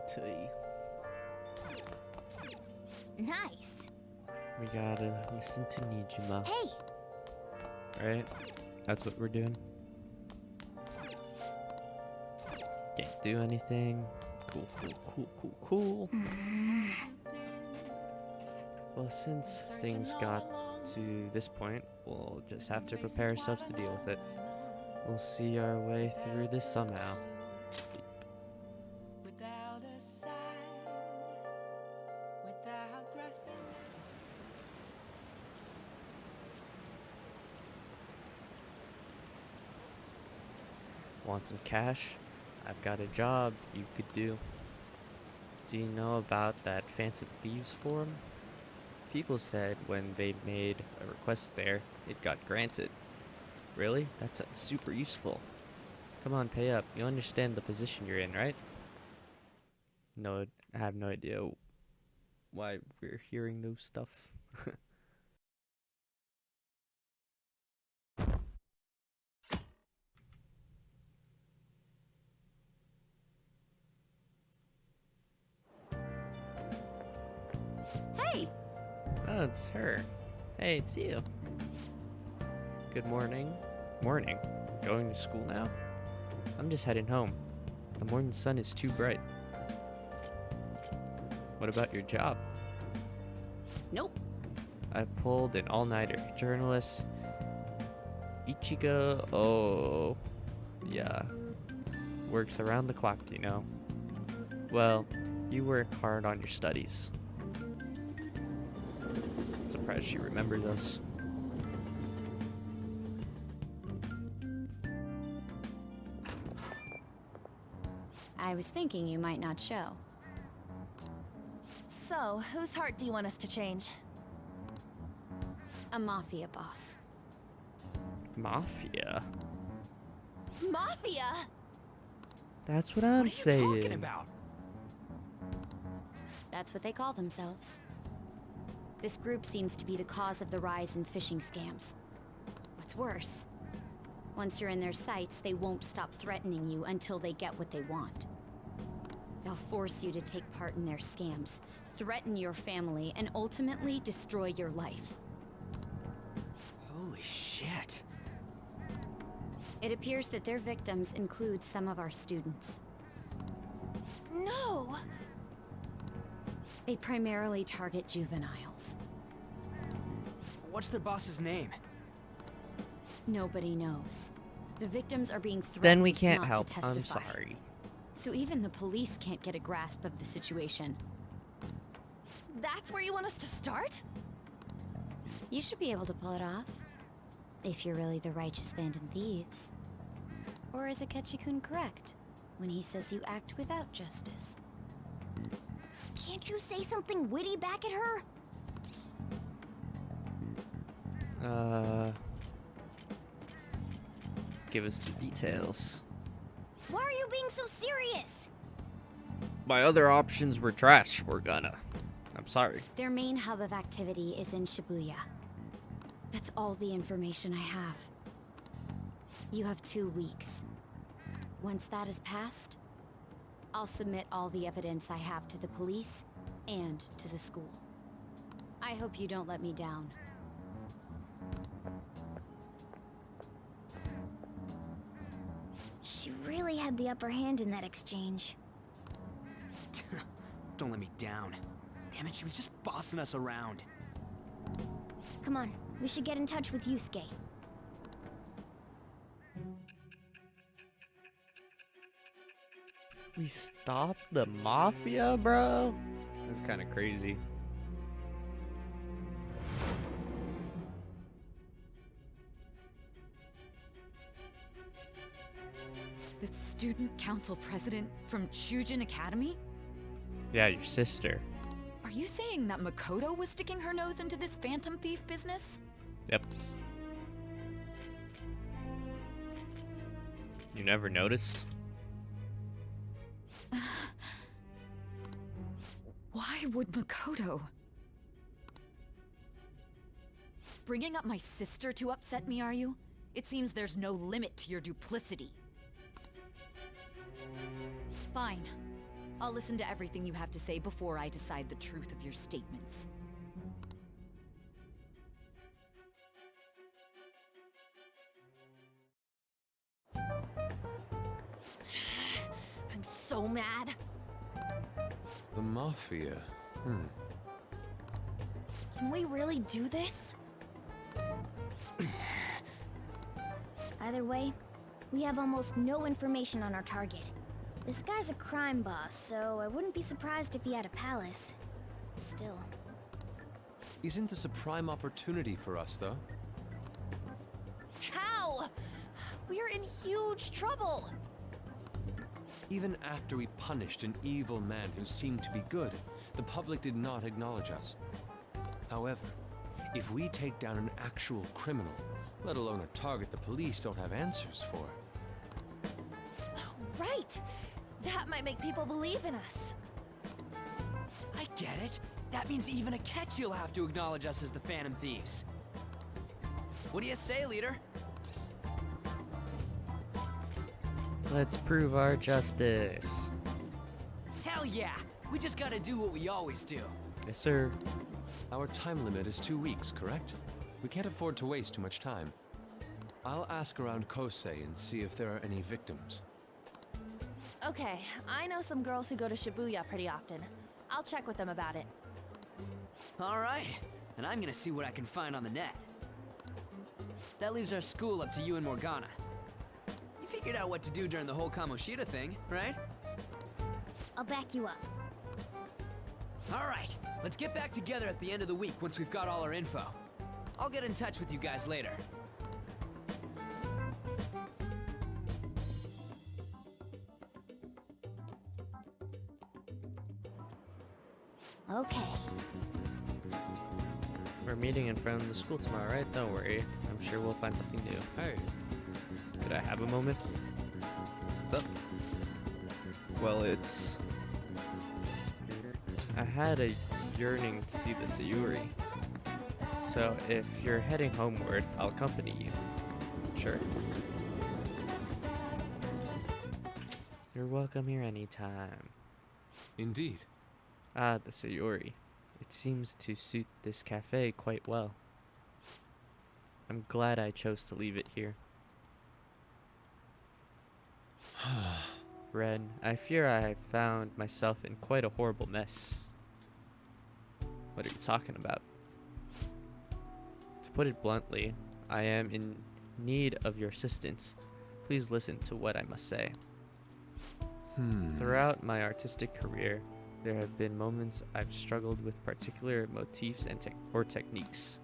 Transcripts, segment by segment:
tea. Nice. We gotta listen to Nijima. Hey. Right? That's what we're doing. Can't do anything. Cool. Well, since things got to this point, we'll just have to prepare ourselves to deal with it. We'll see our way through this somehow. Sleep. Without a sign, without grasping. Want some cash? I've got a job you could do. Do you know about that Phantom Thieves forum? People said when they made a request there, it got granted. Really? That sounds super useful. Come on, pay up. You understand the position you're in, right? No, I have no idea why we're hearing those stuff. Hey. Oh, it's her. Hey, it's you. Good morning. Morning. Going to school now? I'm just heading home. The morning sun is too bright. What about your job? Nope. I pulled an all-nighter. Journalist Ichigo, yeah, works around the clock, you know. Well, you work hard on your studies. Surprised she remembers us. I was thinking you might not show. So, whose heart do you want us to change? A mafia boss. Mafia? Mafia! That's what I'm saying. What are you talking about? That's what they call themselves. This group seems to be the cause of the rise in phishing scams. What's worse, once you're in their sights, they won't stop threatening you until they get what they want. They'll force you to take part in their scams, threaten your family, and ultimately destroy your life. Holy shit. It appears that their victims include some of our students. No! They primarily target juveniles. What's their boss's name? Nobody knows. The victims are being threatened Then we can't not help. to testify. I'm sorry. So even the police can't get a grasp of the situation. That's where you want us to start? You should be able to pull it off. If you're really the righteous Phantom Thieves. Or is Akechi-kun correct when he says you act without justice? Can't you say something witty back at her? Give us the details. Why are you being so serious? My other options were trash, Morgana. I'm sorry. Their main hub of activity is in Shibuya. That's all the information I have. You have 2 weeks. Once that is passed, I'll submit all the evidence I have to the police and to the school. I hope you don't let me down. She really had the upper hand in that exchange. Don't let me down. Damn it, she was just bossing us around. Come on, we should get in touch with Yusuke. We stopped the mafia, bro? That's kind of crazy. The student council president from Chujin Academy? Yeah, your sister. Are you saying that Makoto was sticking her nose into this phantom thief business? Yep. You never noticed? Why would Makoto? Bringing up my sister to upset me, are you? It seems there's no limit to your duplicity. Fine. I'll listen to everything you have to say before I decide the truth of your statements. I'm so mad. The Mafia. Can we really do this? Either way, we have almost no information on our target. This guy's a crime boss, so I wouldn't be surprised if he had a palace. Still. Isn't this a prime opportunity for us, though? How? We're in huge trouble! Even after we punished an evil man who seemed to be good, the public did not acknowledge us. However, if we take down an actual criminal, let alone a target the police don't have answers for. Right! That might make people believe in us. I get it. That means even a catch you'll have to acknowledge us as the Phantom Thieves. What do you say, leader? Let's prove our justice. Hell yeah! We just gotta do what we always do. Yes, sir. Our time limit is 2 weeks, correct? We can't afford to waste too much time. I'll ask around Kosei and see if there are any victims. Okay, I know some girls who go to Shibuya pretty often. I'll check with them about it. Alright, and I'm gonna see what I can find on the net. That leaves our school up to you and Morgana. You figured out what to do during the whole Kamoshida thing, right? I'll back you up. Alright, let's get back together at the end of the week once we've got all our info. I'll get in touch with you guys later. Okay. We're meeting in front of the school tomorrow, right? Don't worry. I'm sure we'll find something new. Hey, Could I have a moment? What's up? Well, it's... I had a yearning to see the Sayuri. So if you're heading homeward, I'll accompany you. Sure? You're welcome here anytime. indeed. Ah, the Sayuri. It seems to suit this cafe quite well. I'm glad I chose to leave it here. Ren, I fear I have found myself in quite a horrible mess. What are you talking about? To put it bluntly, I am in need of your assistance. Please listen to what I must say. Throughout my artistic career, there have been moments I've struggled with particular motifs and techniques.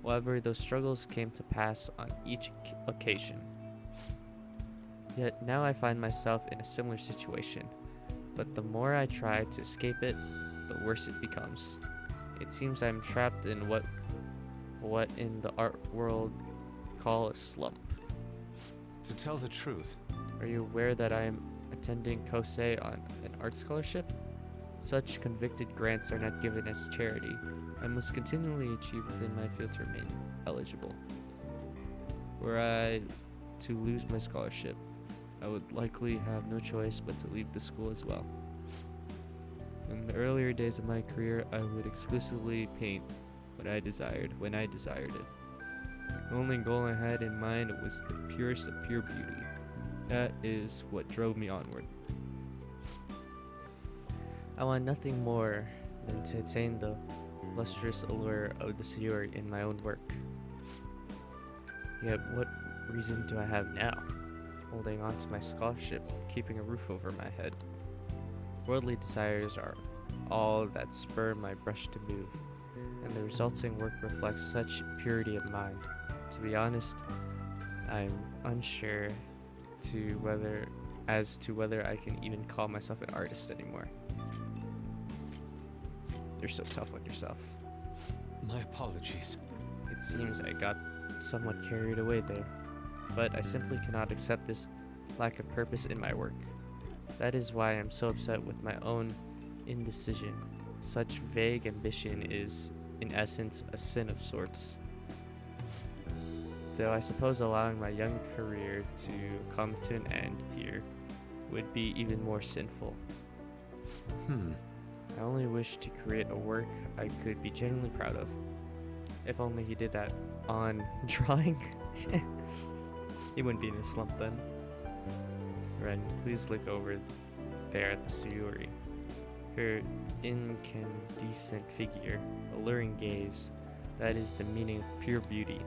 However, those struggles came to pass on each occasion. Yet now I find myself in a similar situation, but the more I try to escape it, the worse it becomes. It seems I'm trapped in what in the art world call a slump. To tell the truth, Are you aware that I am attending Kosei on an art scholarship? Such convicted grants are not given as charity. I must continually achieve within my field to remain eligible. Were I to lose my scholarship, I would likely have no choice but to leave the school as well. In the earlier days of my career, I would exclusively paint what I desired when I desired it. The only goal I had in mind was the purest of pure beauty. That is what drove me onward. I want nothing more than to attain the lustrous allure of the Sayuri in my own work. Yet what reason do I have now? Holding on to my scholarship, keeping a roof over my head. Worldly desires are all that spur my brush to move, and the resulting work reflects such purity of mind. To be honest, I'm unsure as to whether I can even call myself an artist anymore. You're so tough on yourself. my apologies. It seems I got somewhat carried away there, but I simply cannot accept this lack of purpose in my work. That is why I'm so upset with my own indecision. Such vague ambition is, in essence, a sin of sorts. Though I suppose allowing my young career to come to an end here would be even more sinful. I only wish to create a work I could be genuinely proud of. If only he did that on drawing. He wouldn't be in a slump then. Ren, please look over there at the Sayuri. Her incandescent figure, alluring gaze, that is the meaning of pure beauty.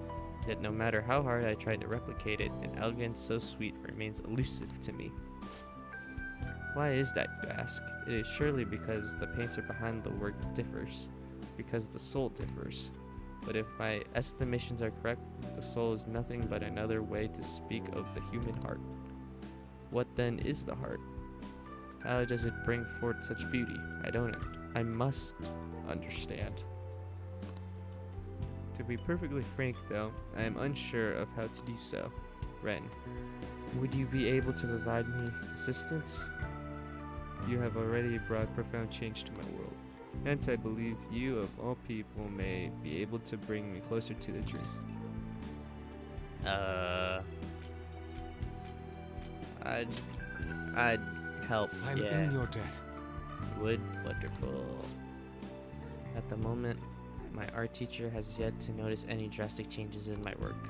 Yet no matter how hard I try to replicate it, an elegance so sweet remains elusive to me. Why is that, you ask? It is surely because the painter behind the work differs, because the soul differs. But if my estimations are correct, the soul is nothing but another way to speak of the human heart. What then is the heart? How does it bring forth such beauty? I must understand. To be perfectly frank though, I am unsure of how to do so. Ren, would you be able to provide me assistance? You have already brought profound change to my world. Hence I believe you of all people may be able to bring me closer to the truth. I'd help, I'm yeah. in your debt. Would, wonderful. At the moment, my art teacher has yet to notice any drastic changes in my work,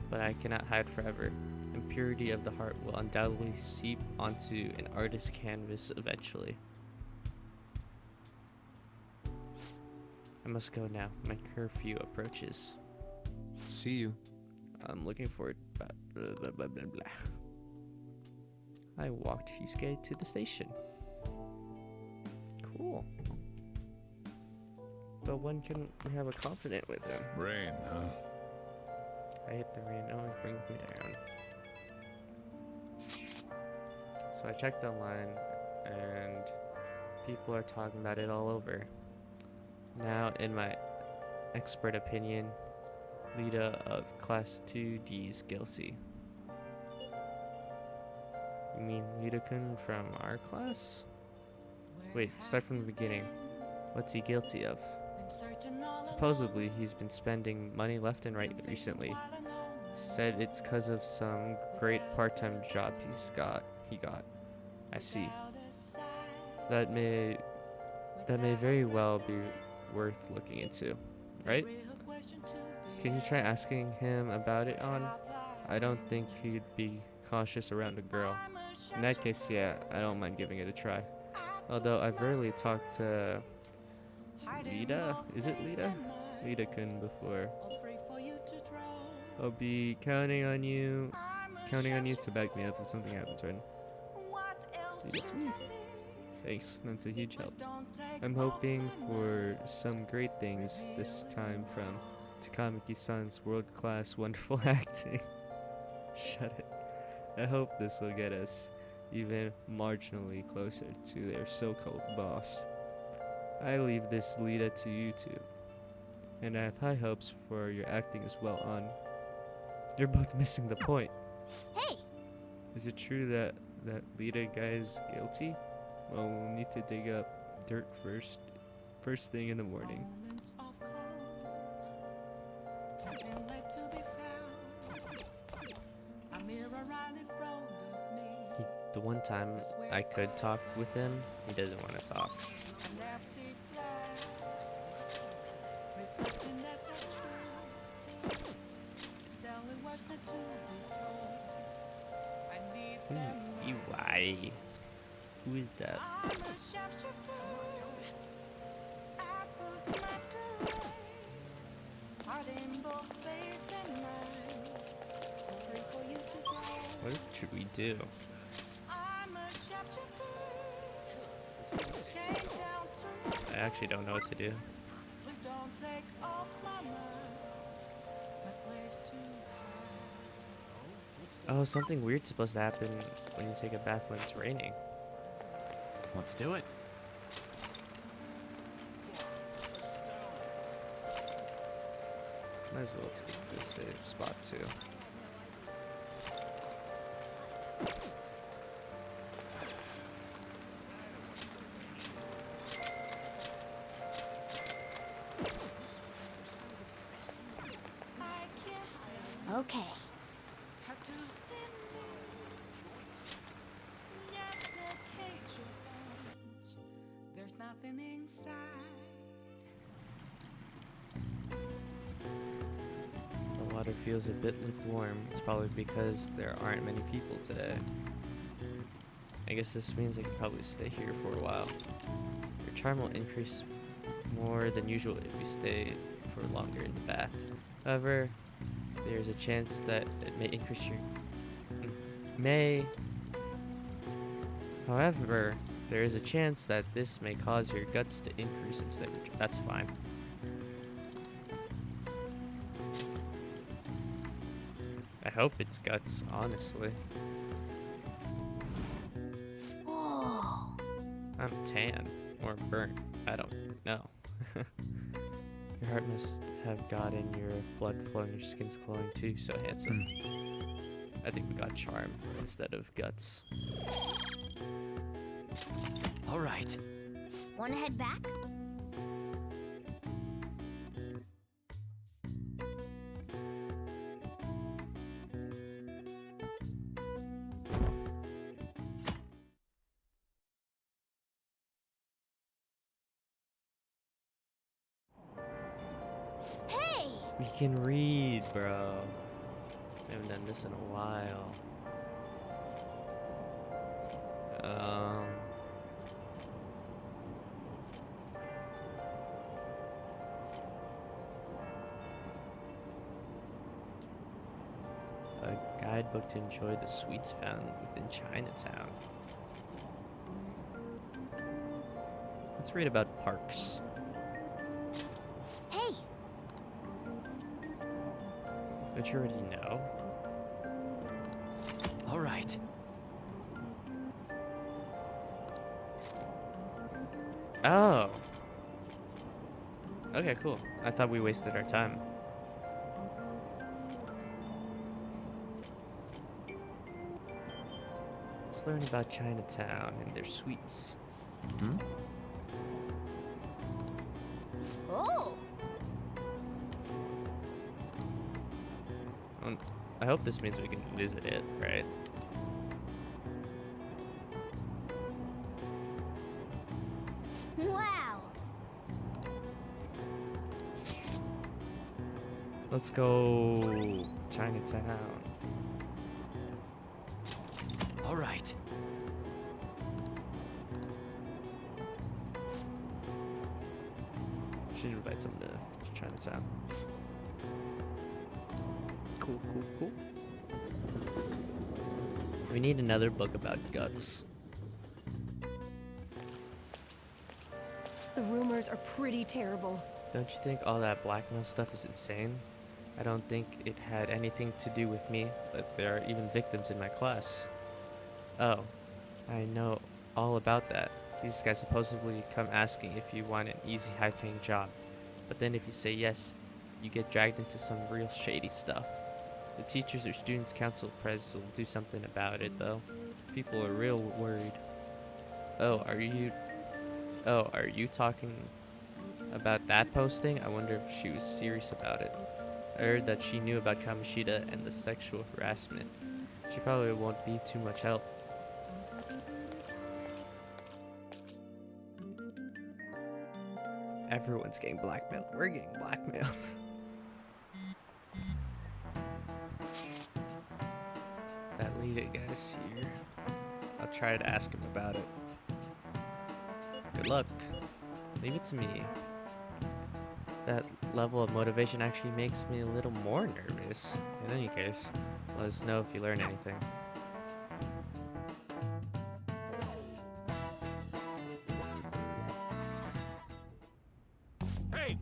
but I cannot hide forever. Impurity of the heart will undoubtedly seep onto an artist's canvas eventually. I must go now. My curfew approaches. See you. I'm looking forward. Blah, blah, blah, blah, blah. I walked Yusuke to the station. Cool. But when can we have a confidant with him? Rain, huh? I hate the rain. It always brings me down. So I checked online, and people are talking about it all over. Now, in my expert opinion, Lita of Class 2D is guilty. You mean Lita-kun from our class? Wait, start from the beginning. What's he guilty of? Supposedly, he's been spending money left and right recently. Said it's because of some great part-time job he got. I see. That may very well be worth looking into, right? Can you try asking him about it on? I don't think he'd be cautious around a girl. In that case, yeah, I don't mind giving it a try. Although I've rarely talked to Lita? Is it Lita? Lita-kun before. I'll be counting on you to back me up if something happens, right? Leave it to me. Thanks, that's a huge help. I'm hoping for some great things this time from Takamaki-san's world-class wonderful acting. Shut it. I hope this will get us even marginally closer to their so-called boss. I leave this Lita to you two. And I have high hopes for your acting as well on. You're both missing the point. Hey! Is it true that Lita guy is guilty? Well, we'll need to dig up dirt first thing in the morning. The one time I could talk with him, he doesn't want to talk. Who's EY? Who is that? What should we do? I actually don't know what to do. Oh, something weird's supposed to happen when you take a bath when it's raining. Let's do it. Might as well take this safe spot too. Okay. The water feels a bit lukewarm. It's probably because there aren't many people today. I guess this means I can probably stay here for a while. Your charm will increase more than usual if you stay for longer in the bath. However, there's a chance that it may increase your... However, there is a chance that this may cause your guts to increase instead of... That's fine. I hope it's guts, honestly. Whoa. I'm tan. Or burnt. I don't know. Your heart must have gotten your blood flowing, your skin's glowing too, so handsome. I think we got charm instead of guts. All right. Wanna head back? Hey! We can read, bro. I haven't done this in a while. A guidebook to enjoy the sweets found within Chinatown. Let's read about parks. Hey! Don't you already know? All right. Oh. Okay, cool. I thought we wasted our time. Let's learn about Chinatown and their sweets. Hmm? Oh! I hope this means we can visit it, right? Wow! Let's go Chinatown. All right. Should invite someone to Chinatown. Cool, cool, cool. We need another book about guts. The rumors are pretty terrible. Don't you think all that blackmail stuff is insane? I don't think it had anything to do with me, but there are even victims in my class. Oh, I know all about that. These guys supposedly come asking if you want an easy, high-paying job. But then if you say yes, you get dragged into some real shady stuff. The teachers or students' council pres will do something about it, though. People are real worried. Oh, are you talking about that posting? I wonder if she was serious about it. I heard that she knew about Kamoshida and the sexual harassment. She probably won't be too much help. Everyone's getting blackmailed. We're getting blackmailed. That leader guy's here. I'll try to ask him about it. Good luck. Leave it to me. That level of motivation actually makes me a little more nervous. In any case, let us know if you learn anything. Hey!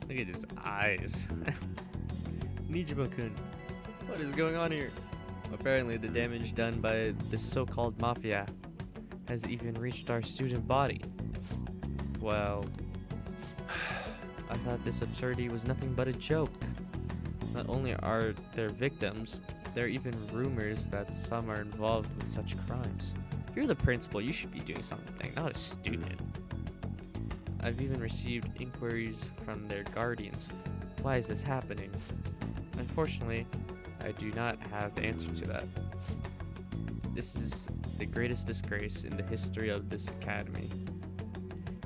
Look at his eyes. Nijima-kun, what is going on here? Apparently the damage done by this so-called mafia has even reached our student body. Well, I thought this absurdity was nothing but a joke. Not only are there victims, there are even rumors that some are involved with such crimes. You're the principal, you should be doing something, not a student. I've even received inquiries from their guardians. Why is this happening? Unfortunately, I do not have the answer to that. This is the greatest disgrace in the history of this academy.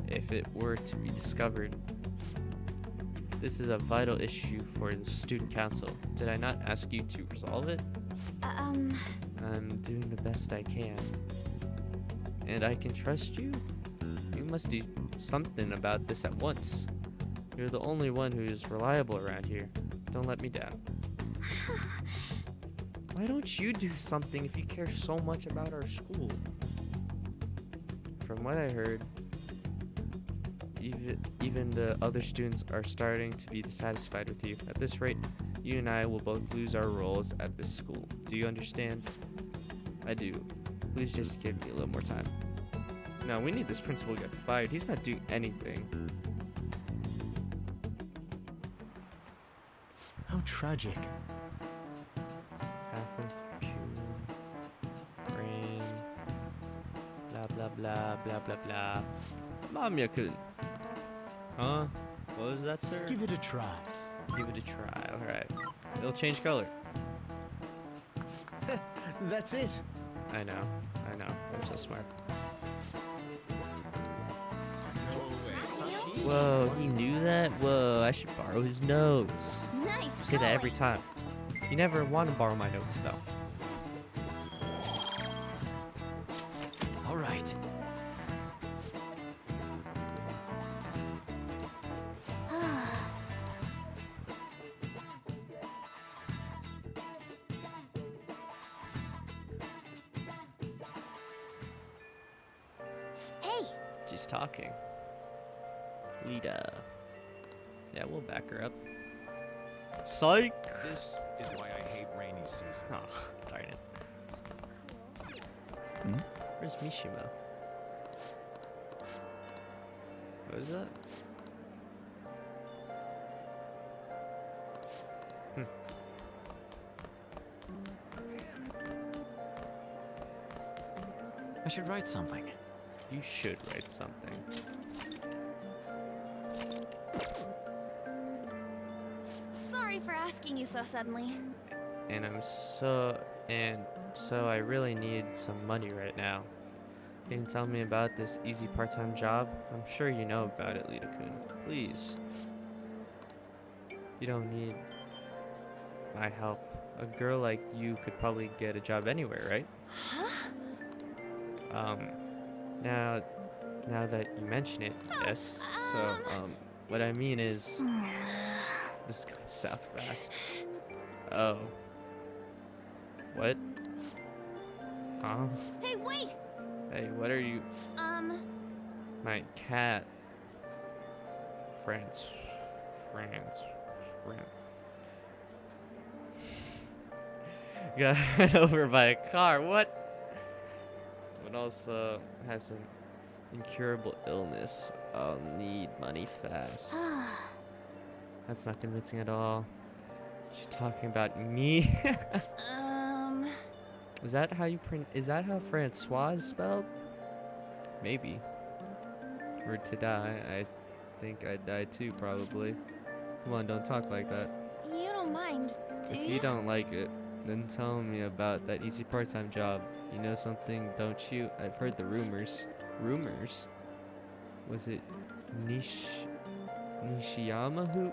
If it were to be discovered, this is a vital issue for the student council. Did I not ask you to resolve it? I'm doing the best I can. And I can trust you? You must do something about this at once. You're the only one who's reliable around here. Don't let me down. Why don't you do something if you care so much about our school? From what I heard, even the other students are starting to be dissatisfied with you. At this rate, you and I will both lose our roles at this school. Do you understand? I do. Please just give me a little more time. No, we need this principal to get fired. He's not doing anything. How tragic. Halfway through June. Rain. Blah blah blah blah blah blah. Mamya-kun. Huh? What was that, sir? Give it a try. Give it a try. Alright. It'll change color. That's it. I know. I'm so smart. Whoa, he knew that? Whoa, I should borrow his notes. Nice. You say that every time. You never want to borrow my notes, though. All right. Hey, She's talking. Lita. Yeah, we'll back her up. Psych! This is why I hate rainy season. Oh, darn it. Hmm? Where's Mishima? What is that? I should write something. You should write something. sorry for asking you so suddenly. And so I really need some money right now. Can you tell me about this easy part-time job? I'm sure you know about it, Lita-kun. Please. You don't need my help. A girl like you could probably get a job anywhere, right? Huh? Now that you mention it, yes. So, what I mean is, this is going south fast. Oh. What? Huh? Hey, wait! Hey, what are you? My cat. France. Got run over by a car. What? But also has an incurable illness. I'll need money fast. That's not convincing at all. She's talking about me. Is that how you print? Is that how Francois is spelled? Maybe. Or to die. I think I'd die too, probably. Come on, don't talk like that. You don't mind, do If you don't like it, then tell me about that easy part-time job. You know something, don't you? I've heard the rumors. Rumors? Was it Nishiyama who?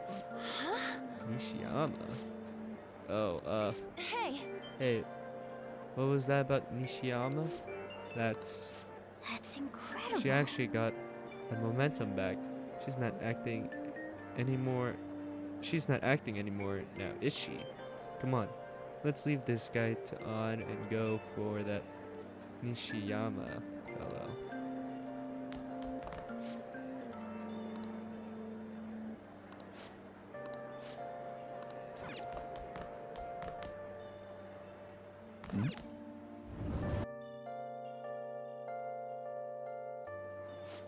Huh? Nishiyama? Oh, Hey, what was that about Nishiyama? That's incredible. She actually got the momentum back. She's not acting anymore. She's not acting anymore now, is she? Come on. Let's leave this guy on and go for that Nishiyama fellow.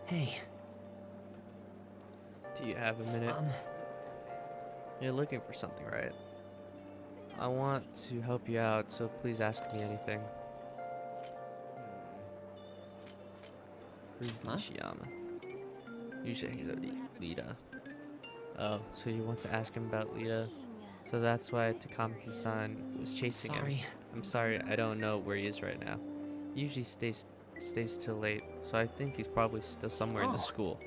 Hey, Do you have a minute? You're looking for something, right? I want to help you out, so please ask me anything. Who's Huh? Nishiyama? Usually he's a Lita. Oh, so you want to ask him about Lita? So that's why Takamaki-san was chasing him. sorry. I'm sorry, I don't know where he is right now. Usually stays till late, so I think he's probably still somewhere in the school.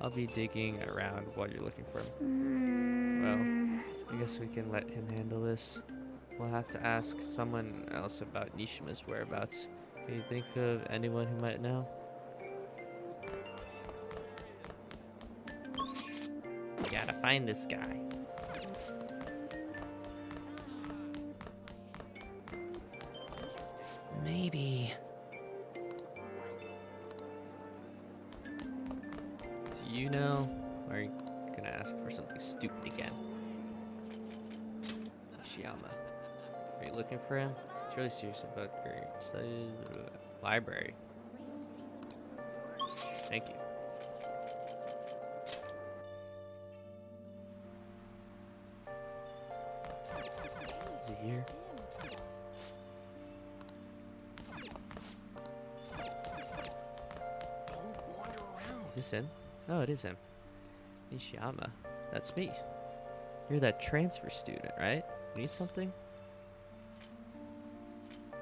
I'll be digging around while you're looking for him. Well, I guess we can let him handle this. We'll have to ask someone else about Nishima's whereabouts. Can you think of anyone who might know? We gotta find this guy. Maybe. Do you know? Or are you gonna ask for something stupid again? Nishiyama. Are you looking for him? He's really serious about your library. Thank you. Is he here? Is this him? Oh, it is him. Nishiyama. That's me. You're that transfer student, right? Need something?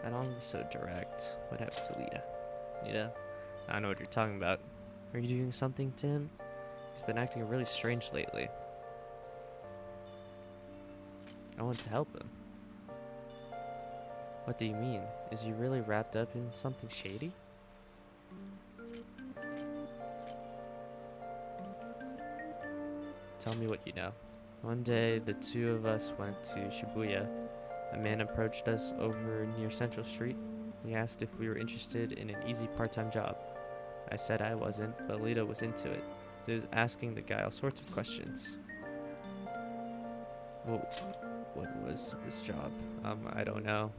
I don't want to be so direct. What happened to Lita? Lita? I don't know what you're talking about. Are you doing something to him? He's been acting really strange lately. I want to help him. What do you mean? Is he really wrapped up in something shady? Tell me what you know. One day, the two of us went to Shibuya. A man approached us over near Central Street. He asked if we were interested in an easy part-time job. I said I wasn't, but Lita was into it, so he was asking the guy all sorts of questions. Well, what was this job? I don't know.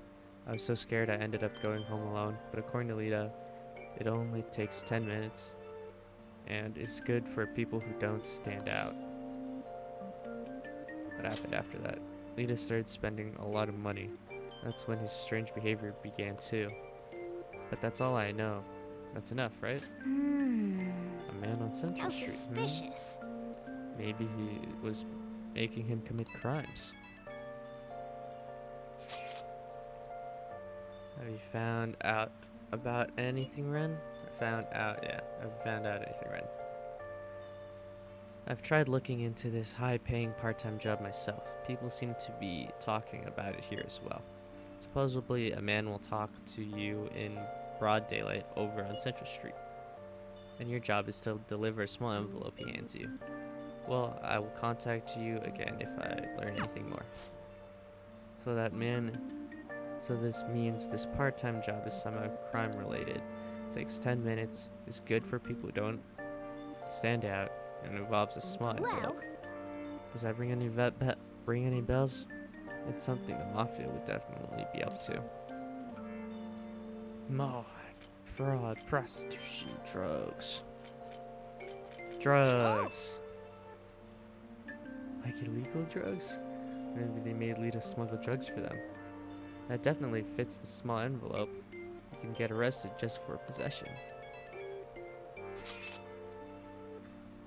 I was so scared I ended up going home alone, but according to Lita, it only takes 10 minutes, and it's good for people who don't stand out. What happened after that? Lita started spending a lot of money. That's when his strange behavior began too. But that's all I know. That's enough, right? A man on Central How Street. suspicious. Maybe he was making him commit crimes. Have you found out about anything, Ren? I've found out anything, Ren. I've tried looking into this high-paying part-time job myself. People seem to be talking about it here as well. Supposedly, a man will talk to you in broad daylight over on Central Street. And your job is to deliver a small envelope he hands you. Well, I will contact you again if I learn anything more. So this means this part-time job is somehow crime-related. It takes 10 minutes, is good for people who don't stand out, and involves a small envelope. Does that ring any bells? It's something the Mafia would definitely be up to. Mod, fraud, prostitution, drugs. Drugs! Like illegal drugs? Maybe they made Lita smuggle drugs for them. That definitely fits the small envelope. You can get arrested just for possession.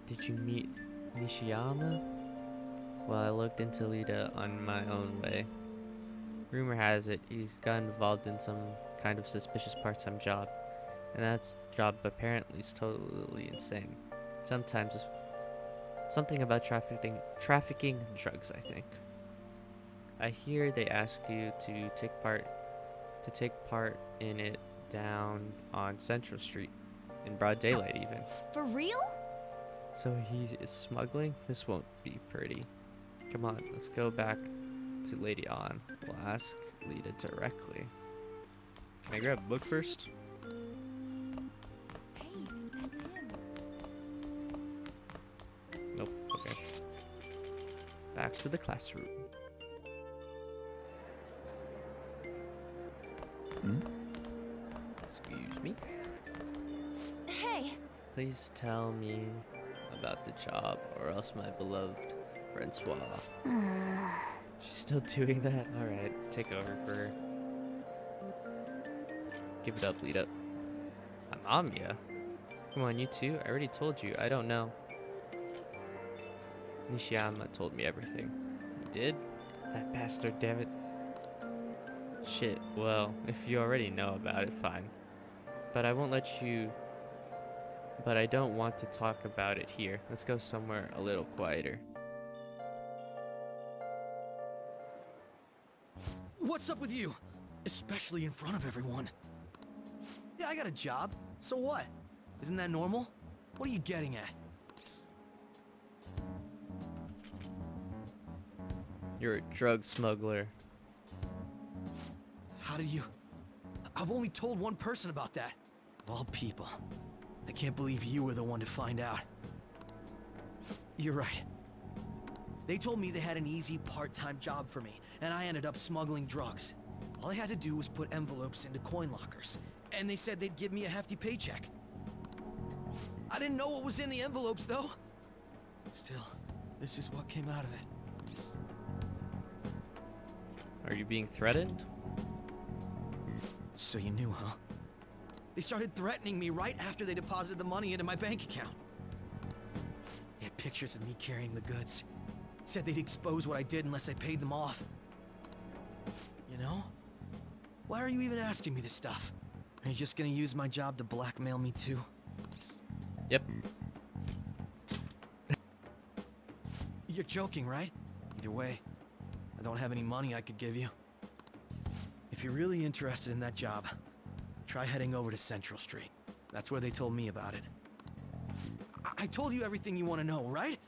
Did you meet Nishiyama? Well, I looked into Lita on my own way. Rumor has it he's got involved in some kind of suspicious part-time job, and that job apparently is totally insane. Sometimes something about trafficking drugs, I think. I hear they ask you to take part in it down on Central Street, in broad daylight even. For real? So he is smuggling? This won't be pretty. Come on, let's go back to Lady On. We'll ask Lita directly. Can I grab a book first? Hey, that's him. Nope, okay. Back to the classroom. Excuse me. Hey, Please tell me about the job, or else my beloved Francois. She's still doing that? Alright, take over for her. Give it up, Lita. I'm Amia. Come on, you two. I already told you. I don't know. Nishiyama told me everything. He did? That bastard, damn it. Shit, well, if you already know about it, fine. But I won't let you. But I don't want to talk about it here. Let's go somewhere a little quieter. What's up with you? Especially in front of everyone. Yeah, I got a job. So what? Isn't that normal? What are you getting at? You're a drug smuggler. How did you... I've only told one person about that. Of all people. I can't believe you were the one to find out. You're right. They told me they had an easy part-time job for me, and I ended up smuggling drugs. All I had to do was put envelopes into coin lockers, and they said they'd give me a hefty paycheck. I didn't know what was in the envelopes, though. Still, this is what came out of it. Are you being threatened? So you knew, huh? They started threatening me right after they deposited the money into my bank account. They had pictures of me carrying the goods. Said they'd expose what I did unless I paid them off. You know? Why are you even asking me this stuff? Are you just gonna use my job to blackmail me too? Yep. You're joking, right? Either way, I don't have any money I could give you. If you're really interested in that job, try heading over to Central Street. That's where they told me about it. I told you everything you want to know, right?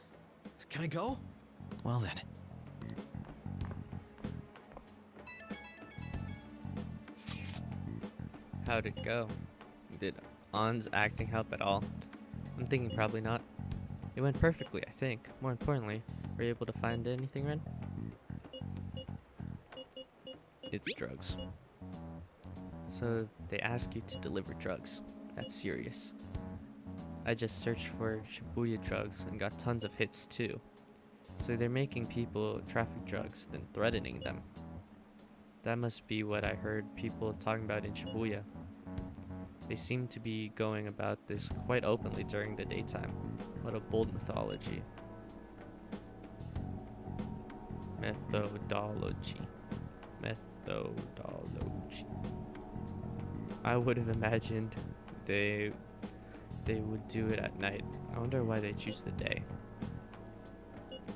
Can I go? Well then. How'd it go? Did On's acting help at all? I'm thinking probably not. It went perfectly, I think. More importantly, were you able to find anything, Ren? It's drugs. So they ask you to deliver drugs. That's serious. I just searched for Shibuya drugs and got tons of hits too. So they're making people traffic drugs, then threatening them. That must be what I heard people talking about in Shibuya. They seem to be going about this quite openly during the daytime. What a bold mythology. Methodology. I would have imagined they would do it at night. I wonder why they choose the day.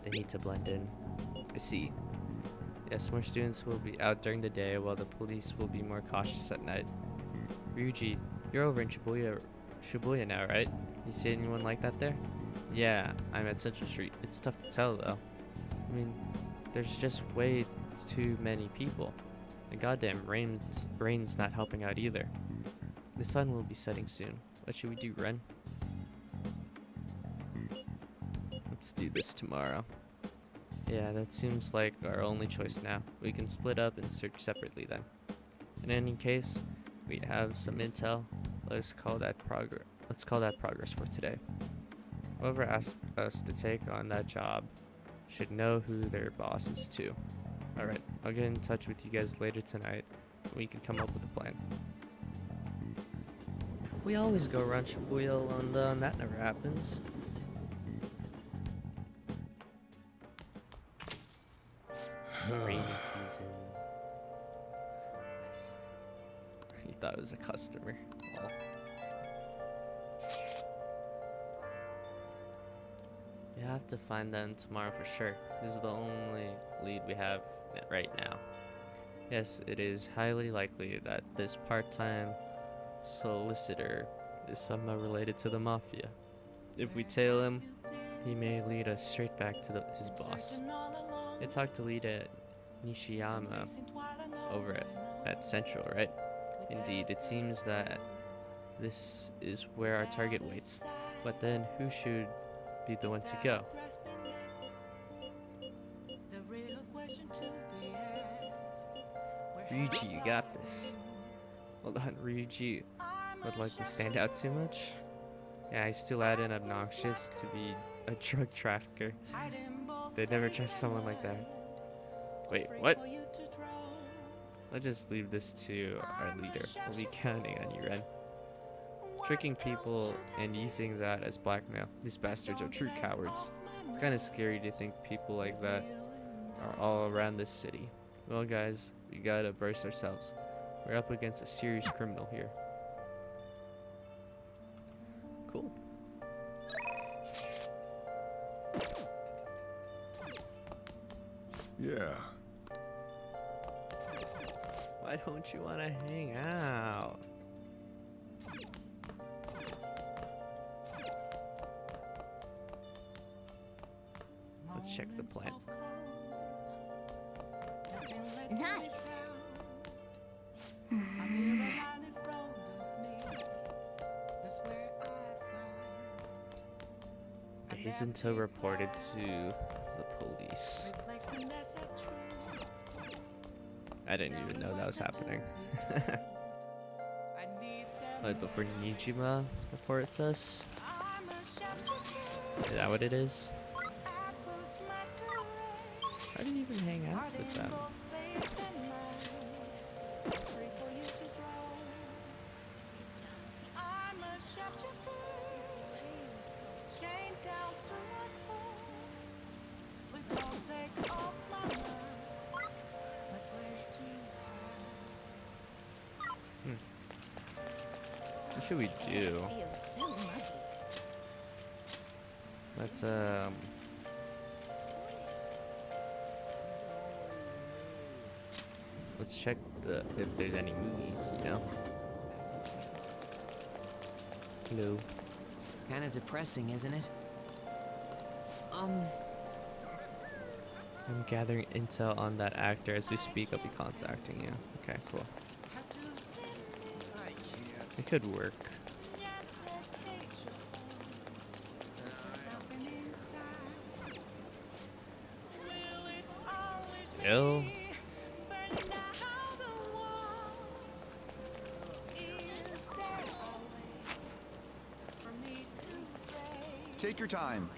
They need to blend in. I see. Yes, more students will be out during the day while the police will be more cautious at night. Ryuji, you're over in Shibuya now, right? You see anyone like that there? Yeah, I'm at Central Street. It's tough to tell though. I mean, there's just way too many people. The goddamn rain's not helping out either. The sun will be setting soon. What should we do, Ren? Let's do this tomorrow. Yeah, that seems like our only choice now. We can split up and search separately then. In any case, we have some intel. Let's call that progress for today. Whoever asks us to take on that job should know who their boss is too. Alright, I'll get in touch with you guys later tonight and we can come up with a plan. We always go around Shibuya alone though, and that never happens. Rainy season. He thought it was a customer. Well. We have to find them tomorrow for sure. This is the only lead we have right now. Yes, it is highly likely that this part-time solicitor is somehow related to the mafia. If we tail him, he may lead us straight back to his boss. I talked to lead Nishiyama over at Central, right? Indeed, it seems that this is where our target waits. But then, who should be the one to go? Ryuji, you got this. Hold on, Ryuji would like to stand out too much? Yeah, he's too loud and obnoxious to be a drug trafficker. They'd never trust someone like that. Wait, what? Let's just leave this to our leader. We'll be counting on you, Ren. Tricking people and using that as blackmail. These bastards are true cowards. It's kind of scary to think people like that are all around this city. Well, guys, we gotta brace ourselves. We're up against a serious criminal here. Cool. Yeah. Why don't you want to hang out? Let's check the plant. Nice. Days until reported to the police. I didn't even know that was happening. But before Nijima reports us? Is that what it is? How did you even hang out with them? What should we do? Let's let's check if there's any movies, you know? Hello. Kind of depressing, isn't it? I'm gathering intel on that actor. As we speak, I'll be contacting you. Okay, cool. It could work. Still? Take your time.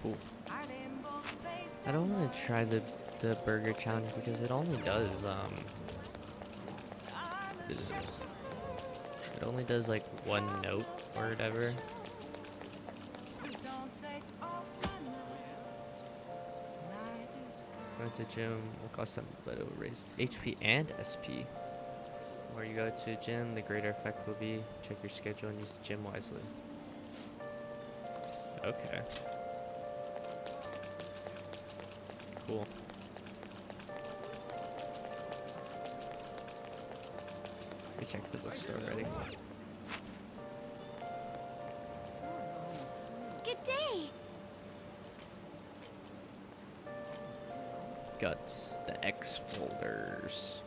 Cool. I don't want to try the burger challenge because it only does it only does like one note or whatever. Going to gym will cost some, but it will raise HP and SP. The more you go to a gym, the greater effect will be. Check your schedule and use the gym wisely. Okay. Cool. We checked the bookstore already. Good day. Guts, the X folders.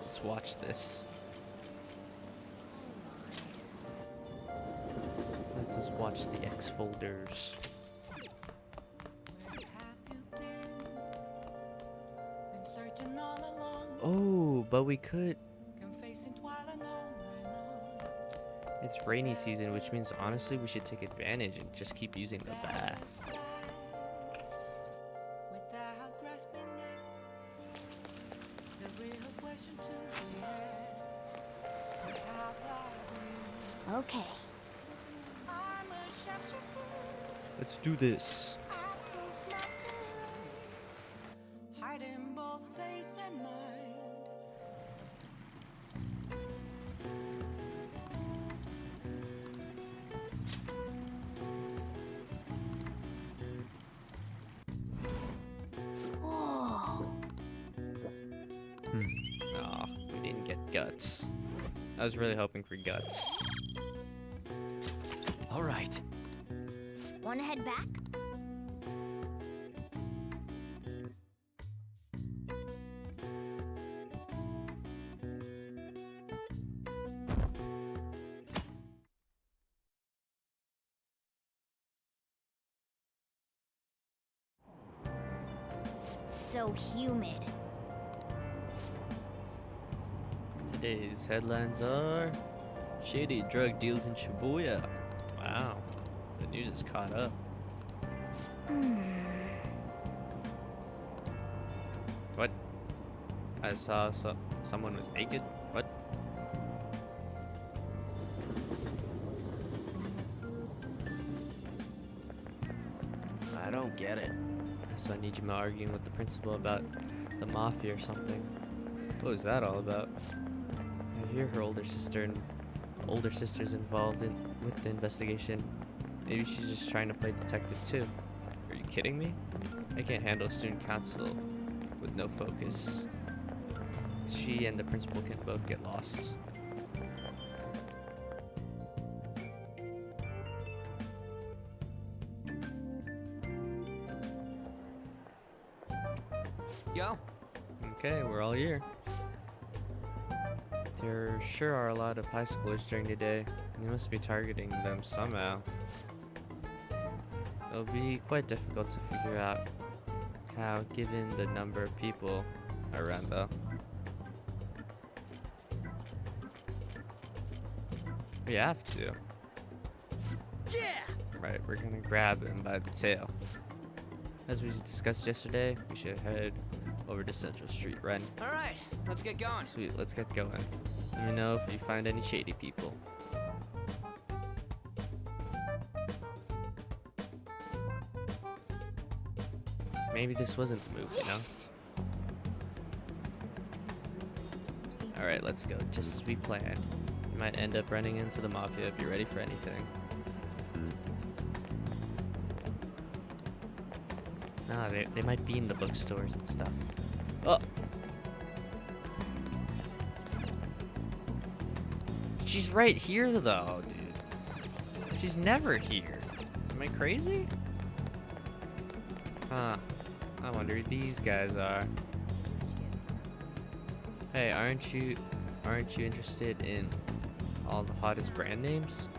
Let's watch this. Let's just watch the X folders. Oh, but we could. It's rainy season, which means honestly we should take advantage and just keep using the bath. Okay. Let's do this. Whoa. Aw, we didn't get guts. I was really hoping for guts. All right. Wanna head back? So humid. Today's headlines are shady drug deals in Shibuya. Wow, the news is caught up. What? I saw someone was naked. What? I don't get it. So I need you arguing with the principal about the mafia or something. What was that all about? I hear her older sister's involved with the investigation. Maybe she's just trying to play detective too. Are you kidding me? I can't handle student council with no focus. She and the principal can both get lost. Yo. Okay, we're all here. There sure are a lot of high schoolers during the day, and they must be targeting them somehow. It'll be quite difficult to figure out how, given the number of people around though. We have to. Yeah! Right, we're gonna grab him by the tail. As we discussed yesterday, we should head over to Central Street, Ren. All right, let's get going. Sweet, let's get going. Let me know if you find any shady people. Maybe this wasn't the move, you know? Alright, let's go. Just as we planned. You might end up running into the mafia if you're ready for anything. Ah, they might be in the bookstores and stuff. Oh! She's right here, though, dude. She's never here. Am I crazy? Huh. I wonder who these guys are. Hey, aren't you interested in all the hottest brand names?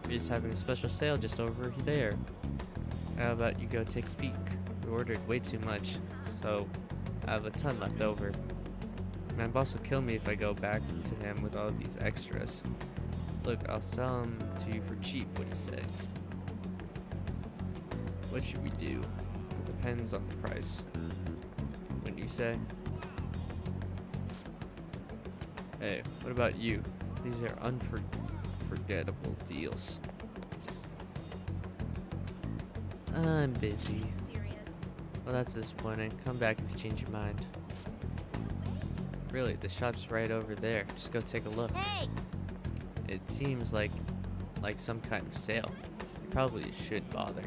We're just having a special sale just over there. How about you go take a peek? We ordered way too much, so I have a ton left over. My boss will kill me if I go back to him with all these extras. Look, I'll sell them to you for cheap. What do you say? What should we do? It depends on the price. What do you say? Hey, what about you? These are unforgettable deals. I'm busy. Well, that's disappointing. Come back if you change your mind. Really, the shop's right over there. Just go take a look. Hey! It seems like some kind of sale. You probably should bother.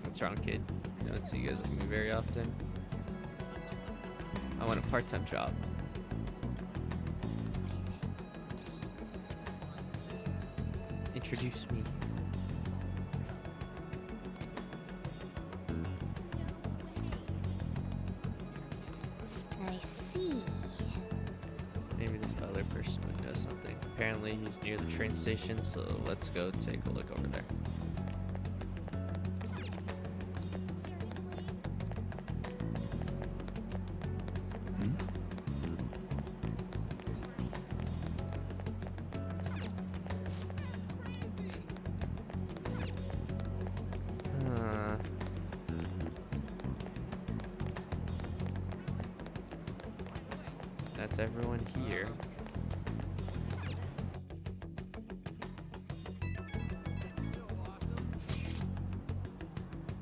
What's wrong, kid? I don't see you guys with me very often. I want a part-time job. Introduce me. I see. Maybe this other person would know something. Apparently he's near the train station, so let's go take a look over there. That's everyone here.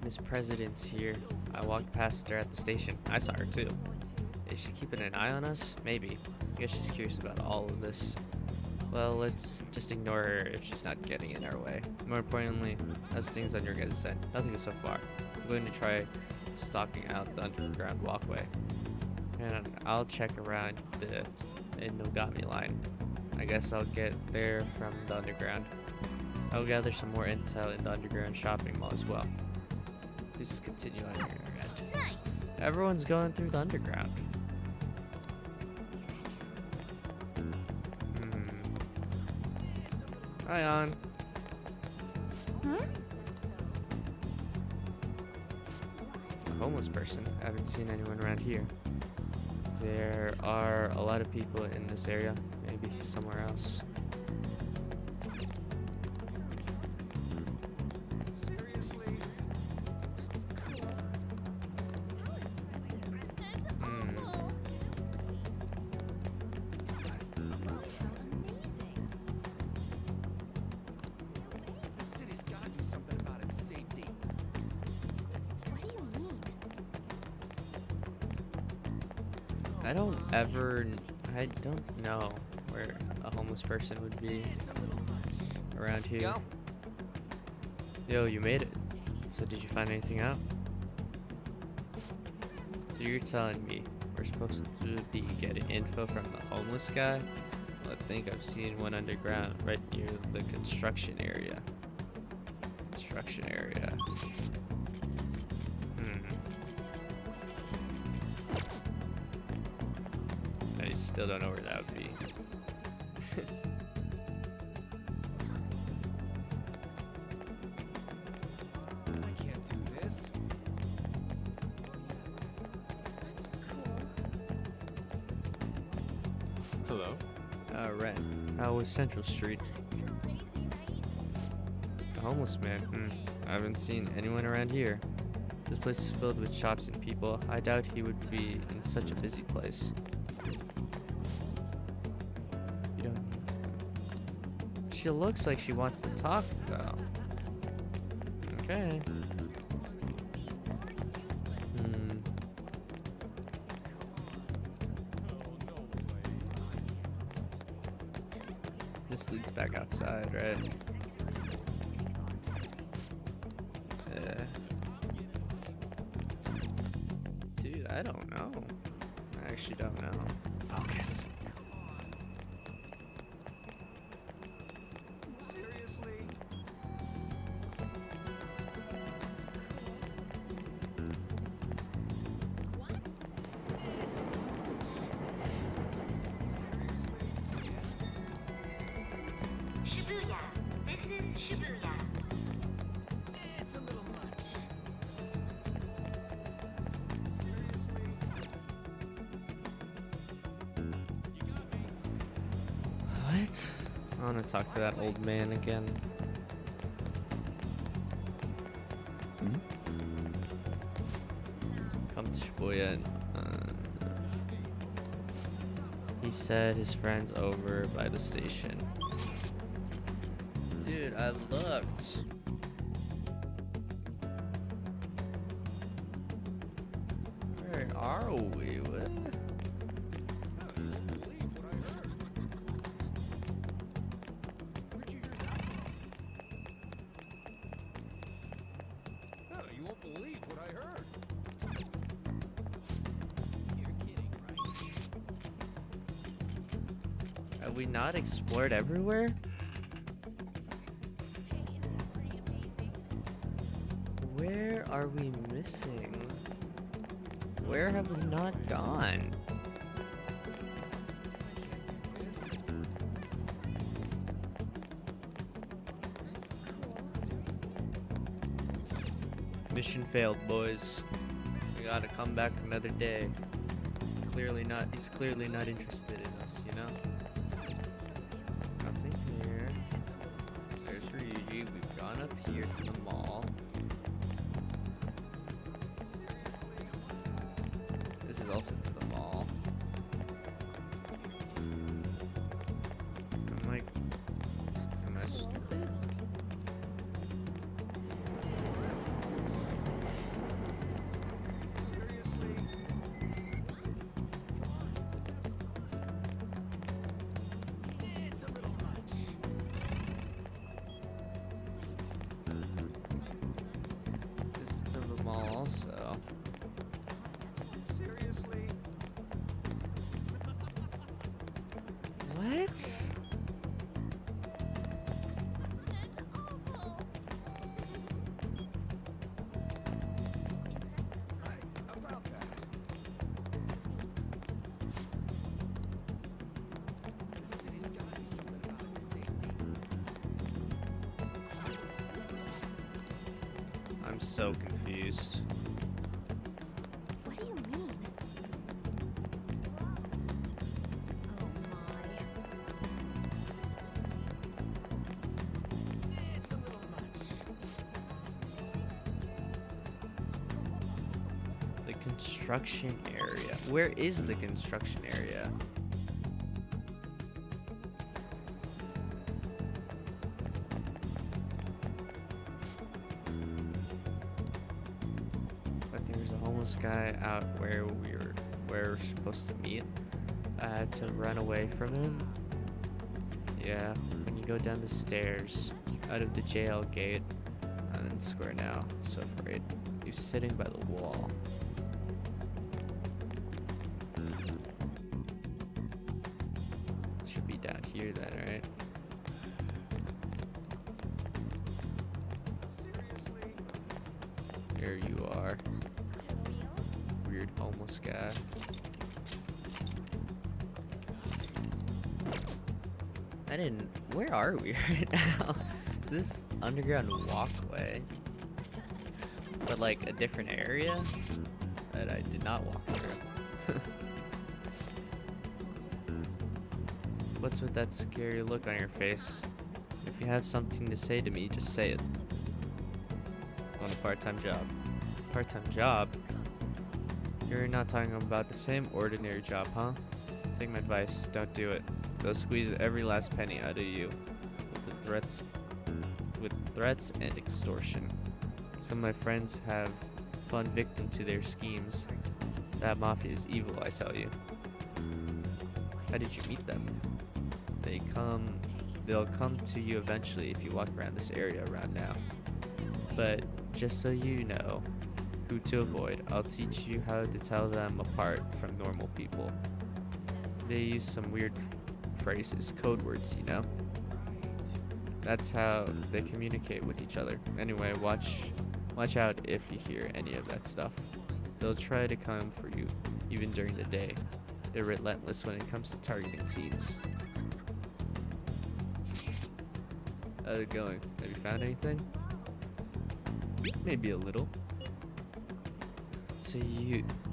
Miss President's here. I walked past her at the station. I saw her too. Is she keeping an eye on us? Maybe. I guess she's curious about all of this. Well, let's just ignore her if she's not getting in our way. More importantly, how's things on your guys' end? Nothing so far. I'm going to try stalking out the underground walkway. And I'll check around the Megami line. I guess I'll get there from the underground. I'll gather some more intel in the underground shopping mall as well. Please continue on your end. Nice. Everyone's going through the underground. Hi, On. A homeless person. I haven't seen anyone around here. There are a lot of people in this area. Maybe somewhere else. I don't know where a homeless person would be around here. Yo, you made it. So did you find anything out? So you're telling me we're supposed to be getting info from the homeless guy? Well, I think I've seen one underground right near the construction area. Construction area. I still don't know where that would be. I can't do this. Hello? Right. How was Central Street? A homeless man. I haven't seen anyone around here. This place is filled with shops and people. I doubt he would be in such a busy place. You don't need to. She looks like she wants to talk, though. Okay. This leads back outside, right? Dude, I don't know. I actually don't know. Focus. Shibuya. This is Shibuya. It's a little much. What? I want to talk to that old man again. Come to Shibuya and, he said his friend's over by the station. Dude, I looked. Where are we? What? You won't believe what I heard. Have we not explored everywhere? Where are we missing? Where have we not gone? Mission failed, boys. We gotta come back another day. He's clearly not interested in us, you know? Nothing here. There's Ryuji. We've gone up here to the mall. This is also to the mall. I'm like, am I stupid? This is to the mall also. What? I'm so confused. What do you mean? The construction area. Where is the construction area? But there's a homeless guy out where we were where we're supposed to meet. I had to run away from him. Yeah, when you go down the stairs, out of the jail gate, I'm in the square now, so afraid. He's sitting by the wall. Should be down here then, right? Here you are. Weird homeless guy. Where are we right now? This underground walkway. But like a different area that I did not walk through. What's with that scary look on your face? If you have something to say to me, just say it. On a part-time job. Part-time job? You're not talking about the same ordinary job, huh? Take my advice, don't do it. They'll squeeze every last penny out of you with threats and extortion. Some of my friends have fallen victim to their schemes. That mafia is evil, I tell you. How did you meet them? They'll come to you eventually if you walk around this area around now. But just so you know who to avoid, I'll teach you how to tell them apart from normal people. They use some weird phrases, code words, you know? That's how they communicate with each other. Anyway, watch out if you hear any of that stuff. They'll try to come for you, even during the day. They're relentless when it comes to targeting teens. How's it going? Have you found anything? Maybe a little. So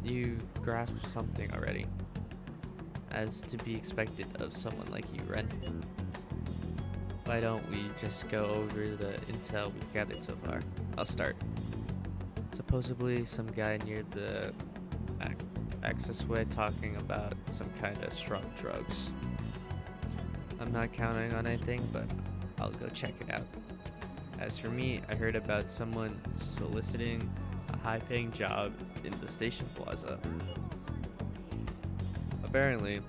you've grasped something already, as to be expected of someone like you, Ren. Why don't we just go over the intel we've gathered so far? I'll start. Supposedly some guy near the accessway talking about some kind of strong drugs. I'm not counting on anything, but I'll go check it out. As for me, I heard about someone soliciting a high-paying job in the station plaza. Apparently,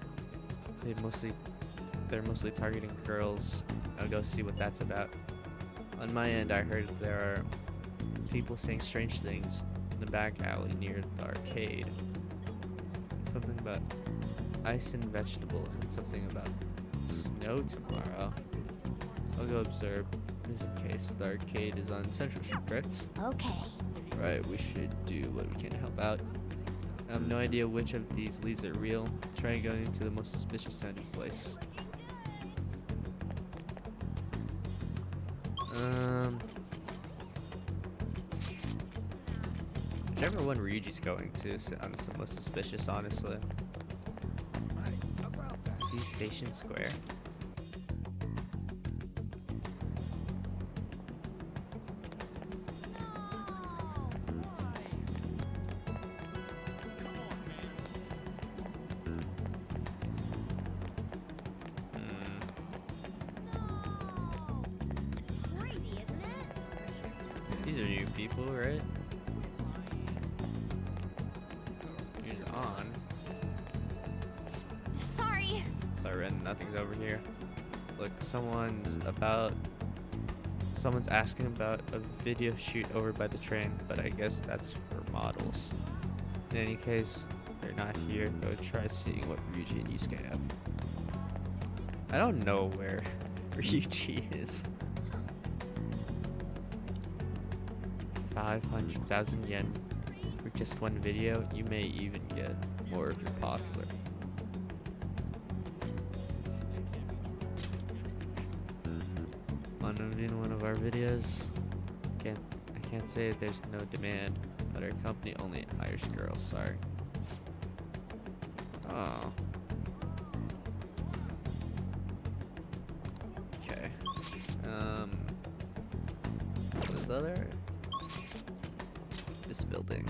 they're mostly targeting girls. I'll go see what that's about. On my end, I heard there are people saying strange things in the back alley near the arcade. Something about ice and vegetables, and something about snow tomorrow. I'll go observe, just in case. The arcade is on Central Street, correct? Okay. Right, we should do what we can to help out. I have no idea which of these leads are real. Try going into the most suspicious sounding place. Whichever one Ryuji's going to sounds the most suspicious, honestly. See Station Square. These are new people, right? You're on. Sorry. Sorry, Ren, nothing's over here. Look, someone's asking about a video shoot over by the train, but I guess that's for models. In any case, they're not here. Go try seeing what Ryuji and Yusuke have. I don't know where Ryuji is. 500,000 yen for just one video. You may even get more if you're popular. Wanna be in one of our videos? I can't say there's no demand, but our company only hires girls. Sorry. Oh. Okay. What is the other? This building.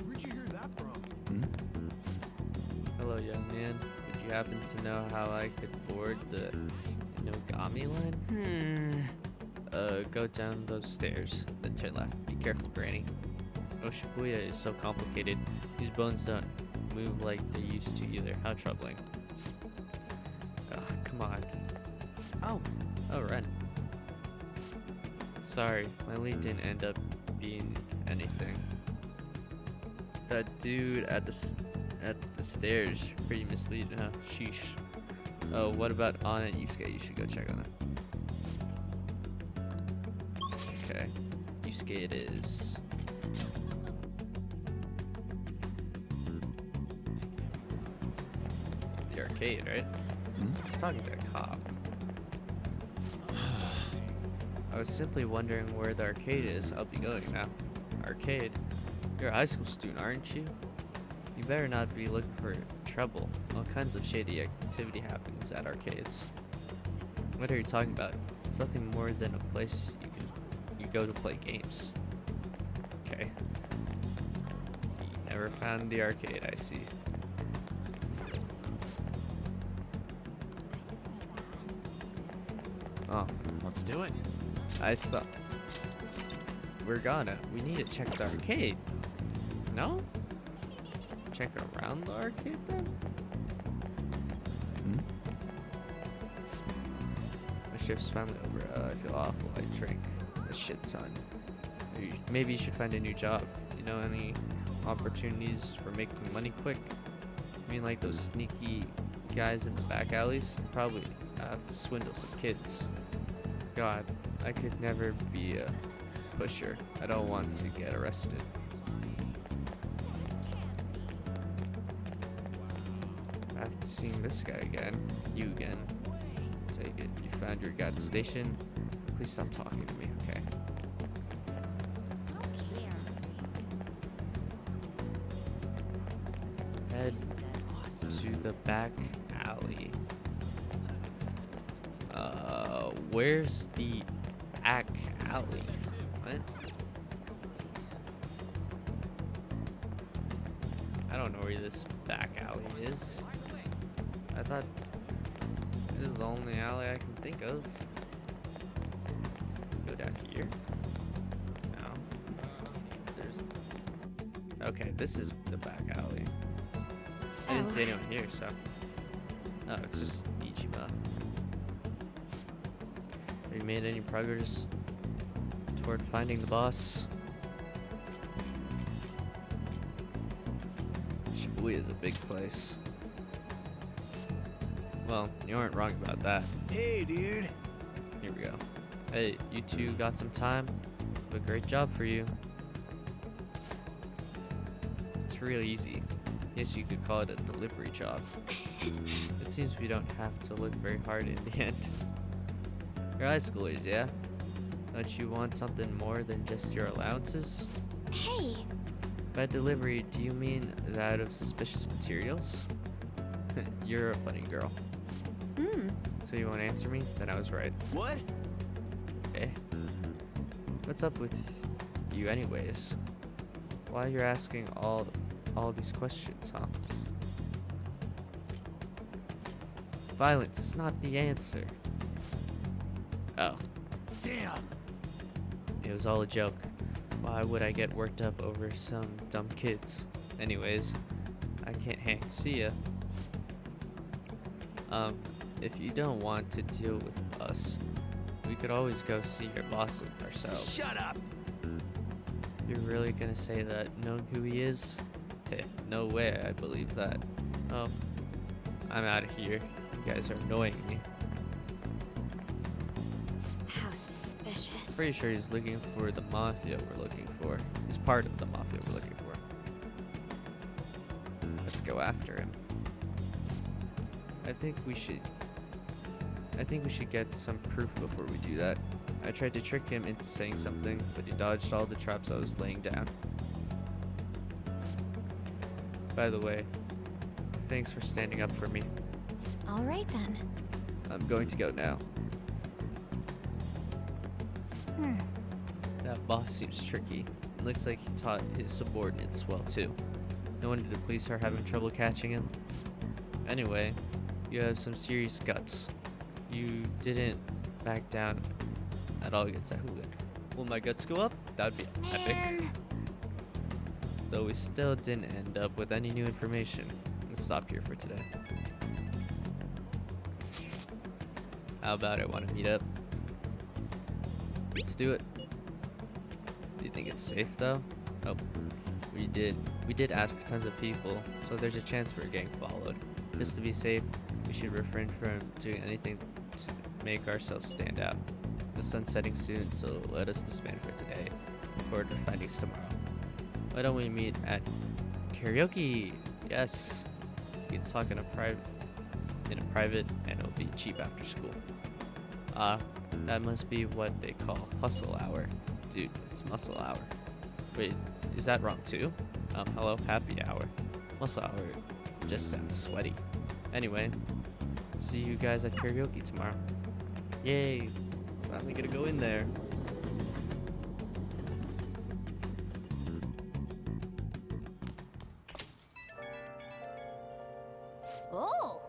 Where'd you hear that from? Hello, young man. Would you happen to know how I could board the Megami line? Go down those stairs, then turn left. Be careful, Granny. Oh, Shibuya is so complicated. These bones don't move like they used to either. How troubling. Ugh, come on. Oh, Oh, Ren. Sorry, my lead didn't end up being anything. That dude at the stairs, pretty misleading, huh? Sheesh. Oh, what about Anna and Yusuke? You should go check on him. Okay, Yusuke it is. The arcade, right? He's talking to a cop. I was simply wondering where the arcade is. I'll be going now. Arcade? You're a high school student, aren't you? You better not be looking for trouble. All kinds of shady activity happens at arcades. What are you talking about? It's nothing more than a place you go to play games. Okay. You never found the arcade, I see. Oh, let's do it. I thought we need to check the arcade. No? Check around the arcade then? My shift's finally over. I feel awful. I drank a shit ton. Maybe you should find a new job. You know, any opportunities for making money quick? I mean, like those sneaky guys in the back alleys? Probably have to swindle some kids. God, I could never be a pusher. I don't want to get arrested. After seeing this guy again, you again. Take it. You found your guy at the station. Please stop talking to me, okay? Head to the back alley. Where's the back alley? What? I don't know where this back alley is. I thought this is the only alley I can think of. Go down here. No. There's. Okay, this is the back alley. I didn't see anyone here, so. Oh, it's just Ichiba. Have you made any progress toward finding the boss? Shibuya is a big place. Well, you aren't wrong about that. Hey, dude. Here we go. Hey, you two got some time? A great job for you. It's real easy. Guess you could call it a delivery job. It seems we don't have to look very hard in the end. You're high schoolers, yeah? Don't you want something more than just your allowances? Hey, By delivery, do you mean that of suspicious materials? You're a funny girl. So you won't answer me? Then I was right. What? Eh? What's up with you anyways? Why you're asking all these questions, huh? Violence is not the answer. Oh. Damn. It was all a joke. Why would I get worked up over some dumb kids? Anyways, I can't hang. See ya. If you don't want to deal with us, we could always go see your boss ourselves. Shut up. You're really gonna say that, knowing who he is? Hey, no way I believe that. Oh, I'm out of here. You guys are annoying me. How suspicious. Pretty sure he's looking for the mafia we're looking for. He's part of the mafia we're looking for. Let's go after him. I think we should get some proof before we do that. I tried to trick him into saying something, but he dodged all the traps I was laying down. By the way, thanks for standing up for me. All right then. I'm going to go now. That boss seems tricky. It looks like he taught his subordinates well too. No wonder the police are having trouble catching him. Anyway, you have some serious guts. You didn't back down at all against that hooligan. Will my guts go up? That would be epic. though we still didn't end up with any new information. Let's stop here for today. How about it? Want to meet up? Let's do it. Do you think it's safe though? Oh, we did ask tons of people, so there's a chance we're getting followed. Just to be safe, we should refrain from doing anything to make ourselves stand out. The sun's setting soon, so let us disband for today. Forward to findings tomorrow. Why don't we meet at karaoke? Yes. We can talk in a private, and it'll be cheap after school. That must be what they call hustle hour. Dude, it's muscle hour. Wait, is that wrong too? Hello, happy hour. Muscle hour just sounds sweaty. Anyway, see you guys at karaoke tomorrow. Yay, finally gonna go in there. Oh!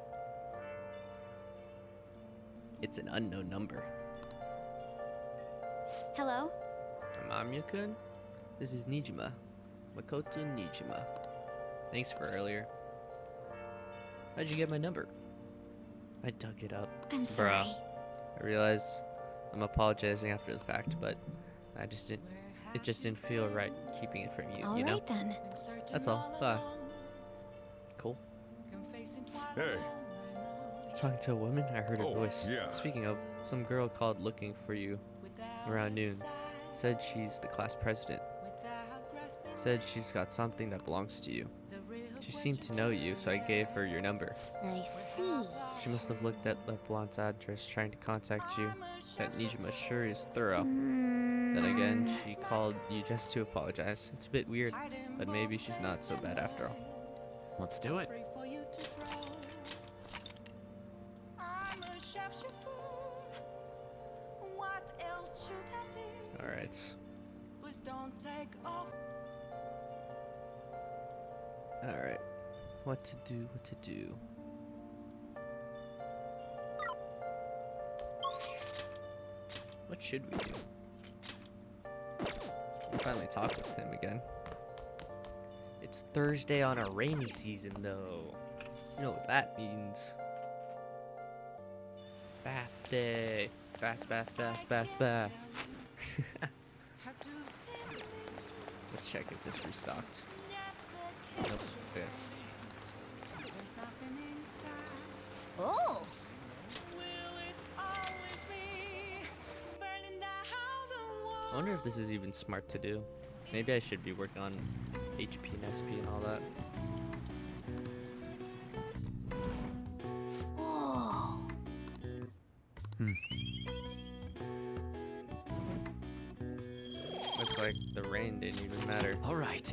It's an unknown number. Hello? Amamya-kun? This is Nijima. Makoto Nijima. Thanks for earlier. How'd you get my number? I dug it up. I'm sorry. Bruh. I realize I'm apologizing after the fact, but it just didn't feel right keeping it from you, All you know? right then. That's all. Bye. Cool. Hey, Talking to a woman, I heard her Oh, voice. yeah. Speaking of, some girl called looking for you around noon. Said she's the class president. Said she's got something that belongs to you. She seemed to know you, so I gave her your number. I see. She must have looked at Leblanc's address trying to contact you. That Nijima sure is thorough. Then again, she called you just to apologize. It's a bit weird, but maybe she's not so bad after all. Let's do it. Alright. Alright. What to do, what to do. What should we do? We'll finally talk with him again. It's Thursday on a rainy season, though. You know what that means. Bath day. Bath, bath, bath, bath, bath. Let's check if this restocked. Nope. Okay. Oh! I wonder if this is even smart to do. Maybe I should be working on HP and SP and all that. Oh! Looks like the rain didn't even matter. All right.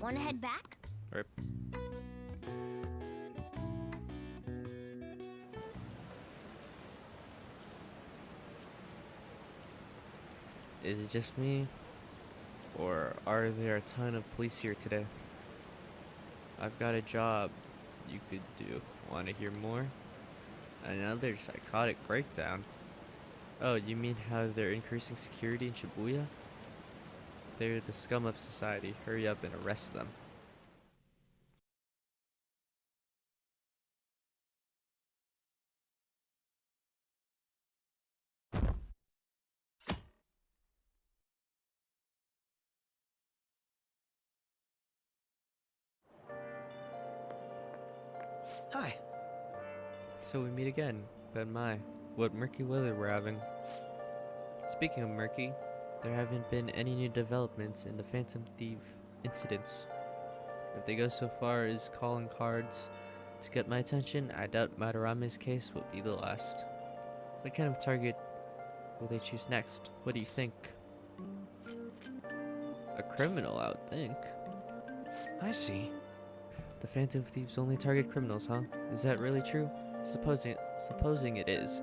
Wanna head back? Or is it just me? Or are there a ton of police here today? I've got a job you could do. Want to hear more? Another psychotic breakdown. Oh, you mean how they're increasing security in Shibuya? They're the scum of society. Hurry up and arrest them. Hi. So we meet again, but my, what murky weather we're having. Speaking of murky, there haven't been any new developments in the Phantom Thief incidents. If they go so far as calling cards to get my attention, I doubt Madarame's case will be the last. What kind of target will they choose next? What do you think? A criminal, I would think. I see. The Phantom Thieves only target criminals, huh? Is that really true? Supposing it is,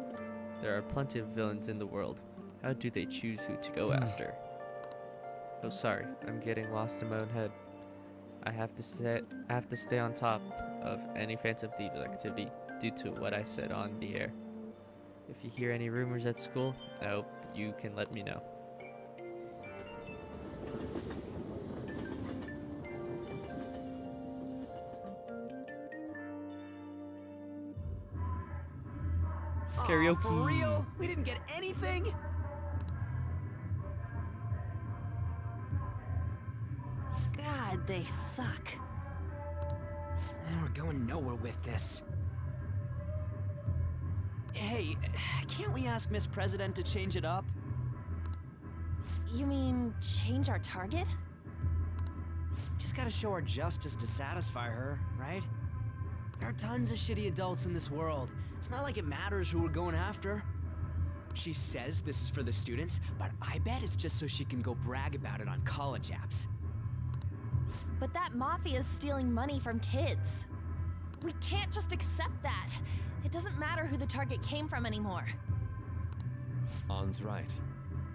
there are plenty of villains in the world. How do they choose who to go after? Oh, sorry, I'm getting lost in my own head. I have to stay on top of any Phantom Thieves activity due to what I said on the air. If you hear any rumors at school, I hope you can let me know. Karaoke. For real? We didn't get anything? God, they suck. And we're going nowhere with this. Hey, can't we ask Miss President to change it up? You mean change our target? Just gotta show our justice to satisfy her, right? There are tons of shitty adults in this world. It's not like it matters who we're going after. She says this is for the students, but I bet it's just so she can go brag about it on college apps. But that mafia's stealing money from kids. We can't just accept that. It doesn't matter who the target came from anymore. An's right.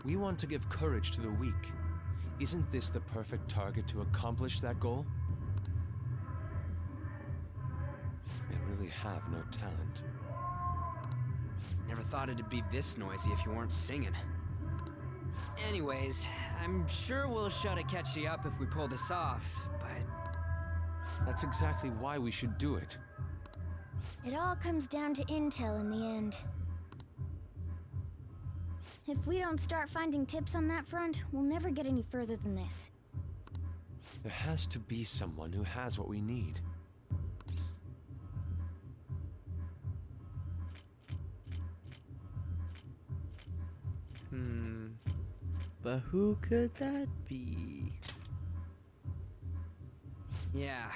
We want to give courage to the weak. Isn't this the perfect target to accomplish that goal? They really have no talent. Never thought it'd be this noisy if you weren't singing. Anyways, I'm sure we'll shut a catchy up if we pull this off, but... That's exactly why we should do it. It all comes down to intel in the end. If we don't start finding tips on that front, we'll never get any further than this. There has to be someone who has what we need. But who could that be? Yeah,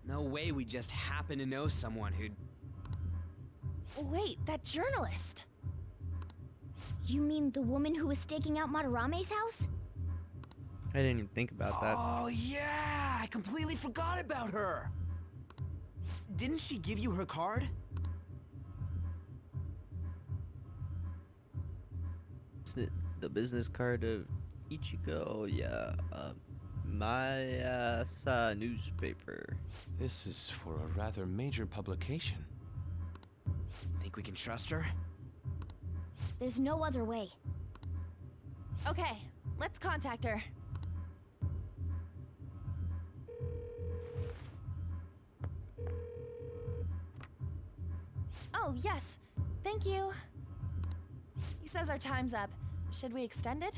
no way we just happen to know someone who'd... Wait, that journalist! You mean the woman who was staking out Madarame's house? I didn't even think about that. Oh yeah, I completely forgot about her! Didn't she give you her card? Isn't it the business card of Ichigo? Yeah, my newspaper. This is for a rather major publication. Think we can trust her? There's no other way. Okay, let's contact her. Oh, yes. Thank you. He says our time's up. Should we extend it?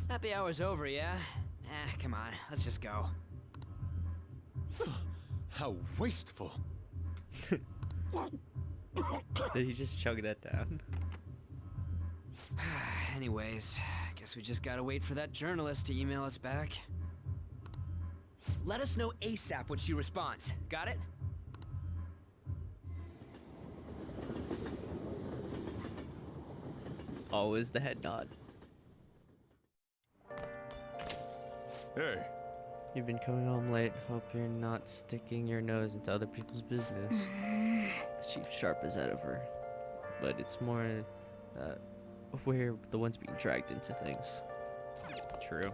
Happy hour's over, yeah? Come on, let's just go. How wasteful! Did he just chug that down? Anyways, guess we just gotta wait for that journalist to email us back. Let us know ASAP when she responds. Got it? Always the head nod. Hey, You've been coming home late. Hope you're not sticking your nose into other people's business. The chief's sharp as ever, but it's more we're the ones being dragged into things. True.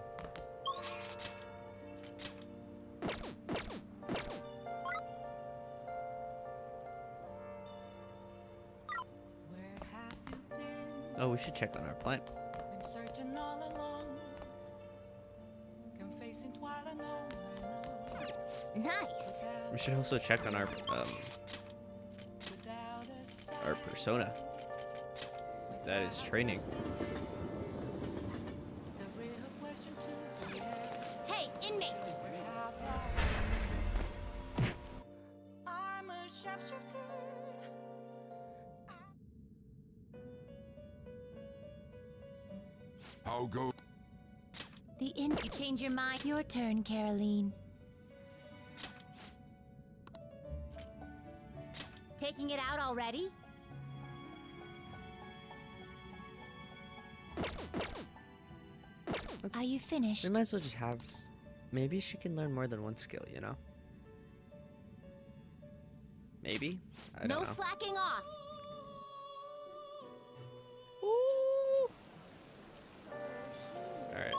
Where have you been? Oh, we should check on our plant. Been searching all along. Confessing twilight Nice. We should also check on our persona. That is training. The real question to be had. Hey, inmate! Where have I? I'm a sharpshooter. how go? You change your mind. Your turn, Caroline. Taking it out already? Are you finished? We might as well just have. Maybe she can learn more than one skill, you know? Maybe? I No don't know. slacking off. Alright.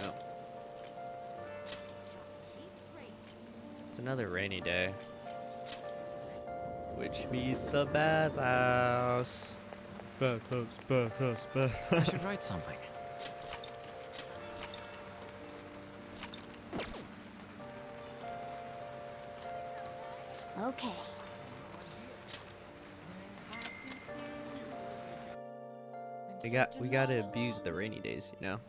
Oh. It's another rainy day. Which means the bathhouse. Bathhouse, bathhouse, I bathhouse. should write something. Okay. We gotta abuse the rainy days, you know.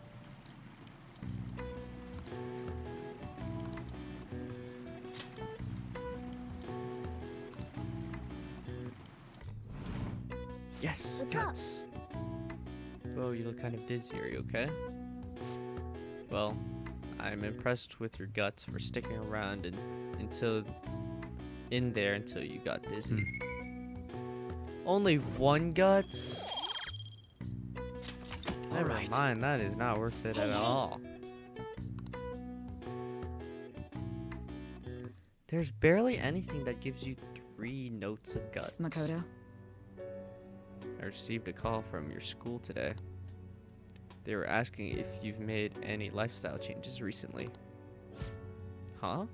Yes, What's up? guts. Oh, you look kind of dizzy. Are you okay? Well, I'm impressed with your guts for sticking around until you got dizzy. Only one guts? Never Alright. mind, that is not worth it at all. There's barely anything that gives you 3 notes of guts. Makoto? I received a call from your school today. They were asking if you've made any lifestyle changes recently. Huh?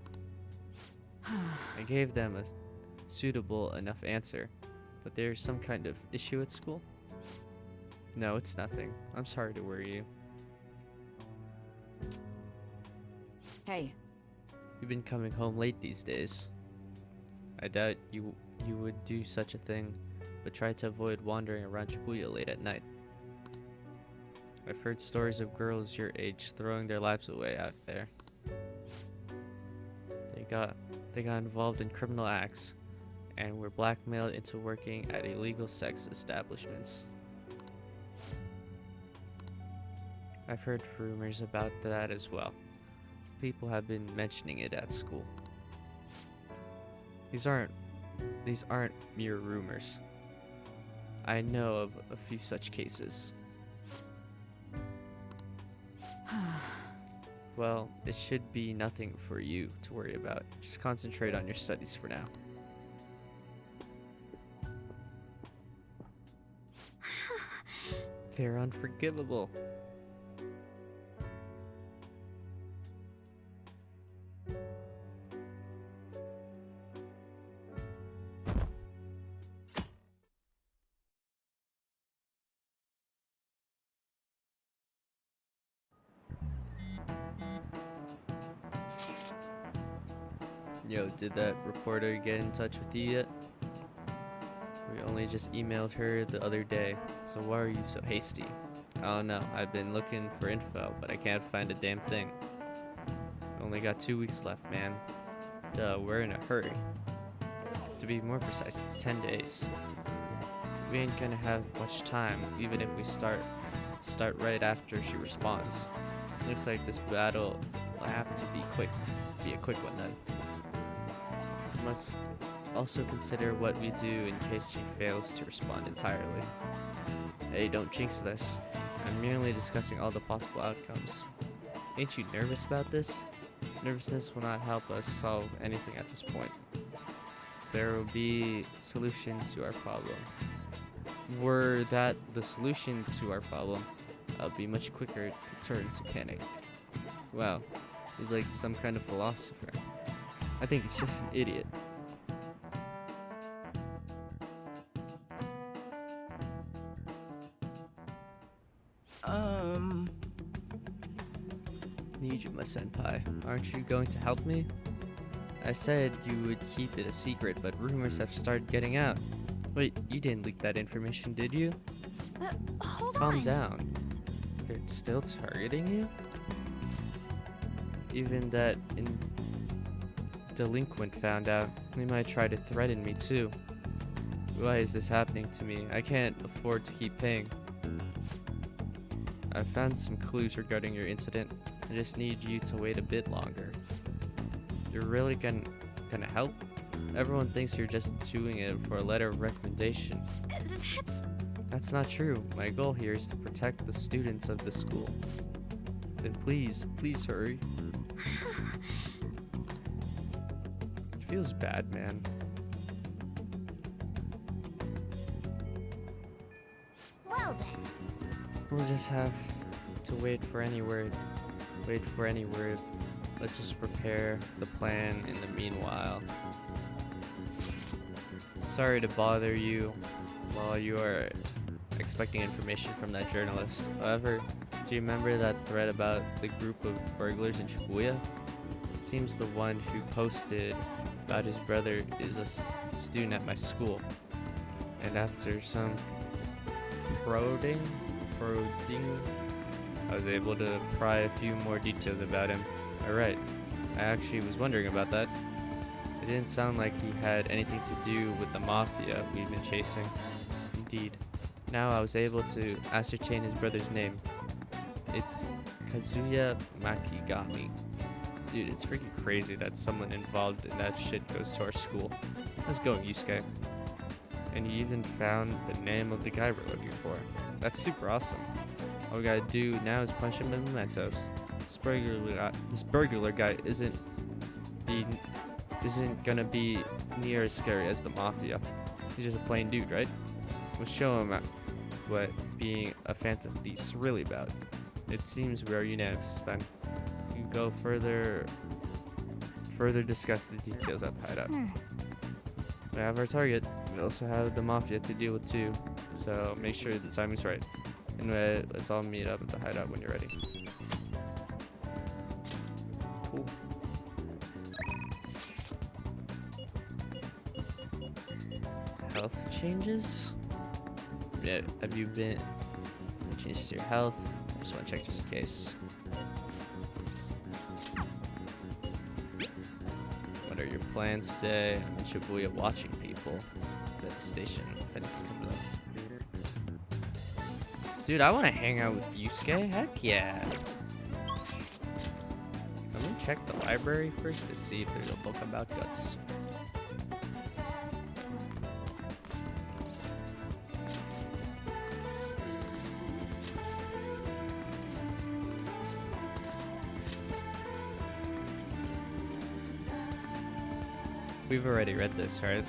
I gave them a suitable enough answer, but there's some kind of issue at school? No, it's nothing. I'm sorry to worry you. Hey, You've been coming home late these days. I doubt you would do such a thing, but try to avoid wandering around Shibuya late at night. I've heard stories of girls your age throwing their lives away out there. They got involved in criminal acts and were blackmailed into working at illegal sex establishments. I've heard rumors about that as well. People have been mentioning it at school. These aren't mere rumors. I know of a few such cases. Well, it should be nothing for you to worry about. Just concentrate on your studies for now. They're unforgivable. Yo, did that reporter get in touch with you yet? We only just emailed her the other day, so why are you so hasty? I don't know, I've been looking for info, but I can't find a damn thing. We only got 2 weeks left, man. Duh, we're in a hurry. To be more precise, it's 10 days. We ain't gonna have much time, even if we start right after she responds. Looks like this battle will have to be a quick one then. Must also consider what we do in case she fails to respond entirely. Hey, don't jinx this. I'm merely discussing all the possible outcomes. Ain't you nervous about this? Nervousness will not help us solve anything at this point. There will be a solution to our problem. Were that the solution to our problem, I'll be much quicker to turn to panic. Wow, he's like some kind of philosopher. I think he's just an idiot. Nijima senpai, aren't you going to help me? I said you would keep it a secret, but rumors have started getting out. Wait, you didn't leak that information, did you? Hold Calm on. down. They're still targeting you? Even that delinquent found out. They might try to threaten me too. Why is this happening to me? I can't afford to keep paying. I found some clues regarding your incident. I just need you to wait a bit longer. You're really gonna help? Everyone thinks you're just doing it for a letter of recommendation. That's not true. My goal here is to protect the students of the school. Then please hurry. It feels bad, man. Well then. We'll just have to wait for any word. Let's just prepare the plan in the meanwhile. Sorry to bother you while you are expecting information from that journalist. However, do you remember that thread about the group of burglars in Shibuya? It seems the one who posted about his brother is a student at my school. And after some prodding, Froding. I was able to pry a few more details about him. Alright, I actually was wondering about that. It didn't sound like he had anything to do with the mafia we've been chasing. Indeed. Now I was able to ascertain his brother's name. It's Kazuya Makigami. Dude, it's freaking crazy that someone involved in that shit goes to our school. Let's go, Yusuke. And you even found the name of the guy we're looking for. That's super awesome. All we gotta do now is punch him in mementos. This burglar guy isn't gonna be near as scary as the mafia. He's just a plain dude, right? We'll show him what being a Phantom Thief's really about. It seems we are unanimous then. We can go further discuss the details at the hideout. We have our target. We also have the mafia to deal with too, so make sure the timing's right. Anyway, let's all meet up at the hideout when you're ready. Cool. Health changes? Yeah, have you been changes to your health? Just want to check just in case. What are your plans today? I met Shibuya watching people at the station if anything comes up. Dude, I want to hang out with Yusuke. Heck yeah. Let me check the library first to see if there's a book about guts. We've already read this, right?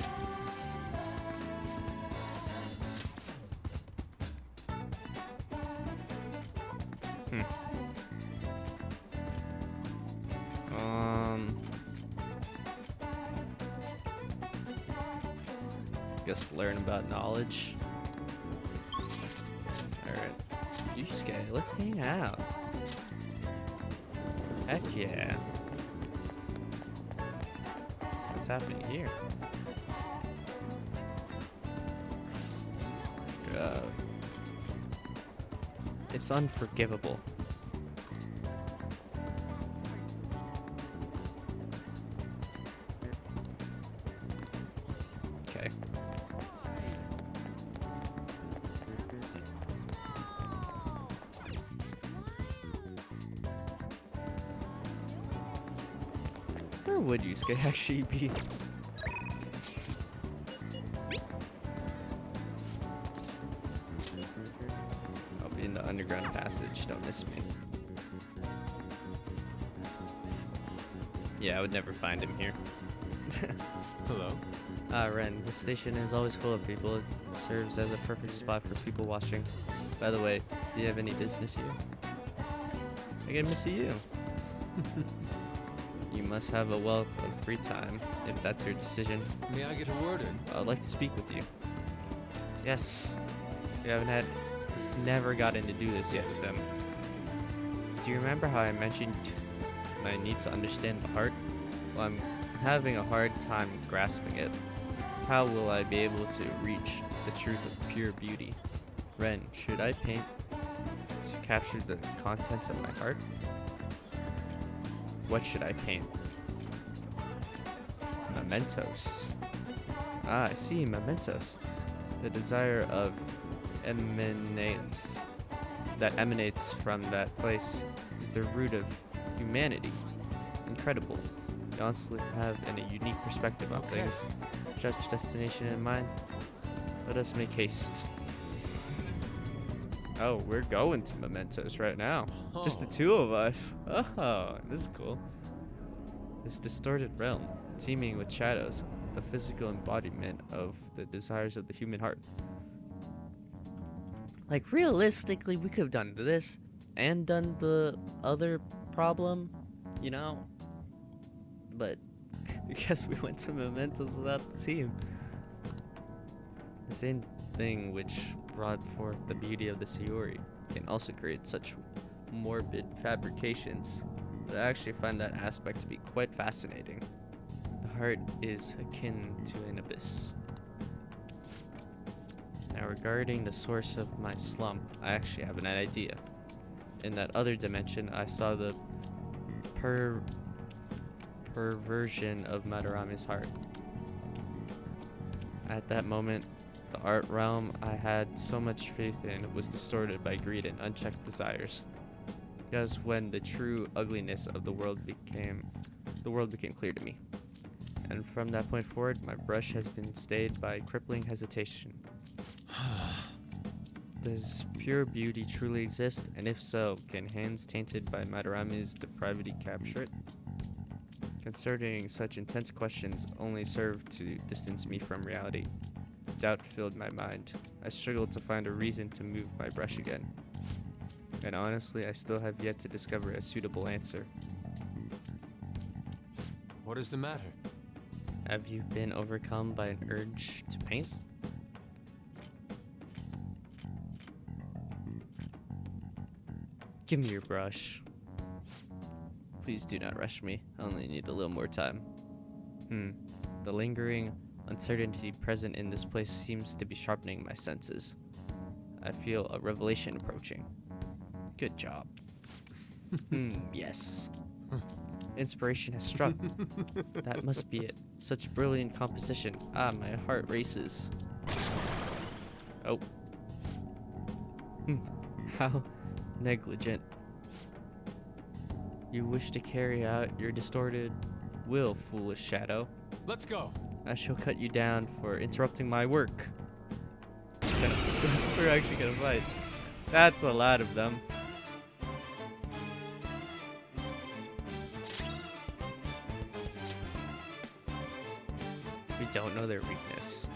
Guess learn about knowledge. Alright. Yusuke, let's hang out. Heck yeah. What's happening here? It's unforgivable. Okay. Where would Yusuke actually be? I'll be in the underground passage, don't miss me. Yeah, I would never find him here. Hello? Ren, this station is always full of people. It serves as a perfect spot for people watching. By the way, do you have any business here? I get to see you. You must have a wealth of free time, if that's your decision. May I get a word in? I'd like to speak with you. Yes. We've never gotten to do this yet with them. Do you remember how I mentioned my need to understand the heart? Well, I'm having a hard time grasping it. How will I be able to reach the truth of pure beauty? Ren, should I paint to capture the contents of my heart? What should I paint? Mementos. Ah, I see, mementos. The desire of emanates that emanates from that place is the root of humanity. Incredible. You honestly have a unique perspective on things. Judge destination in mind. Let us make haste. Oh, we're going to mementos right now. Just the two of us. Oh, this is cool. This distorted realm, teeming with shadows, the physical embodiment of the desires of the human heart. Like, realistically, we could have done this and done the other problem, you know? But I guess we went to mementos without the team. The same thing which brought forth the beauty of the Sayori can also create such morbid fabrications, but I actually find that aspect to be quite fascinating. The heart is akin to an abyss. Now regarding the source of my slump, I actually have an idea. In that other dimension, I saw the perversion of Madarami's heart. At that moment, the art realm I had so much faith in was distorted by greed and unchecked desires. That's when the true ugliness of the world became clear to me. And from that point forward, my brush has been stayed by crippling hesitation. Does pure beauty truly exist? And if so, can hands tainted by Madarami's depravity capture it? Concerning such intense questions only served to distance me from reality. Doubt filled my mind. I struggled to find a reason to move my brush again. And honestly, I still have yet to discover a suitable answer. What is the matter? Have you been overcome by an urge to paint? Give me your brush. Please do not rush me. I only need a little more time. The lingering uncertainty present in this place seems to be sharpening my senses. I feel a revelation approaching. Good job. Yes. Inspiration has struck. That must be it. Such brilliant composition. Ah, my heart races. Oh. How negligent. You wish to carry out your distorted will, foolish shadow. Let's go. I shall cut you down for interrupting my work. We're actually gonna fight. That's a lot of them. We don't know their weakness.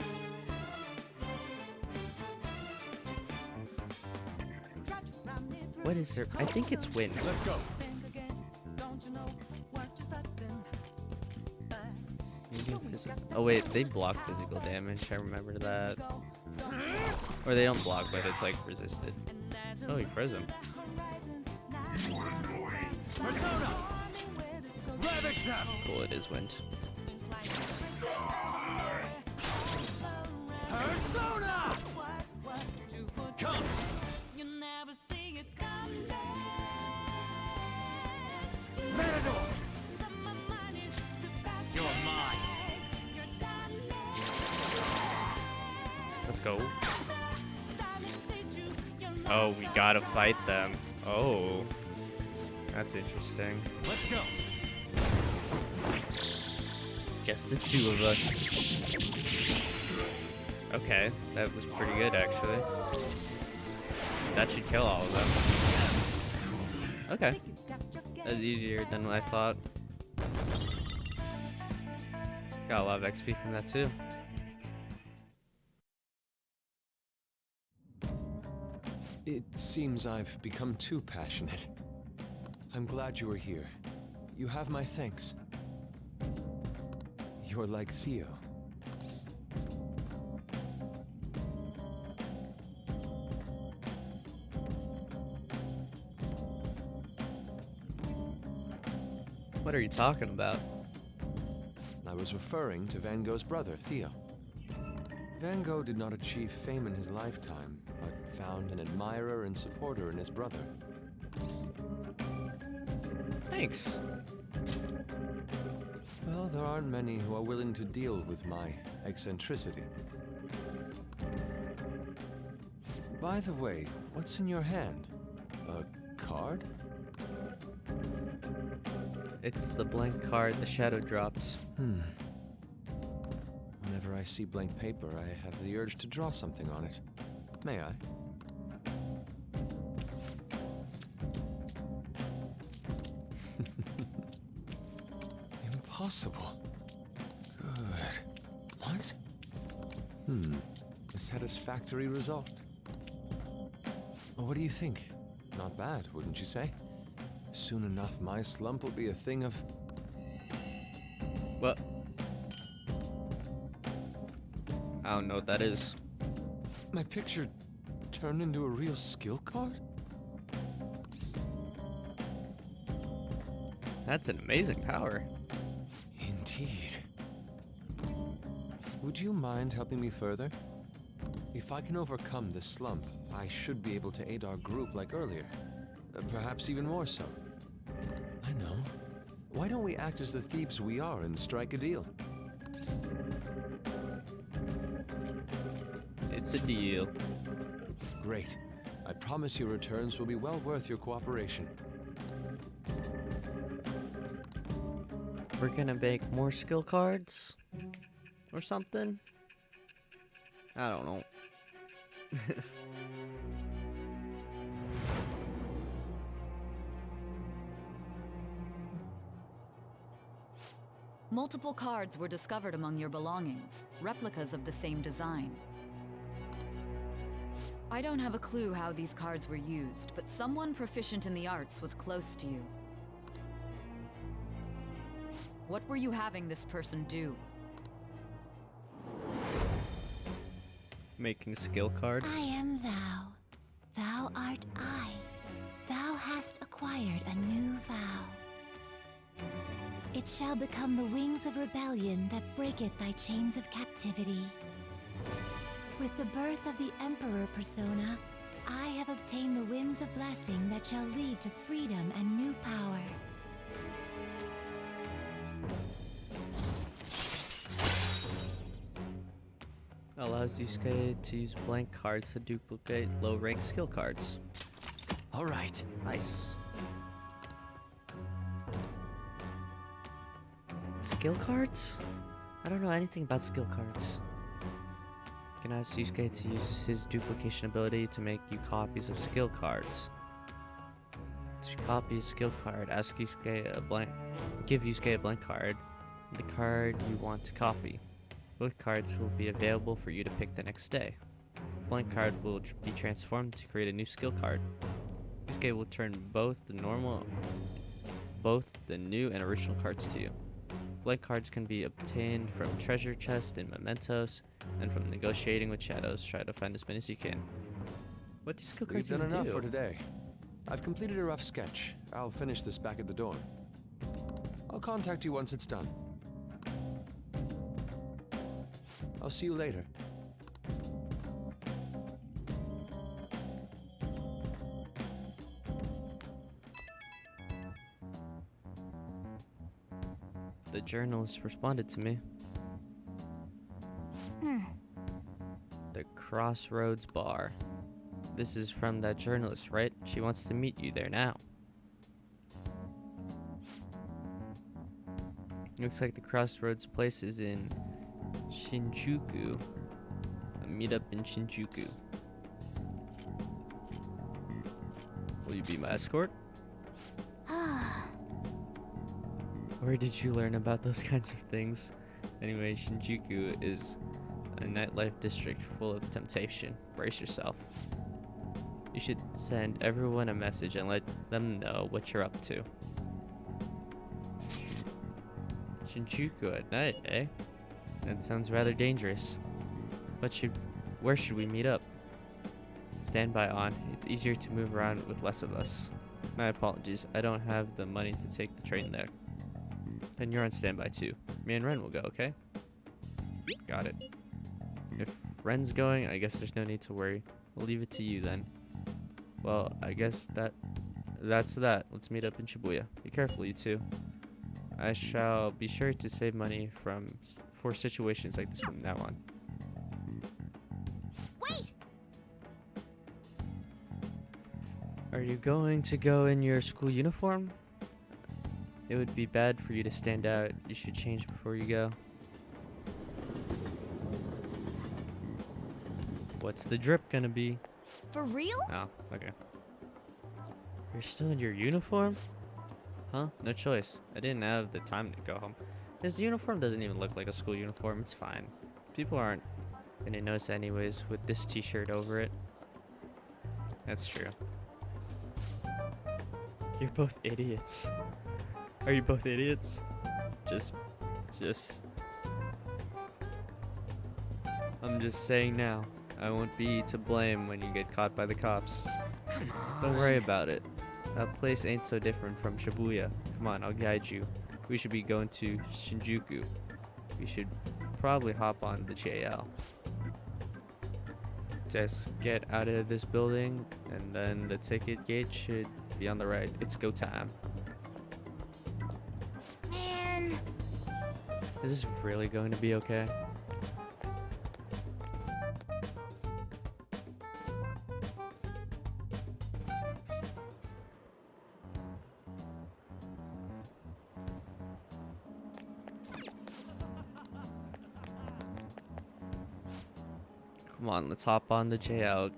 What is their... I think it's wind. Let's go. Medium physical. Oh wait, they block physical damage. I remember that. Or they don't block, but it's like resisted. Oh, he froze him. Cool, it is wind. Persona! Come! Matador! You're mine! Let's go. Oh, we gotta fight them. Oh. That's interesting. Let's go! Just the two of us. Okay, that was pretty good actually. That should kill all of them. Okay. That was easier than I thought. Got a lot of XP from that too. It seems I've become too passionate. I'm glad you are here. You have my thanks. You're like Theo. What are you talking about? I was referring to Van Gogh's brother, Theo. Van Gogh did not achieve fame in his lifetime, but found an admirer and supporter in his brother. Thanks. Well, there aren't many who are willing to deal with my eccentricity. By the way, what's in your hand? A card? It's the blank card the shadow drops. Whenever I see blank paper, I have the urge to draw something on it. May I? Impossible. Good. What? A satisfactory result. Well, what do you think? Not bad, wouldn't you say? Soon enough, my slump will be a thing of... What? I don't know what that is. My picture turned into a real skill card? That's an amazing power. Indeed. Would you mind helping me further? If I can overcome this slump, I should be able to aid our group like earlier. Perhaps even more so. I know. Why don't we act as the thieves we are and strike a deal? It's a deal. Great. I promise your returns will be well worth your cooperation. We're gonna make more skill cards? Or something? I don't know. Multiple cards were discovered among your belongings, replicas of the same design. I don't have a clue how these cards were used, but someone proficient in the arts was close to you. What were you having this person do? Making skill cards? I am thou. Thou art I. Thou hast acquired a new vow. It shall become the wings of rebellion that breaketh thy chains of captivity. With the birth of the Emperor persona, I have obtained the winds of blessing that shall lead to freedom and new power. Allows Yusuke to use blank cards to duplicate low-rank skill cards. Alright. Nice. Skill cards? I don't know anything about skill cards. You can ask Yusuke to use his duplication ability to make you copies of skill cards. To copy a skill card, ask Yusuke a blank. Give Yusuke a blank card, the card you want to copy. Both cards will be available for you to pick the next day. Blank card will be transformed to create a new skill card. Yusuke will turn both the new and original cards to you. Blank cards can be obtained from treasure chests and mementos, and from negotiating with shadows. Try to find as many as you can. What do skill cards We've done even enough do? for today. I've completed a rough sketch. I'll finish this back at the dorm. I'll contact you once it's done. I'll see you later. The journalist responded to me. The Crossroads Bar. This is from that journalist, right? She wants to meet you there now. Looks like the Crossroads place is in Shinjuku. A meetup in Shinjuku. Will you be my escort? Where did you learn about those kinds of things? Anyway, Shinjuku is a nightlife district full of temptation. Brace yourself. You should send everyone a message and let them know what you're up to. Shinjuku at night, eh? That sounds rather dangerous. Where should we meet up? Standby on. It's easier to move around with less of us. My apologies. I don't have the money to take the train there. Then you're on standby too. Me and Ren will go, okay? Got it. If Ren's going, I guess there's no need to worry. We'll leave it to you then. Well, I guess that's that. Let's meet up in Shibuya. Be careful, you two. I shall be sure to save money for situations like this from now on. Wait! Are you going to go in your school uniform? It would be bad for you to stand out. You should change before you go. What's the drip gonna be? For real? Oh, okay. You're still in your uniform? Huh? No choice. I didn't have the time to go home. This uniform doesn't even look like a school uniform. It's fine. People aren't gonna notice anyways with this t-shirt over it. That's true. You're both idiots. Are you both idiots? Just... I'm just saying now. I won't be to blame when you get caught by the cops. Come on. Don't worry about it. That place ain't so different from Shibuya. Come on, I'll guide you. We should be going to Shinjuku. We should probably hop on the JL. Just get out of this building, and then the ticket gate should be on the right. It's go time. Man. Is this really going to be okay? Come on, let's hop on the JL.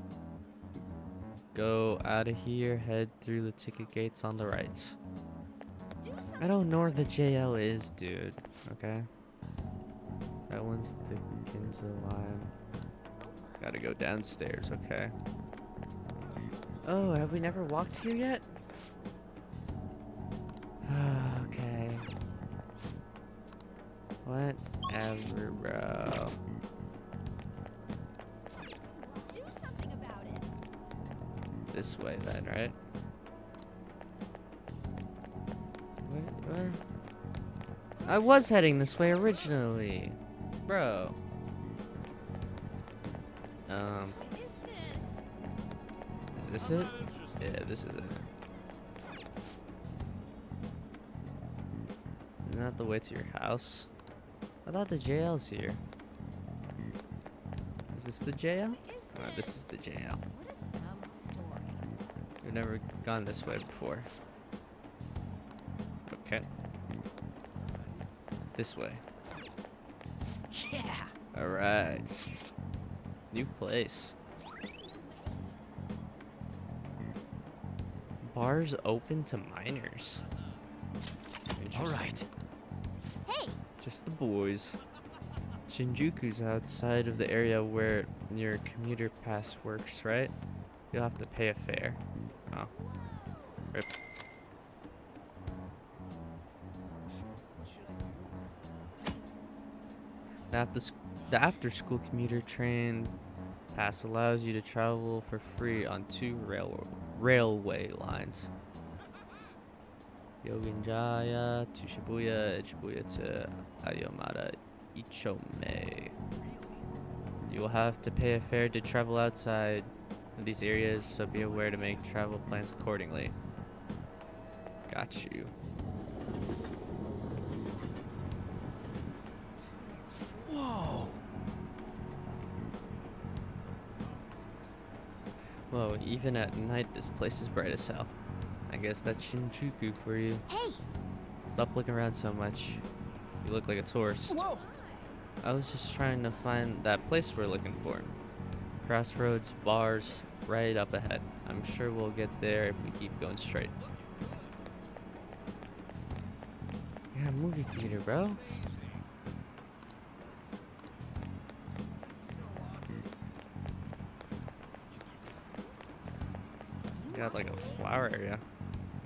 Go out of here, head through the ticket gates on the right. I don't know where the JL is, dude. Okay. That one's the Ginza line. Gotta go downstairs, okay. Oh, have we never walked here yet? Okay. Whatever, bro. Do something about it. This way then, right? What? I was heading this way originally, bro. Is this it? Yeah, this is it. Isn't that the way to your house? I thought the JL's here. Is this the JL? No, this is the JL. What a dumb story. We've never gone this way before. Okay. This way. Yeah. Alright. New place. Bars open to minors. All Interesting. right. Hey, Just the boys. Shinjuku's outside of the area where your commuter pass works, right? You'll have to pay a fare. Oh. Rip. The after-school commuter train pass allows you to travel for free on 2 railway lines. Yoginjaya to Shibuya and Shibuya to Ayomata Ichome. You will have to pay a fare to travel outside of these areas, so be aware to make travel plans accordingly. Got you. Whoa. Whoa, even at night this place is bright as hell. I guess that's Shinjuku for you. hey, Stop looking around so much. You look like a tourist. Whoa. I was just trying to find that place we're looking for. Crossroads, bars, right up ahead. I'm sure we'll get there if we keep going straight. Yeah, movie theater, bro. Got like a flower area.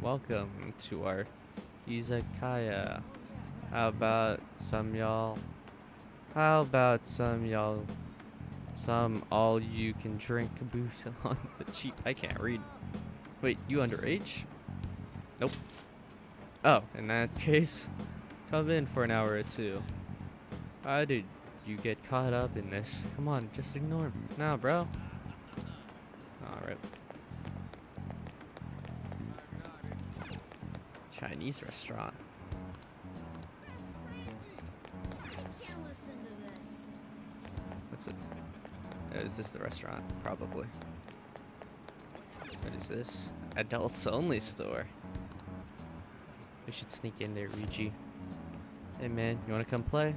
Welcome to our izakaya. How about some y'all? Some all you can drink booze on the cheap. I can't read. Wait, you underage? Nope. Oh, in that case, come in for an hour or two. How did you get caught up in this? Come on, just ignore him. Nah, bro. Alright. Chinese restaurant. What's it? Is this the restaurant? Probably. What is this? Adults only store. We should sneak in there, Ryuji. Hey man, you wanna come play?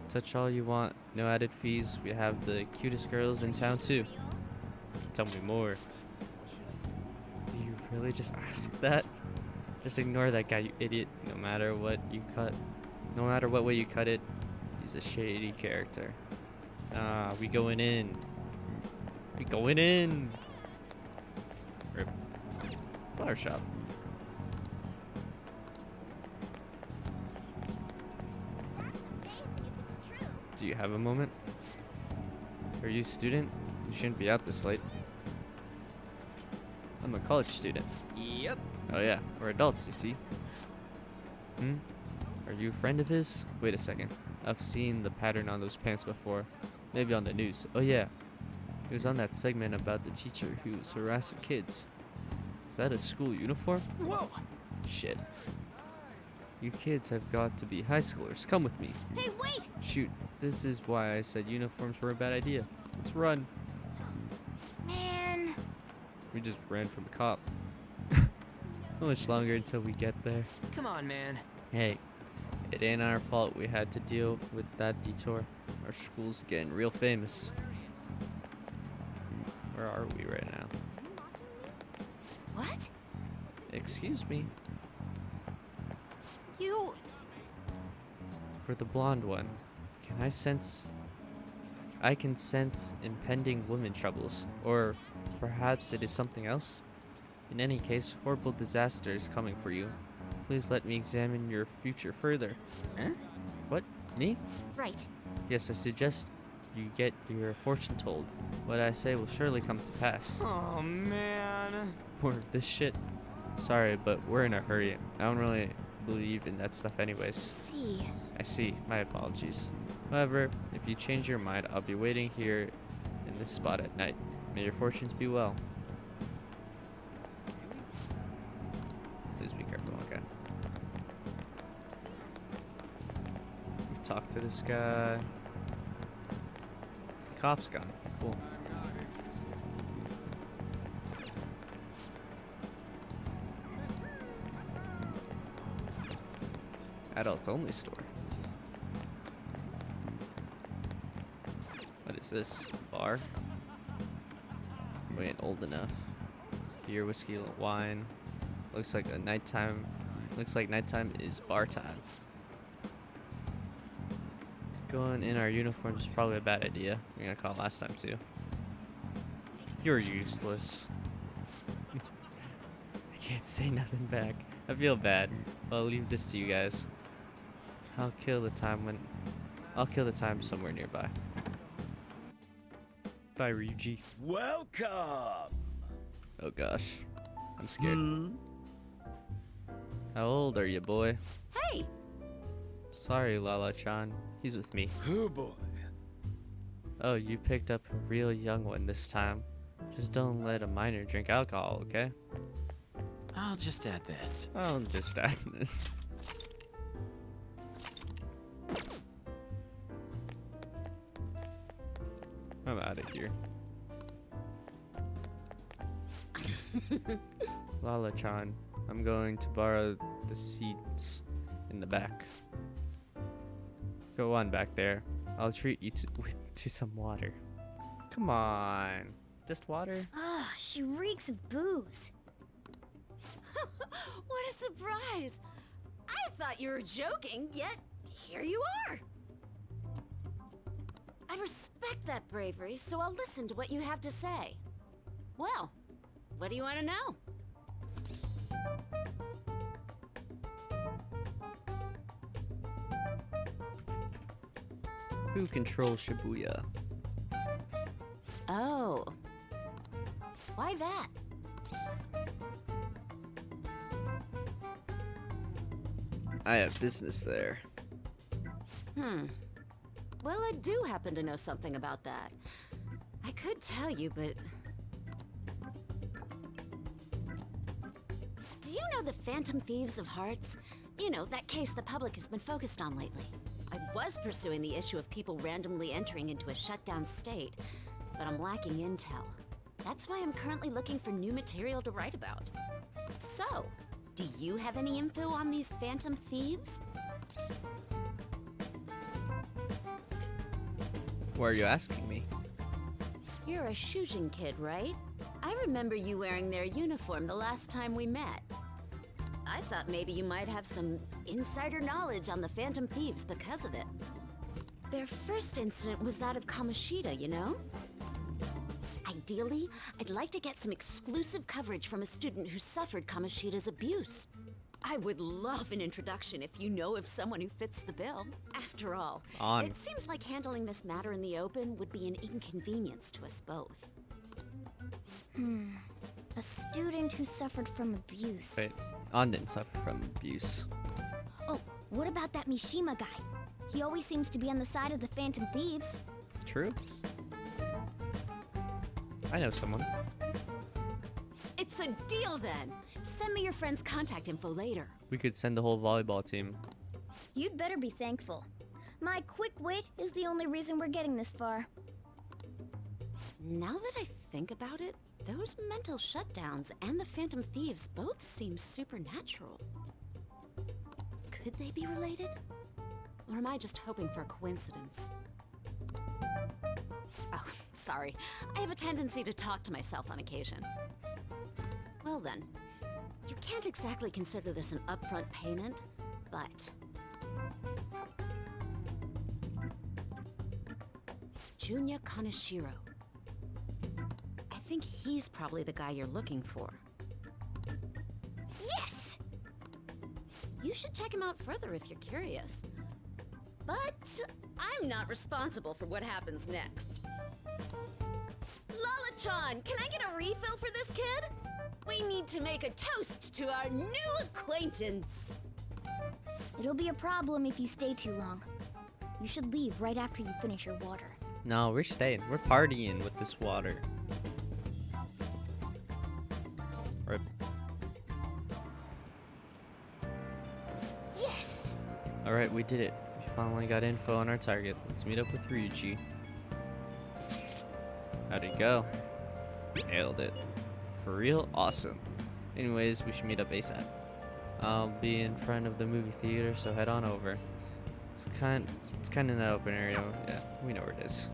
Touch all you want, no added fees. We have the cutest girls in town too. Tell me more. Do you really just ask that? Just ignore that guy, you idiot. No matter what you cut, no matter what way you cut it, he's a shady character. Ah, we going in. We going in. Rip. Flower shop. Do you have a moment? Are you a student? You shouldn't be out this late. I'm a college student. Yep. Oh yeah, we're adults, you see. Are you a friend of his? Wait a second. I've seen the pattern on those pants before. Maybe on the news. Oh yeah. It was on that segment about the teacher who was harassing kids. Is that a school uniform? Whoa! Shit. You kids have got to be high schoolers. Come with me. Hey, wait! Shoot, this is why I said uniforms were a bad idea. Let's run. Man. We just ran from a cop. How much longer until we get there? Come on, man. Hey, it ain't our fault we had to deal with that detour. Our school's getting real famous. Where are we right now? What? Excuse me. You... For the blonde one, I can sense impending women troubles, or perhaps it is something else. In any case, horrible disaster is coming for you. Please let me examine your future further. Huh? What? Me? Right. Yes, I suggest you get your fortune told. What I say will surely come to pass. Oh, man. More of this shit. Sorry, but we're in a hurry. I don't really believe in that stuff anyways. See. I see. My apologies. However, if you change your mind, I'll be waiting here in this spot at night. May your fortunes be well. Please be careful, okay? We've talked to this guy. The cop's gone. Cool. Adults only store. What is this? Bar? We ain't old enough. Beer, whiskey, wine. Looks like nighttime is bar time. Going in our uniforms is probably a bad idea. We got caught last time too. You're useless. I can't say nothing back. I feel bad. I'll leave this to you guys. I'll kill the time somewhere nearby. Bye, Ryuji. Welcome! Oh gosh. I'm scared. How old are you, boy? Hey! Sorry, Lala-chan. He's with me. Oh boy. Oh, you picked up a real young one this time. Just don't let a minor drink alcohol, okay? I'll just add this. I'll just add this. I'm out of here. Lala-chan, I'm going to borrow the seats in the back. Go on back there. I'll treat you to some water. Come on. Just water? Ah, she reeks of booze. What a surprise! I thought you were joking, yet here you are! I respect that bravery, so I'll listen to what you have to say. Well, what do you want to know? Who controls Shibuya? Oh. Why that? I have business there. Well, I do happen to know something about that. I could tell you, but... Do you know the Phantom Thieves of Hearts? You know, that case the public has been focused on lately. I was pursuing the issue of people randomly entering into a shutdown state, but I'm lacking intel. That's why I'm currently looking for new material to write about. So, do you have any info on these Phantom Thieves? Why are you asking me? You're a Shujin kid, right? I remember you wearing their uniform the last time we met. I thought maybe you might have some insider knowledge on the Phantom Thieves because of it. Their first incident was that of Kamoshida, you know? Ideally, I'd like to get some exclusive coverage from a student who suffered Kamoshida's abuse. I would love an introduction if you know of someone who fits the bill. After all, it seems like handling this matter in the open would be an inconvenience to us both. A student who suffered from abuse. Wait, An didn't suffer from abuse. Oh, what about that Mishima guy? He always seems to be on the side of the Phantom Thieves. True. I know someone. It's a deal then. Send me your friend's contact info later. We could send the whole volleyball team. You'd better be thankful. My quick wit is the only reason we're getting this far. Now that I think about it, those mental shutdowns and the Phantom Thieves both seem supernatural. Could they be related? Or am I just hoping for a coincidence? Oh, sorry. I have a tendency to talk to myself on occasion. Well then, you can't exactly consider this an upfront payment, but... Junya Kaneshiro. I think he's probably the guy you're looking for. Yes! You should check him out further if you're curious. But I'm not responsible for what happens next. Lala-chan, can I get a refill for this kid? We need to make a toast to our new acquaintance. It'll be a problem if you stay too long. You should leave right after you finish your water. No, we're staying. We're partying with this water. Rip. Yes! Alright, we did it. We finally got info on our target. Let's meet up with Ryuji. How'd it go? Nailed it. For real? Awesome. Anyways, we should meet up ASAP. I'll be in front of the movie theater, so head on over. It's kind of in that open area. Yeah, we know where it is.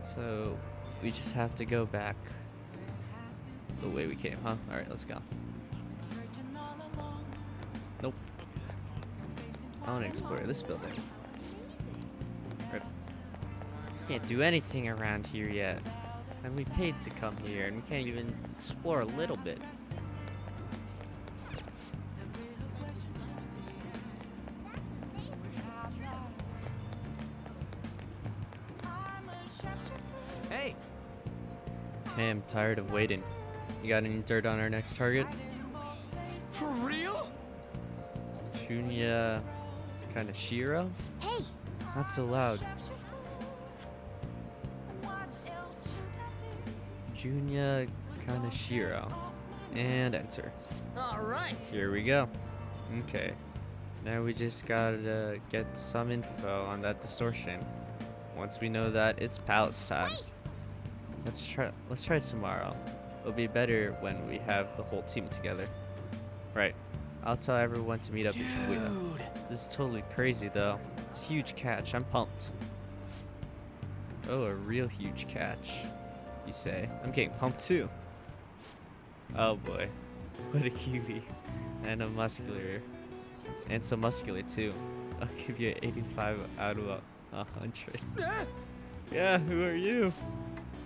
So we just have to go back the way we came, huh? Alright, let's go. Nope. I want to explore this building. Rip. Can't do anything around here yet. And we paid to come here, and we can't even explore a little bit. Hey! Hey, I'm tired of waiting. You got any dirt on our next target? For real? Junya Kaneshiro? Hey! Not so loud. Junya Kaneshiro. And enter. Alright! Here we go. Okay. Now we just gotta get some info on that distortion. Once we know that, it's palace time. Wait. Let's try tomorrow. It'll be better when we have the whole team together. Right. I'll tell everyone to meet up in Shibuya. Dude! This is totally crazy though. It's a huge catch. I'm pumped. Oh, a real huge catch, you say. I'm getting pumped too. Oh boy. What a cutie. And so muscular too. I'll give you an 85 out of 100. Yeah, who are you?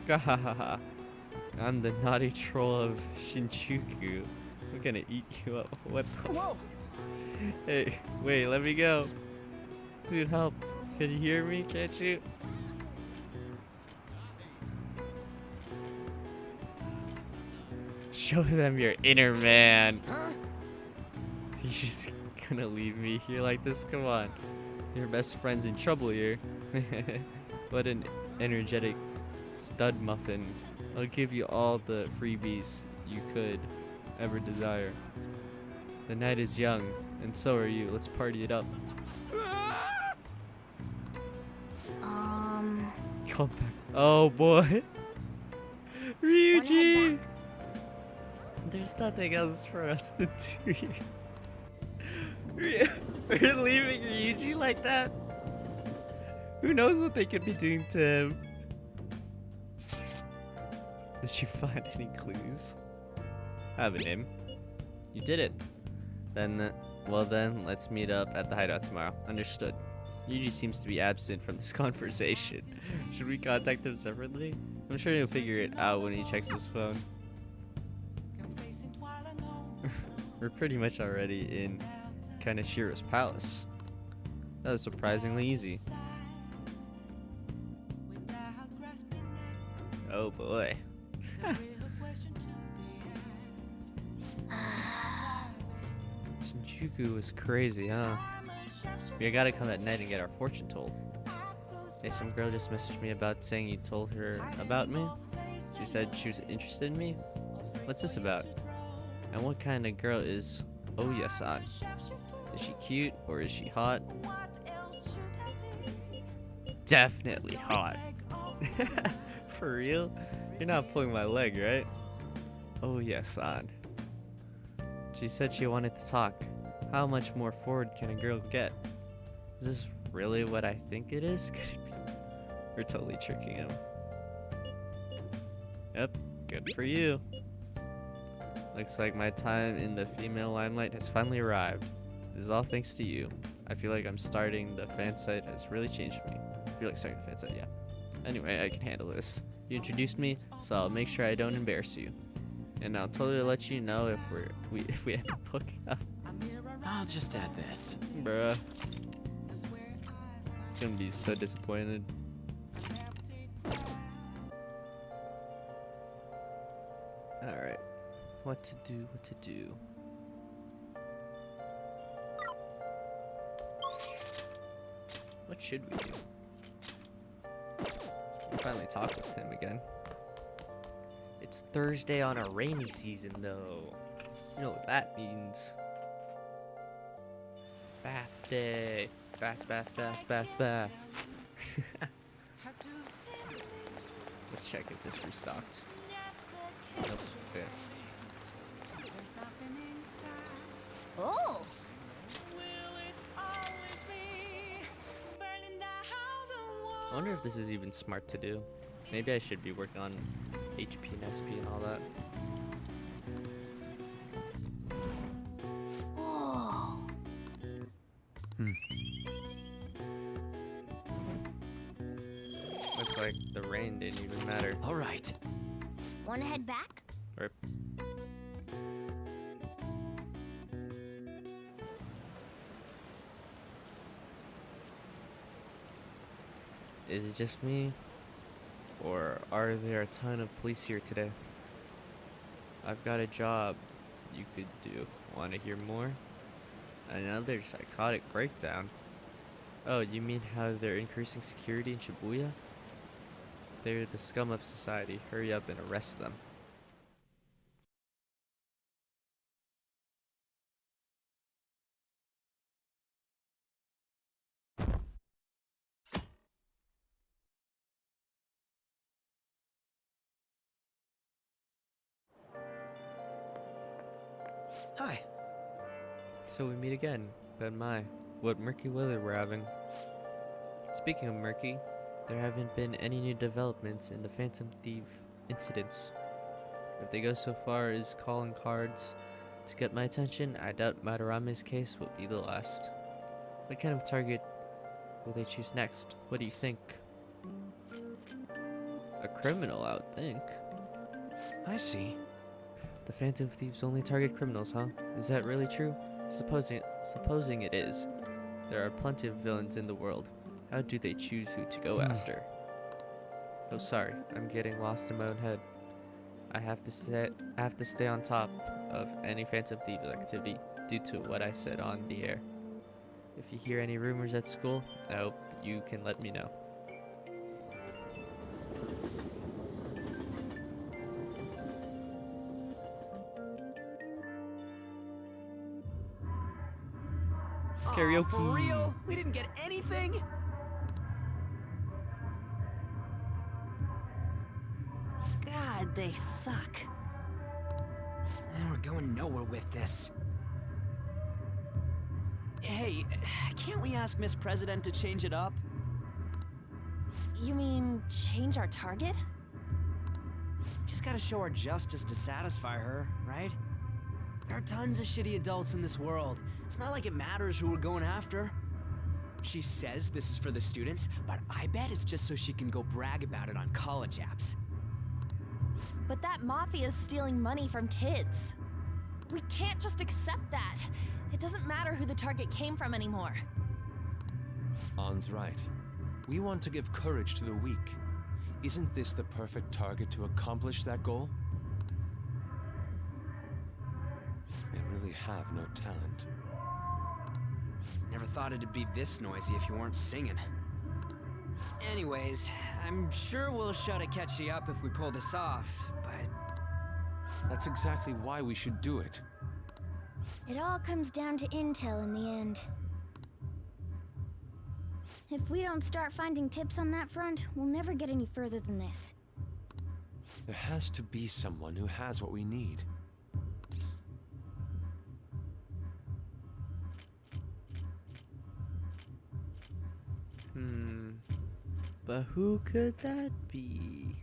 Gahahaha. I'm the naughty troll of Shinjuku. I'm gonna eat you up. What the? Whoa! Hey, wait, let me go. Dude, help. Can you hear me? Can't you? Show them your inner man. Huh? You're just gonna leave me here like this? Come on. Your best friend's in trouble here. What an energetic stud muffin. I'll give you all the freebies you could ever desire. The night is young, and so are you. Let's party it up. Come back. Oh boy. Ryuji! There's nothing else for us to do here. We're leaving Ryuji like that? Who knows what they could be doing to him? Did you find any clues? I have a name. You did it. Then, well then, let's meet up at the hideout tomorrow. Understood. Yuji seems to be absent from this conversation. Should we contact him separately? I'm sure he'll figure it out when he checks his phone. We're pretty much already in Kaneshiro's palace. That was surprisingly easy. Oh boy. Shinjuku was crazy, huh? We gotta come at night and get our fortune told. Hey, some girl just messaged me about saying you told her about me. She said she was interested in me? What's this about? And what kind of girl is Oya-san? Is she cute or is she hot? Definitely hot. For real? You're not pulling my leg, right? Oya-san. She said she wanted to talk. How much more forward can a girl get? Is this really what I think it is? We're totally tricking him. Yep, good for you. Looks like my time in the female limelight has finally arrived. This is all thanks to you. I feel like I'm starting the fan site has really changed me. I feel like starting the fan site, yeah. Anyway, I can handle this. You introduced me, so I'll make sure I don't embarrass you. And I'll totally let you know if we end up hooking up. I'll just add this. Bruh. He's gonna be so disappointed. Alright. What to do, what to do. What should we do? We'll finally talk with him again. It's Thursday on a rainy season though. You know what that means. Bath day. Bath, bath, bath, bath, bath. Let's check if this restocked. Nope. Okay. Oh! I wonder if this is even smart to do. Maybe I should be working on HP and SP and all that. Whoa! Looks like the rain didn't even matter. All right. Wanna head back? Rip. Is it just me? Or are there a ton of police here today? I've got a job you could do. Want to hear more? Another psychotic breakdown. Oh, you mean how they're increasing security in Shibuya? They're the scum of society. Hurry up and arrest them. Hi. So we meet again, but my, what murky weather we're having. Speaking of murky, there haven't been any new developments in the Phantom Thief incidents. If they go so far as calling cards to get my attention, I doubt Madarame's case will be the last. What kind of target will they choose next? What do you think? A criminal, I would think. I see. The Phantom Thieves only target criminals, huh? Is that really true? Supposing it is. There are plenty of villains in the world. How do they choose who to go after? Oh, sorry. I'm getting lost in my own head. I have to stay on top of any Phantom Thieves activity due to what I said on the air. If you hear any rumors at school, I hope you can let me know. Karaoke. For real? We didn't get anything? God, they suck. And we're going nowhere with this. Hey, can't we ask Miss President to change it up? You mean change our target? Just gotta show our justice to satisfy her, right? There are tons of shitty adults in this world. It's not like it matters who we're going after. She says this is for the students, but I bet it's just so she can go brag about it on college apps. But that mafia's stealing money from kids. We can't just accept that. It doesn't matter who the target came from anymore. An's right. We want to give courage to the weak. Isn't this the perfect target to accomplish that goal? They really have no talent. Never thought it'd be this noisy if you weren't singing. Anyways, I'm sure we'll try to catch you up if we pull this off, but... That's exactly why we should do it. It all comes down to intel in the end. If we don't start finding tips on that front, we'll never get any further than this. There has to be someone who has what we need. But who could that be?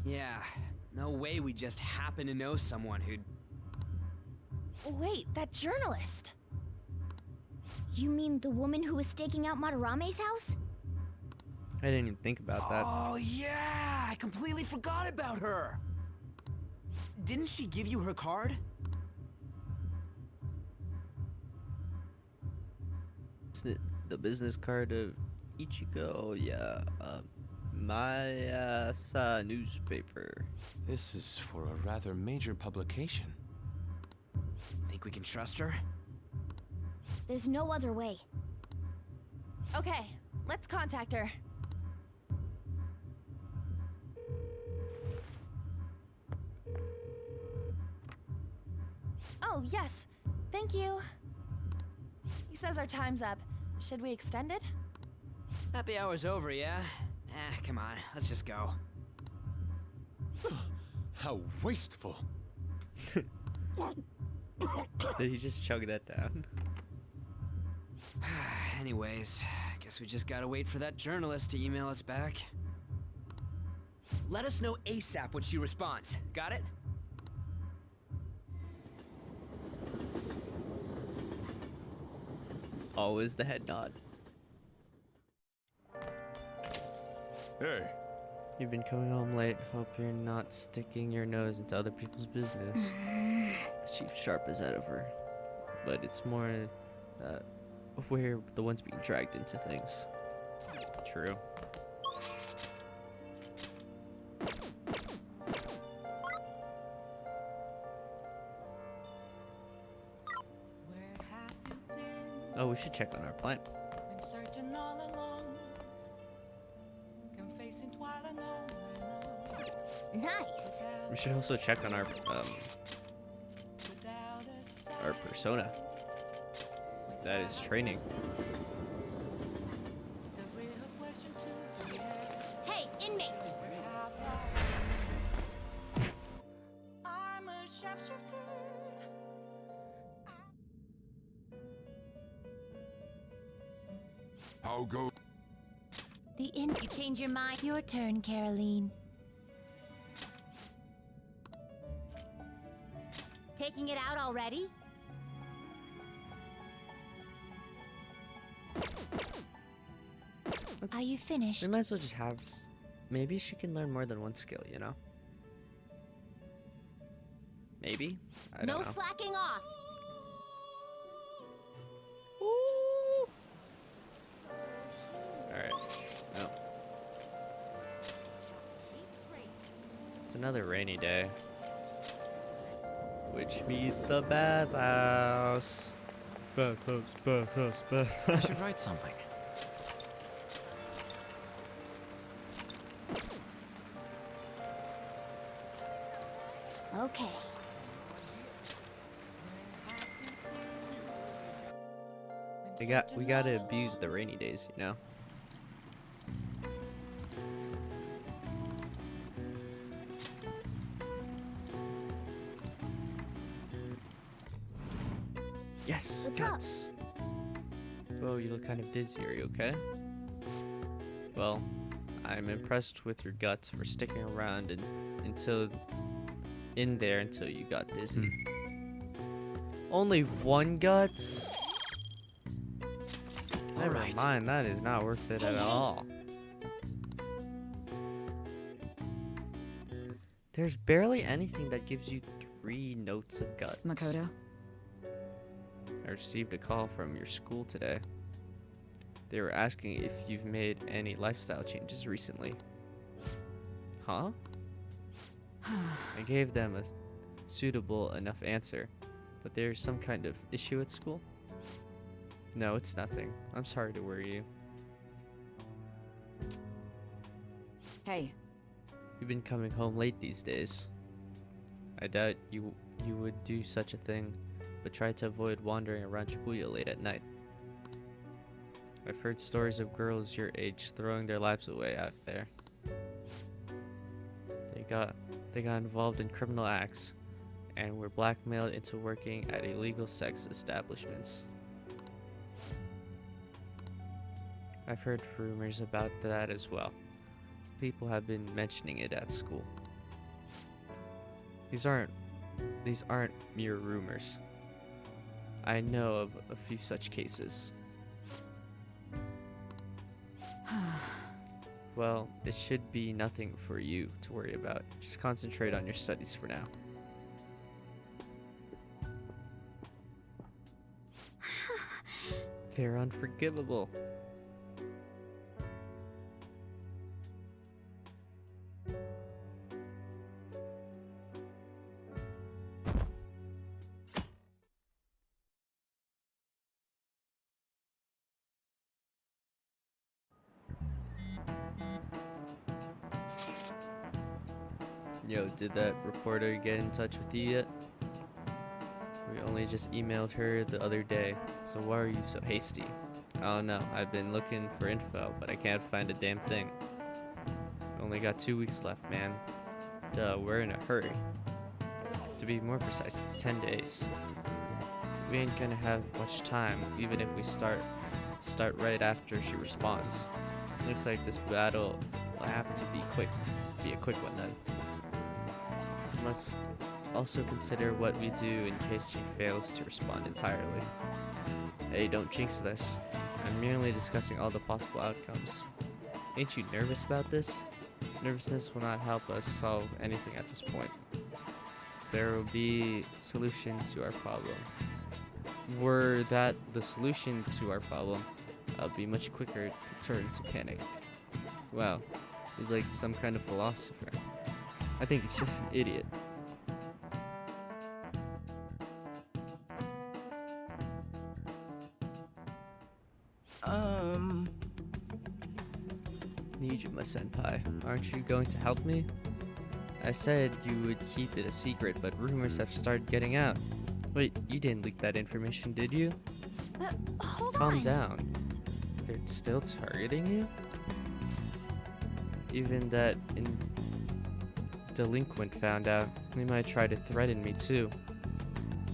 Yeah, no way we just happen to know someone who'd... Wait, that journalist! You mean the woman who was staking out Madarame's house? I didn't even think about that. Oh yeah, I completely forgot about her! Didn't she give you her card? Isn't it the business card of Ichigo? Yeah, my newspaper. This is for a rather major publication. Think we can trust her? There's no other way. Okay, let's contact her. Oh, yes. Thank you. He says our time's up. Should we extend it? Happy hour's over, yeah? Come on, let's just go. How wasteful! Did he just chug that down? Anyways, guess we just gotta wait for that journalist to email us back. Let us know ASAP when she responds. Got it? Always the head nod. Hey, You've been coming home late. Hope you're not sticking your nose into other people's business. The chief sharp is out of her, but it's more we're the ones being dragged into things. True. Where have you been? Oh, we should check on our plant. Been searching all along. Confessing while I know. Nice. We should also check on our persona. That is training. The real question to be asked, Hey, inmate! where have I? I'm a sharpshooter. how go? The inn. You change your mind. Your turn, Caroline. Taking it out already? Are you finished? We might as well just have. Maybe she can learn more than one skill, you know? Maybe? I No don't know. slacking off. Alright. No. It's another rainy day. Which means the bathhouse. Bathhouse, bathhouse, I bathhouse. should write something. Okay. We gotta abuse the rainy days, you know? Yes, What's up? guts. Whoa, you look kind of dizzy. Are you okay? Well, I'm impressed with your guts for sticking around until you got dizzy. Only one guts? Never Alright. mind, that is not worth it at all. There's barely anything that gives you 3 notes of guts. Makoto? I received a call from your school today. They were asking if you've made any lifestyle changes recently. Huh? I gave them a suitable enough answer, but there's some kind of issue at school? No, it's nothing. I'm sorry to worry you. Hey, You've been coming home late these days. I doubt you would do such a thing, but try to avoid wandering around Shibuya late at night. I've heard stories of girls your age throwing their lives away out there. They got involved in criminal acts and were blackmailed into working at illegal sex establishments. I've heard rumors about that as well. People have been mentioning it at school. These aren't mere rumors. I know of a few such cases. Well, it should be nothing for you to worry about. Just concentrate on your studies for now. They're unforgivable. Yo, did that reporter get in touch with you yet? We only just emailed her the other day, so why are you so hasty? I don't know, I've been looking for info, but I can't find a damn thing. We only got 2 weeks left, man. Duh, we're in a hurry. To be more precise, it's 10 days. We ain't gonna have much time, even if we start right after she responds. Looks like this battle will have to be a quick one then. We must also consider what we do in case she fails to respond entirely. Hey, don't jinx this. I'm merely discussing all the possible outcomes. Ain't you nervous about this? Nervousness will not help us solve anything at this point. There will be a solution to our problem. Were that the solution to our problem, I'll be much quicker to turn to panic. Wow, he's like some kind of philosopher. I think he's just an idiot. Nijima senpai, aren't you going to help me? I said you would keep it a secret, but rumors have started getting out. Wait, you didn't leak that information, did you? Hold Calm on. down. They're still targeting you? Even that delinquent found out. They might try to threaten me too.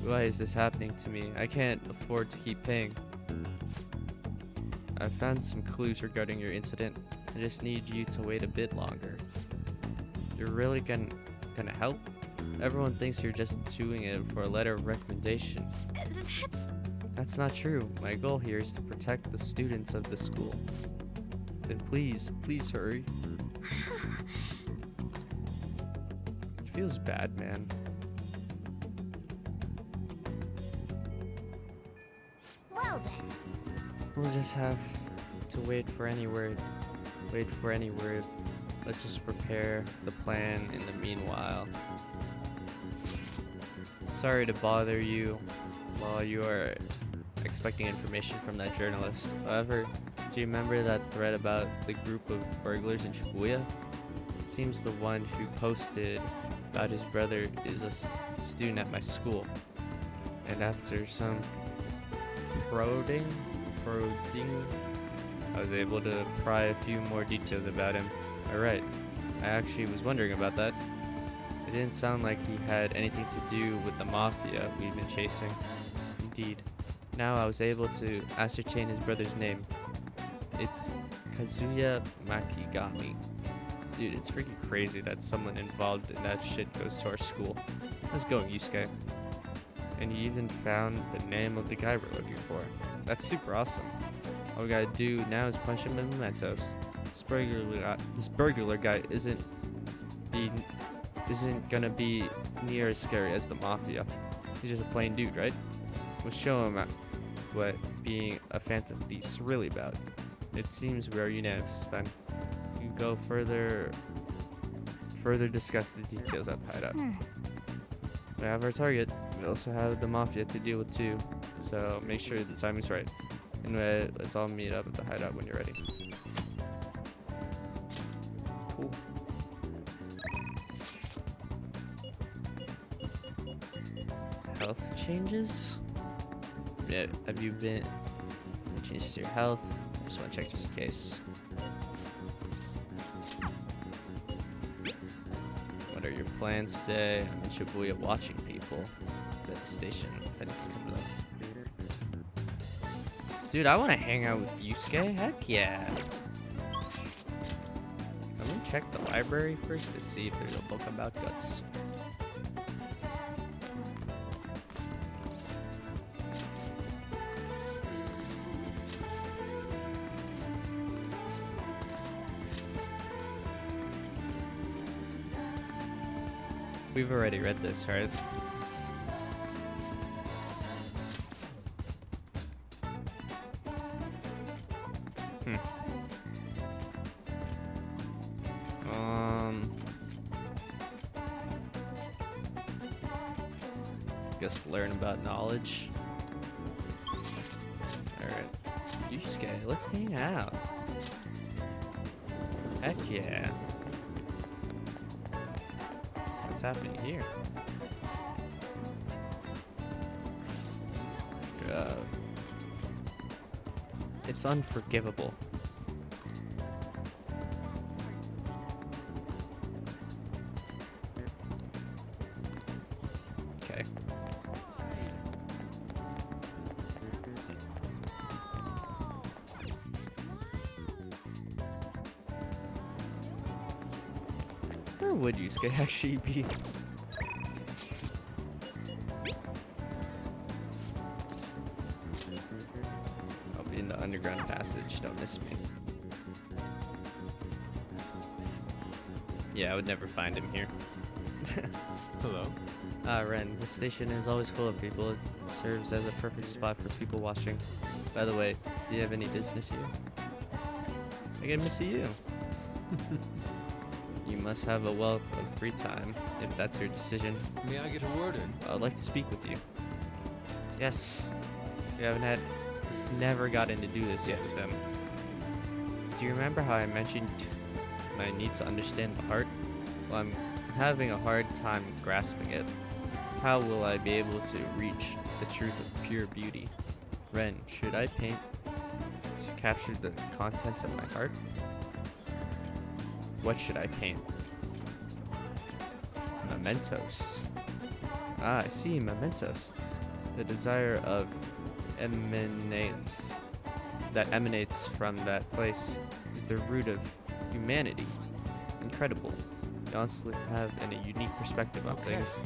Why is this happening to me? I can't afford to keep paying. I found some clues regarding your incident. I just need you to wait a bit longer. You're really gonna help? Everyone thinks you're just doing it for a letter of recommendation. That's not true. My goal here is to protect the students of the school. Then please hurry. It feels bad, man. Well then. We'll just have to wait for any word. Let's just prepare the plan in the meanwhile. Sorry to bother you while you are expecting information from that journalist. However, do you remember that thread about the group of burglars in Shibuya? It seems the one who posted about his brother is a student at my school. And after some prodding, I was able to pry a few more details about him. Alright, I actually was wondering about that. It didn't sound like he had anything to do with the mafia we've been chasing. Indeed. Now I was able to ascertain his brother's name. It's Kazuya Makigami. Dude, it's freaking crazy that someone involved in that shit goes to our school. How's it going, Yusuke? And you even found the name of the guy we're looking for. That's super awesome. All we gotta do now is punch him in mementos. This burglar guy isn't gonna be near as scary as the mafia. He's just a plain dude, right? We'll show him what being a Phantom Thief's really about. It seems we are unanimous then. You can go further discuss the details at the hideout. We have our target. We also have the mafia to deal with too, so make sure the timing's right. Anyway, let's all meet up at the hideout when you're ready. Cool. changes? Yeah, have you been changes to your health? Just want to check just in case. What are your plans today? I'm in Shibuya watching people at the station if anything comes up. Dude, I want to hang out with Yusuke. Heck yeah. Let me check the library first to see if there's a book about guts. We've already read this, right? Guess learn about knowledge. Alright. Yusuke, let's hang out. Heck yeah. What's happening here? It's unforgivable. Okay. Where would Yusuke actually be? I'll be in the underground passage, don't miss me. Yeah, I would never find him here. Hello? Ren, this station is always full of people. It serves as a perfect spot for people watching. By the way, do you have any business here? I get to see you. You must have a wealth of free time, if that's your decision. May I get a word in? I'd like to speak with you. Yes. We've never gotten to do this yet with them. Do you remember how I mentioned my need to understand the heart? Well, I'm having a hard time grasping it. How will I be able to reach the truth of pure beauty? Ren, should I paint to capture the contents of my heart? What should I paint? Mementos. Ah, I see, mementos. The desire of emanates that emanates from that place is the root of humanity. Incredible. You honestly have a unique perspective on things.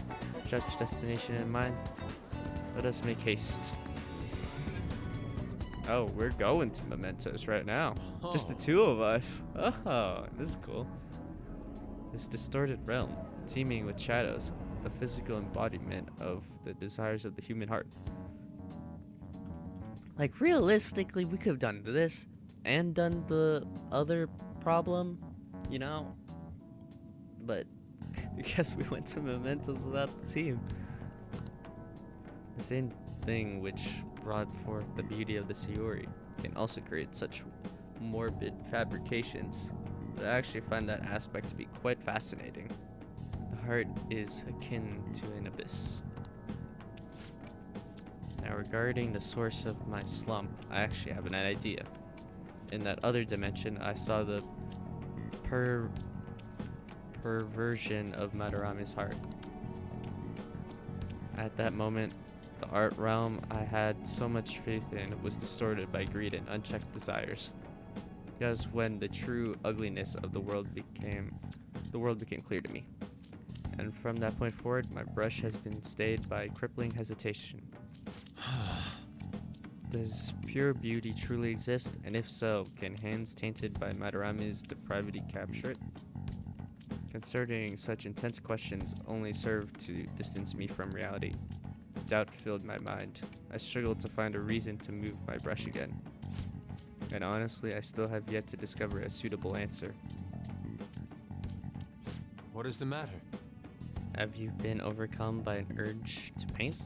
Such destination in mind. Let us make haste. Oh, we're going to mementos right now. Just the two of us. Oh, this is cool. This distorted realm, teeming with shadows, the physical embodiment of the desires of the human heart. Like, realistically, we could have done this and done the other problem, you know? But I guess we went to mementos without the team. The same thing which brought forth the beauty of the Sayori can also create such morbid fabrications, but I actually find that aspect to be quite fascinating. The heart is akin to an abyss. Now, regarding the source of my slump, I actually have an idea. In that other dimension, I saw the perversion of Madarame's heart. At that moment, the art realm I had so much faith in was distorted by greed and unchecked desires. Because when the true ugliness of the world became clear to me. And from that point forward, my brush has been stayed by crippling hesitation. Does pure beauty truly exist? And if so, can hands tainted by Madarame's depravity capture it? Concerning such intense questions only serve to distance me from reality. Doubt filled my mind. I struggled to find a reason to move my brush again. And honestly, I still have yet to discover a suitable answer. What is the matter? Have you been overcome by an urge to paint?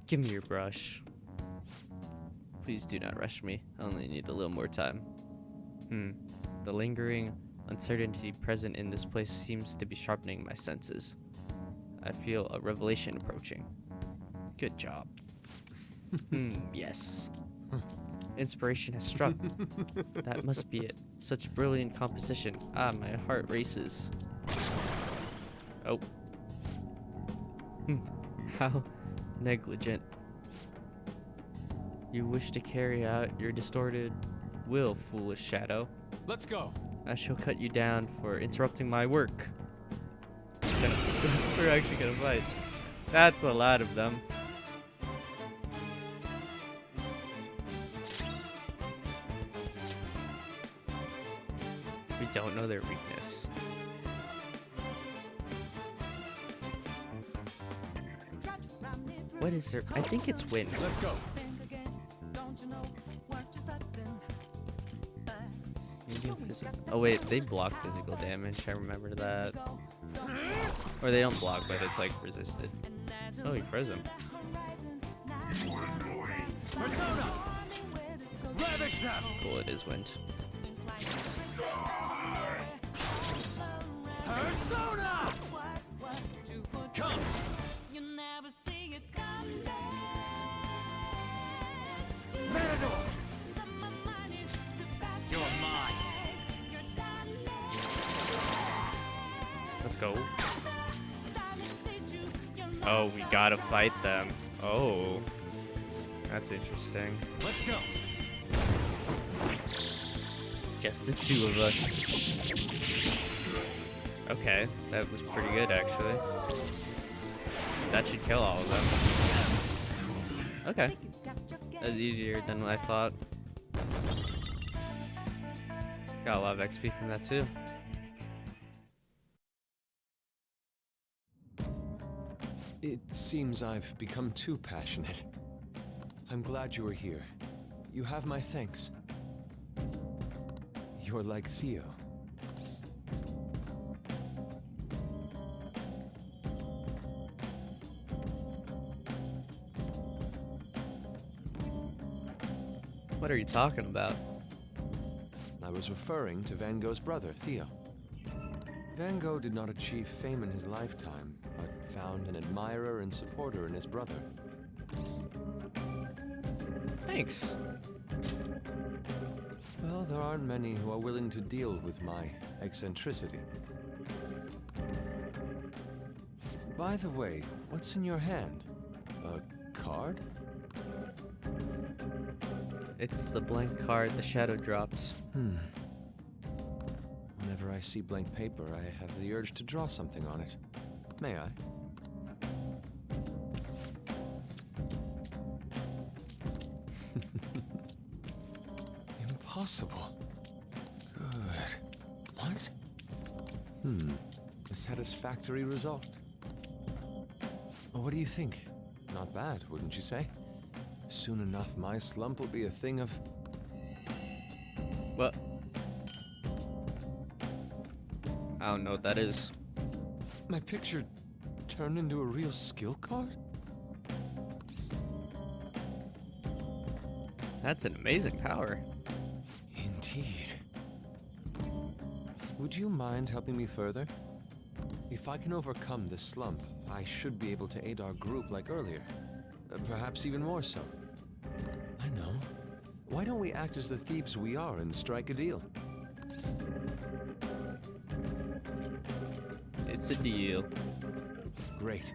Give me your brush. Please do not rush me. I only need a little more time. The lingering Uncertainty present in this place seems to be sharpening my senses. I feel a revelation approaching. Good job. Yes. Inspiration has struck. That must be it. Such brilliant composition. Ah, my heart races. Oh. How negligent. You wish to carry out your distorted will, foolish shadow. Let's go. I shall cut you down for interrupting my work. We're actually gonna fight. That's a lot of them. We don't know their weakness. What is their? I think it's wind. Let's go. Medium physical. Oh wait, they block physical damage. I remember that. Or they don't block, but it's like resisted. Oh, he froze him. Persona! Ravage them! Cool, it is wind. Persona! Come! Matador! You're mine! Let's go. Oh, we gotta fight them. Oh. That's interesting. Let's go! Just the two of us. Okay, that was pretty good actually. That should kill all of them. Okay. That was easier than I thought. Got a lot of XP from that too. It seems I've become too passionate. I'm glad you are here. You have my thanks. You're like Theo. What are you talking about? I was referring to Van Gogh's brother, Theo. Van Gogh did not achieve fame in his lifetime, but found an admirer and supporter in his brother. Thanks. Well, there aren't many who are willing to deal with my eccentricity. By the way, what's in your hand? A card? It's the blank card the shadow dropped. Whenever I see blank paper, I have the urge to draw something on it. May I? Impossible. Good. What? A satisfactory result. Well, what do you think? Not bad, wouldn't you say? Soon enough, my slump will be a thing of... What? I don't know what that is. My picture turned into a real skill card? That's an amazing power. Indeed. Would you mind helping me further? If I can overcome this slump, I should be able to aid our group like earlier. Perhaps even more so. I know. Why don't we act as the thieves we are and strike a deal? It's a deal. Great.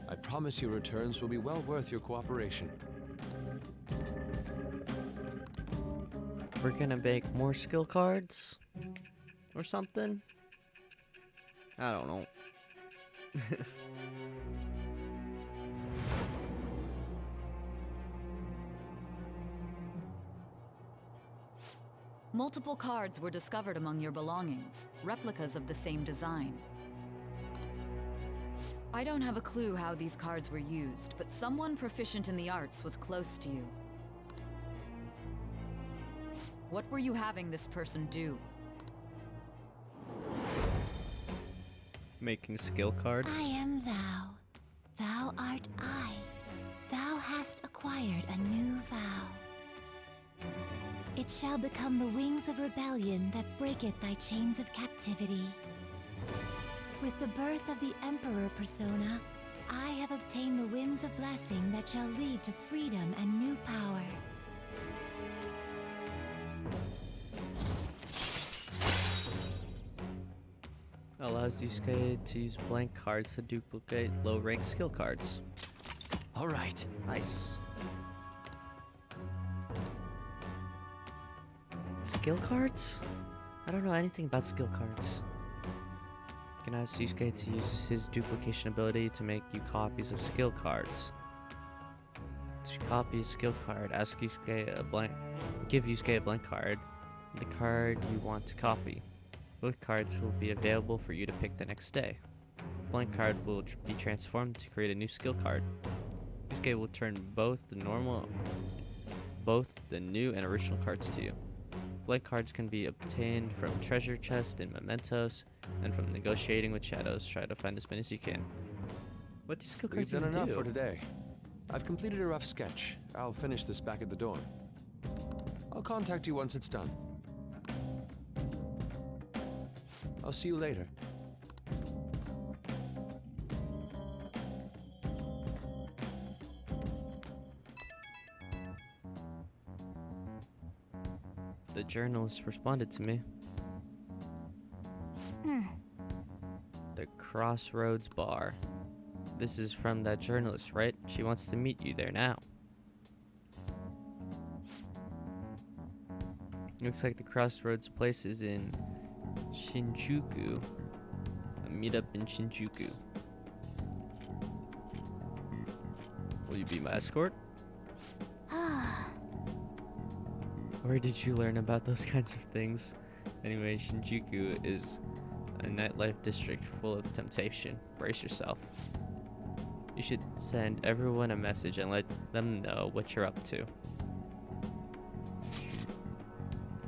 I promise your returns will be well worth your cooperation. We're gonna make more skill cards? Or something? I don't know. Multiple cards were discovered among your belongings, replicas of the same design. I don't have a clue how these cards were used, but someone proficient in the arts was close to you. What were you having this person do? Making skill cards? I am thou. Thou art I. Thou hast acquired a new vow. It shall become the wings of rebellion that breaketh thy chains of captivity. With the birth of the Emperor persona, I have obtained the winds of blessing that shall lead to freedom and new power. Allows Yusuke to use blank cards to duplicate low-rank skill cards. All right. Nice. Skill cards? I don't know anything about skill cards. You can ask Yusuke to use his duplication ability to make you copies of skill cards. To copy a skill card, ask Yusuke a blank. Give Yusuke a blank card, the card you want to copy. Both cards will be available for you to pick the next day. Blank card will be transformed to create a new skill card. Yusuke will turn both the new and original cards to you. Blank cards can be obtained from treasure chest and mementos, and from negotiating with shadows. Try to find as many as you can. What do skill cards We've done even enough do? for today. I've completed a rough sketch. I'll finish this back at the dorm. I'll contact you once it's done. I'll see you later. The journalist responded to me. The Crossroads Bar. This is from that journalist, right? She wants to meet you there now. Looks like the Crossroads place is in Shinjuku. A meetup in Shinjuku. Will you be my escort? Where did you learn about those kinds of things? Anyway, Shinjuku is a nightlife district full of temptation. Brace yourself. You should send everyone a message and let them know what you're up to.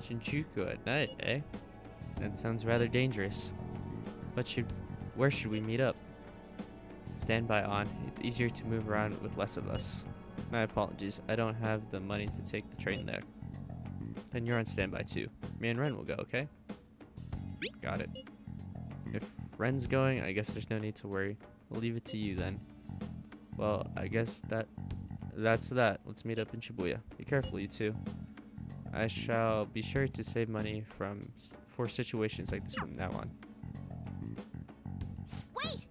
Shinjuku at night, eh? That sounds rather dangerous. Where should we meet up? Standby on. It's easier to move around with less of us. My apologies. I don't have the money to take the train there. Then you're on standby too. Me and Ren will go, okay? Got it. If Ren's going, I guess there's no need to worry. We'll leave it to you then. Well, I guess that's that. Let's meet up in Shibuya. Be careful, you two. I shall be sure to save money for situations like this from now on. Wait!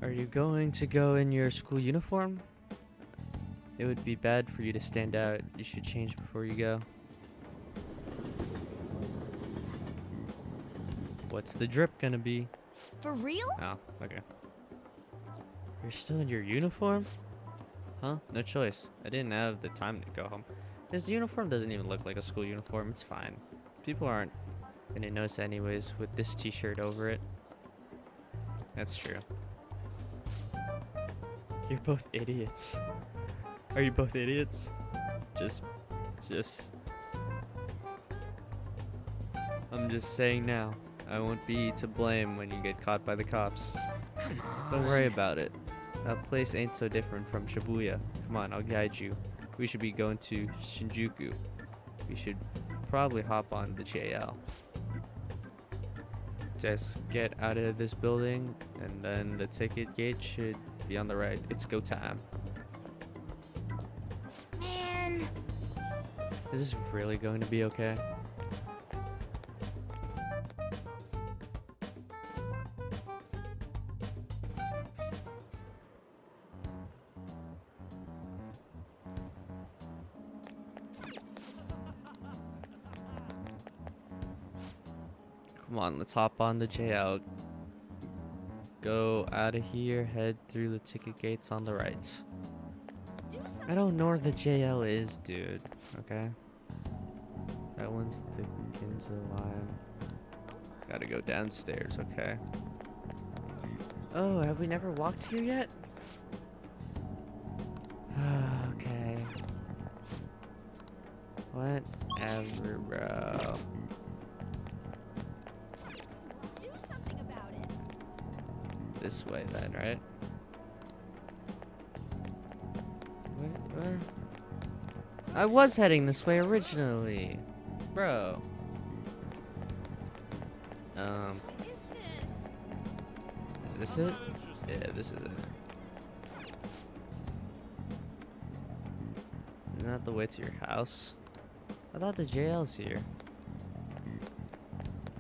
Are you going to go in your school uniform? It would be bad for you to stand out. You should change before you go. What's the drip gonna be? For real? Oh, okay. You're still in your uniform? Huh? No choice. I didn't have the time to go home. This uniform doesn't even look like a school uniform. It's fine. People aren't gonna notice anyways with this t-shirt over it. That's true. You're both idiots. Are you both idiots? Just... I'm just saying now. I won't be to blame when you get caught by the cops. Come on. Don't worry about it. That place ain't so different from Shibuya. Come on, I'll guide you. We should be going to Shinjuku. We should probably hop on the JL. Just get out of this building, and then the ticket gate should be on the right. It's go time. Man. Is this really going to be okay? Come on, let's hop on the JL. Go out of here, head through the ticket gates on the right. I don't know where the JL is, dude. Okay? That one's the Ginza line. Gotta go downstairs, okay? Oh, have we never walked here yet? Okay. Whatever, bro. Do something about it. This way then, right? What? I was heading this way originally. Bro. Is this it? Yeah, this is it. Isn't that the way to your house? I thought the JL's here.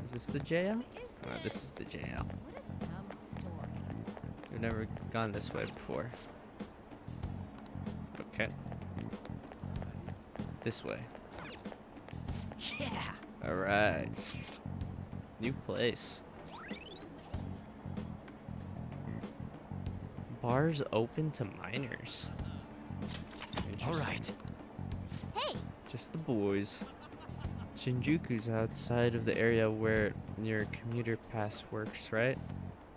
Is this the JL? No, this is the JL. We've never gone this way before. Okay. This way. Yeah. Alright. New place. Bars open to minors. All Interesting. right. Just the boys. Shinjuku's outside of the area where your commuter pass works, right?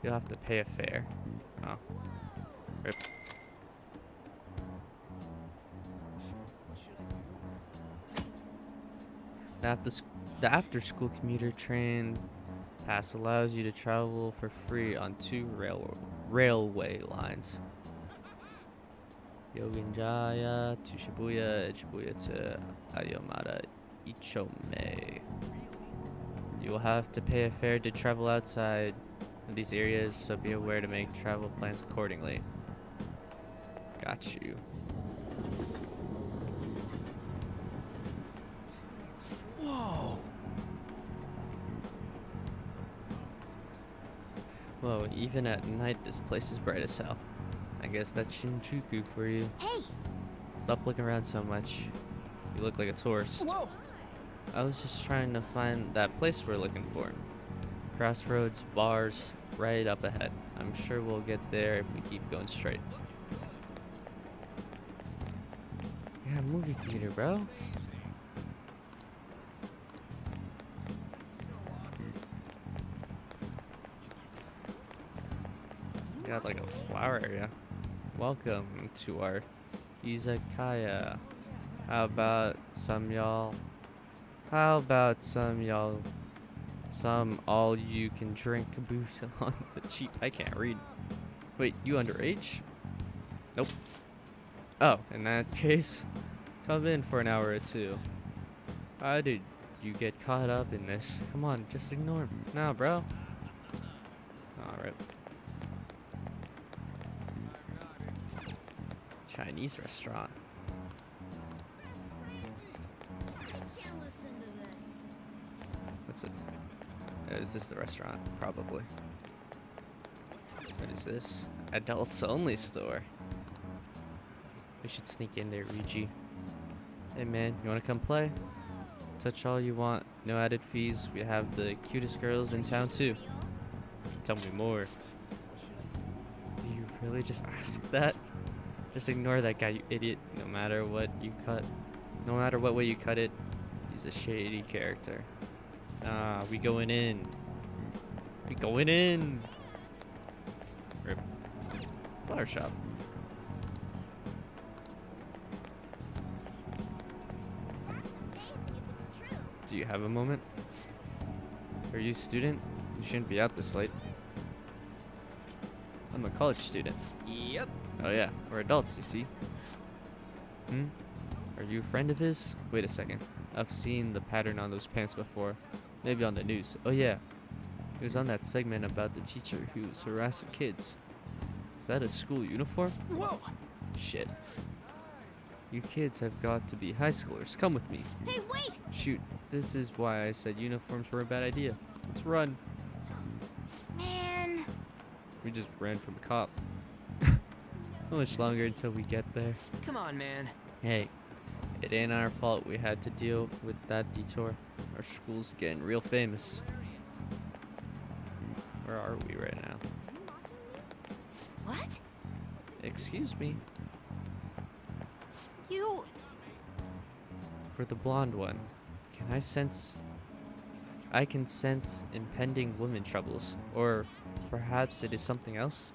You'll have to pay a fare. Oh. Rip. The after-school commuter train pass allows you to travel for free on 2 railway lines. Yoginjaya to Shibuya and Shibuya to Ayomata Ichome. You will have to pay a fare to travel outside of these areas, so be aware to make travel plans accordingly. Got you. Whoa. Whoa, even at night this place is bright as hell. I guess that's Shinjuku for you. Hey! Stop looking around so much. You look like a tourist. Whoa. I was just trying to find that place we're looking for. Crossroads, bars, right up ahead. I'm sure we'll get there if we keep going straight. Yeah, movie theater, bro. Got like a flower area. Welcome to our izakaya. How about some y'all? Some all you can drink booze on the cheap. I can't read. Wait, you underage? Nope. Oh, in that case, come in for an hour or two. How did you get caught up in this? Come on, just ignore me. Nah, bro. Alright. Chinese restaurant. What's it? Is this the restaurant? Probably. What is this? Adults only store. We should sneak in there, Ryuji. Hey man, you wanna come play? Touch all you want, no added fees. We have the cutest girls in town too. Tell me more. Do you really just ask that? Just ignore that guy, you idiot. No matter what you cut, no matter what way you cut it, he's a shady character. Ah, we going in. We going in. Rip. Flower shop. Do you have a moment? Are you a student? You shouldn't be out this late. I'm a college student. Yep. Oh yeah, we're adults, you see. Are you a friend of his? Wait a second. I've seen the pattern on those pants before. Maybe on the news. Oh yeah. It was on that segment about the teacher who was harassing kids. Is that a school uniform? Whoa. Shit. You kids have got to be high schoolers. Come with me. Hey, wait! Shoot. This is why I said uniforms were a bad idea. Let's run. Man. We just ran from a cop. How much longer until we get there? Come on, man. Hey, it ain't our fault we had to deal with that detour. Our school's getting real famous. Where are we right now? What? Excuse me. You... For the blonde one, I can sense impending women troubles, or perhaps it is something else.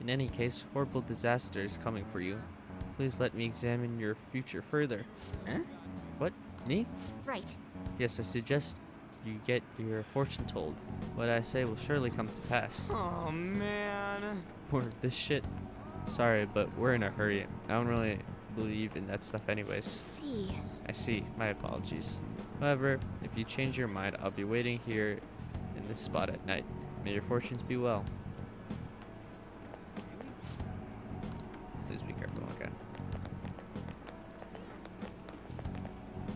In any case, horrible disaster is coming for you. Please let me examine your future further. Huh? What? Me? Right. Yes, I suggest you get your fortune told. What I say will surely come to pass. Oh, man. More of this shit? Sorry, but we're in a hurry. I don't really believe in that stuff anyways. See. I see. My apologies. However, if you change your mind, I'll be waiting here in this spot at night. May your fortunes be well. Please be careful, okay?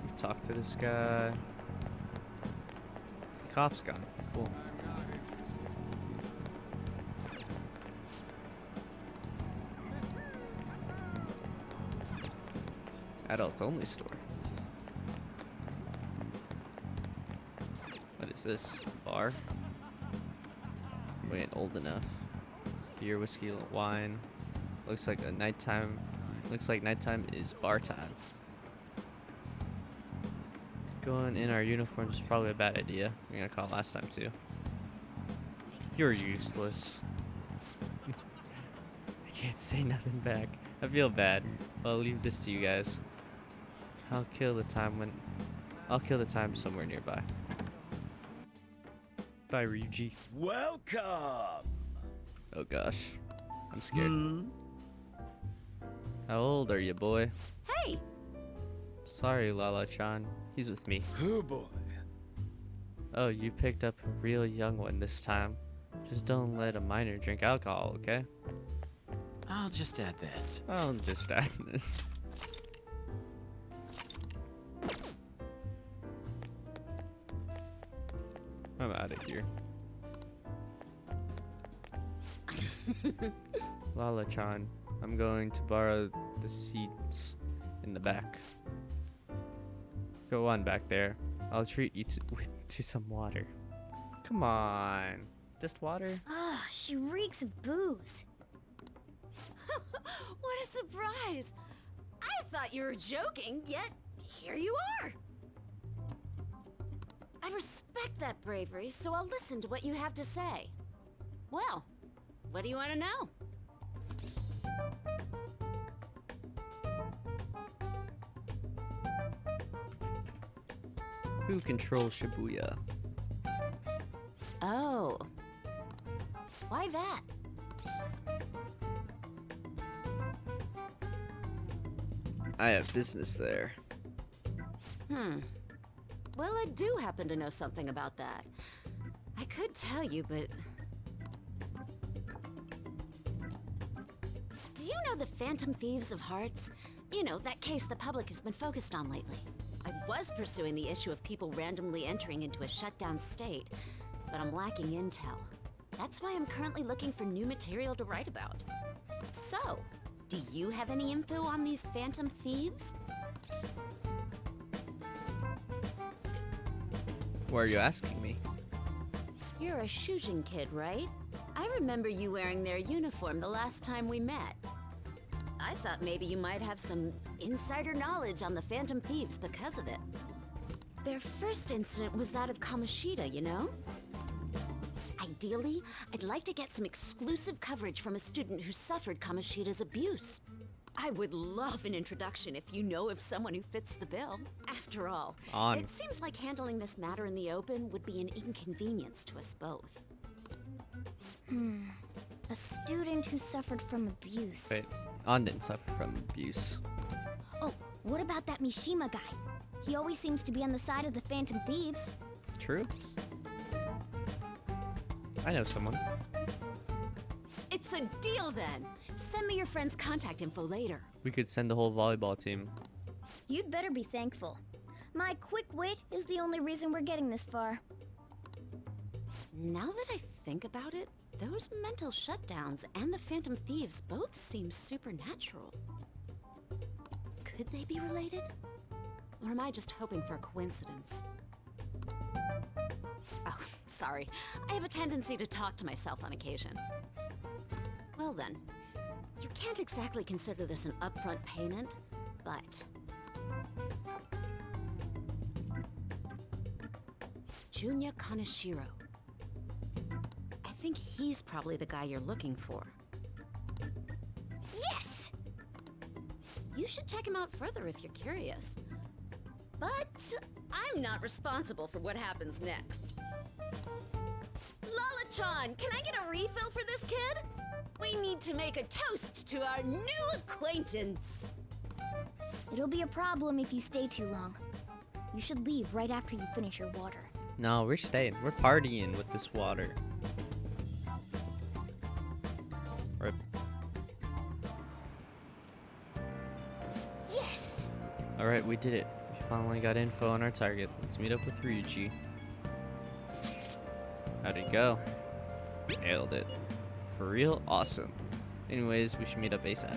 We've talked to this guy. The cop's gone. Cool. Adults only store. What is this? Bar? We ain't old enough. Beer, whiskey, wine. Looks like nighttime is bar time. Going in our uniforms is probably a bad idea. We got caught last time too. You're useless. I can't say nothing back. I feel bad. I'll leave this to you guys. I'll kill the time somewhere nearby. Bye, Ryuji. Welcome! Oh gosh. I'm scared. How old are you, boy? Hey! Sorry, Lala-chan. He's with me. Oh boy. Oh, you picked up a real young one this time. Just don't let a minor drink alcohol, okay? I'll just add this. I'll just add this. I'm out of here. Lala-chan, I'm going to borrow the seats in the back. Go on back there. I'll treat you to some water. Come on. Just water? Ah, she reeks of booze. What a surprise! I thought you were joking, yet here you are! I respect that bravery, so I'll listen to what you have to say. Well, what do you want to know? Who controls Shibuya? Oh. Why that? I have business there. Well, I do happen to know something about that. I could tell you, but... Do you know the Phantom Thieves of Hearts? You know, that case the public has been focused on lately. I was pursuing the issue of people randomly entering into a shutdown state, but I'm lacking intel. That's why I'm currently looking for new material to write about. So, do you have any info on these Phantom Thieves? Why are you asking me? You're a Shujin kid, right? I remember you wearing their uniform the last time we met. I thought maybe you might have some insider knowledge on the Phantom Thieves because of it. Their first incident was that of Kamoshida, you know? Ideally, I'd like to get some exclusive coverage from a student who suffered Kamoshida's abuse. I would love an introduction if you know of someone who fits the bill. After all, it seems like handling this matter in the open would be an inconvenience to us both. A student who suffered from abuse. Wait, An didn't suffer from abuse. Oh, what about that Mishima guy? He always seems to be on the side of the Phantom Thieves. True. I know someone. It's a deal then! Send me your friend's contact info later. We could send the whole volleyball team. You'd better be thankful. My quick wit is the only reason we're getting this far. Now that I think about it, those mental shutdowns and the Phantom Thieves both seem supernatural. Could they be related? Or am I just hoping for a coincidence? Oh, sorry. I have a tendency to talk to myself on occasion. Well then, you can't exactly consider this an upfront payment, but... Junya Kaneshiro. I think he's probably the guy you're looking for. Yes! You should check him out further if you're curious. But I'm not responsible for what happens next. Lala-chan, can I get a refill for this kid? We need to make a toast to our new acquaintance. It'll be a problem if you stay too long. You should leave right after you finish your water. No, we're staying. We're partying with this water. Right. Yes! Alright, we did it. We finally got info on our target. Let's meet up with Ryuji. How'd it go? Nailed it. For real? Awesome. Anyways, we should meet up ASAP.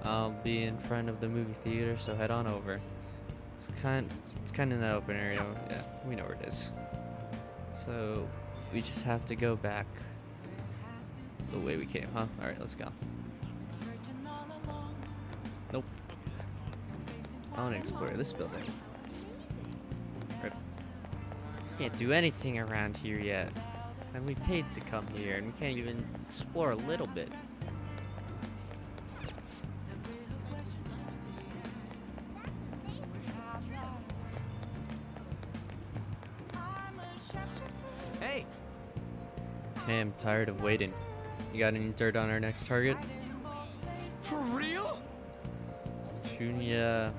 I'll be in front of the movie theater, so head on over. It's kind of in that open area. Yeah, we know where it is. So we just have to go back the way we came, huh? Alright, let's go. Nope. I want to explore this building. Right. Can't do anything around here yet. And we paid to come here, and we can't even explore a little bit. Hey! Hey, I'm tired of waiting. You got any dirt on our next target? For real? Junya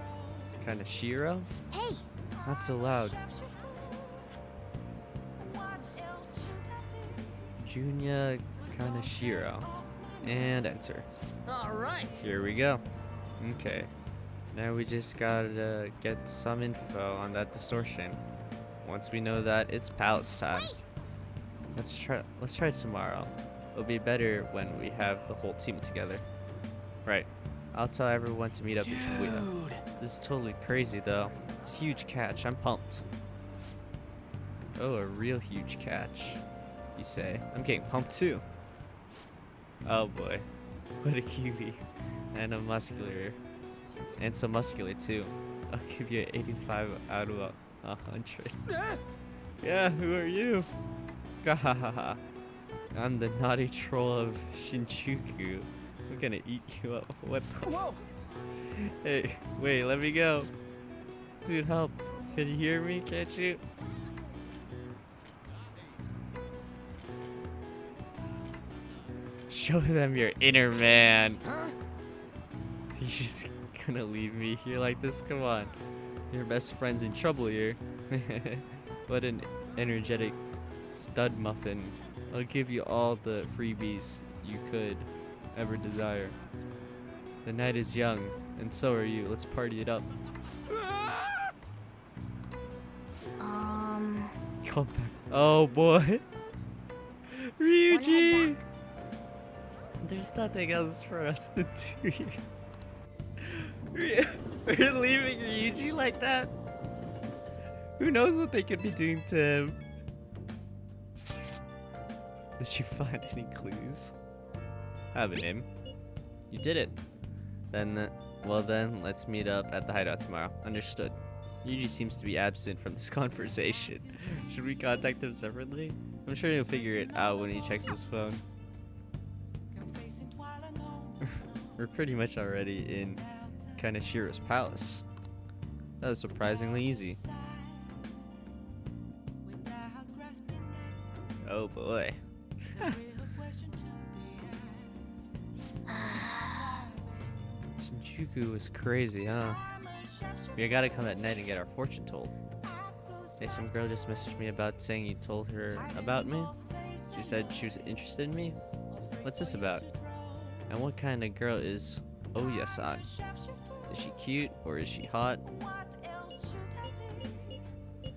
Kaneshiro? Hey! Not so loud. Junya Kaneshiro. And enter. Alright! Here we go. Okay. Now we just gotta get some info on that distortion. Once we know that, it's palace time. Let's try tomorrow. It'll be better when we have the whole team together. Right. I'll tell everyone to meet up in Shibuya. This is totally crazy though. It's a huge catch. I'm pumped. Oh, a real huge catch. You say. I'm getting pumped too. Oh boy. What a cutie. And a muscular. And so muscular too. I'll give you an 85 out of 100. Yeah, who are you? Gahahaha. I'm the naughty troll of Shinjuku. I'm gonna eat you up. What the? Whoa! Hey, wait, let me go. Dude, help. Can you hear me? Can't you? Show them your inner man. Huh? You just gonna leave me here like this? Come on. Your best friend's in trouble here. What an energetic stud muffin. I'll give you all the freebies you could ever desire. The night is young, and so are you. Let's party it up. Come back. Oh boy. Ryuji! There's nothing else for us to do here. We're leaving Ryuji like that? Who knows what they could be doing to him? Did you find any clues? I have a name. You did it. Then, well then, let's meet up at the hideout tomorrow. Understood. Yuji seems to be absent from this conversation. Should we contact him separately? I'm sure he'll figure it out when he checks his phone. We're pretty much already in Kaneshiro's palace. That was surprisingly easy. Oh boy. Shinjuku was crazy, huh? We gotta come at night and get our fortune told. Hey, some girl just messaged me about saying you told her about me. She said she was interested in me. What's this about? And what kind of girl is Oya-san? Is she cute or is she hot?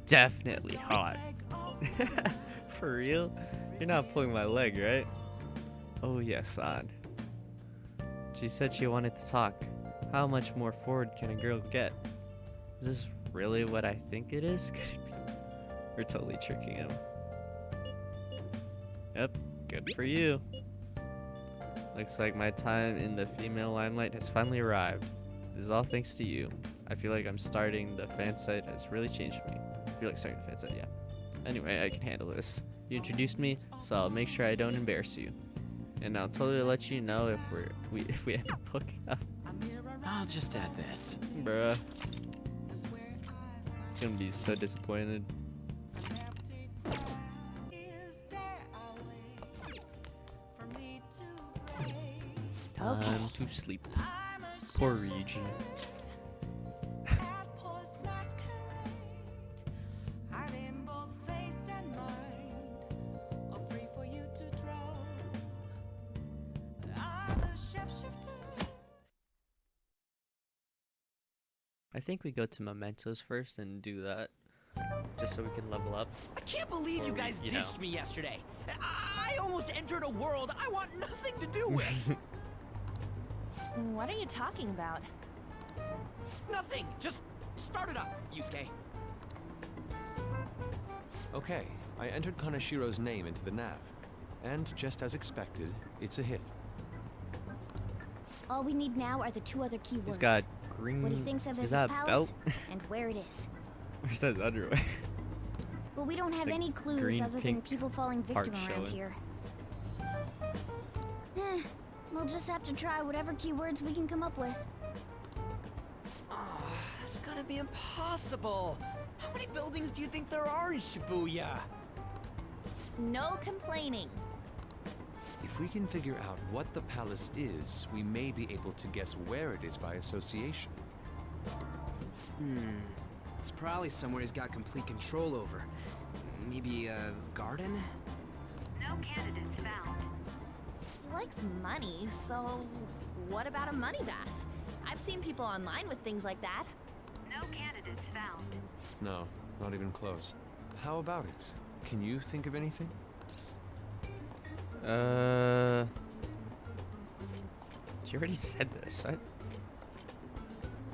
Definitely hot. For real? You're not pulling my leg, right? Oya-san. She said she wanted to talk. How much more forward can a girl get? Is this really what I think it is? We're totally tricking him. Yep, good for you. Looks like my time in the female limelight has finally arrived. This is all thanks to you. I feel like I'm starting the fan site has really changed me. I feel like starting the fan site, yeah. Anyway, I can handle this. You introduced me, so I'll make sure I don't embarrass you. And I'll totally let you know if we end up hooking up. I'll just add this. Bruh. He's gonna be so disappointed. Time to sleep. Poor Ryuji. I think we go to Mementos first and do that, just so we can level up. I can't believe you Or, guys you know. ditched me yesterday. I almost entered a world I want nothing to do with. What are you talking about? Nothing. Just start it up, Yusuke. Okay, I entered Kanashiro's name into the nav. And just as expected, it's a hit. All we need now are the 2 other keywords. He's got green. what he thinks of is as that his a palace, belt? and where it is. Or says underwear. But we don't have The any clues green, other than pink people falling victim part around showing. here. We'll just have to try whatever keywords we can come up with. Oh, it's gonna be impossible. How many buildings do you think there are in Shibuya? No complaining. If we can figure out what the palace is, we may be able to guess where it is by association. It's probably somewhere he's got complete control over. Maybe a garden? No candidates found. He likes money, so what about a money bath? I've seen people online with things like that. No candidates found. No, not even close. How about it? Can you think of anything? She already said this.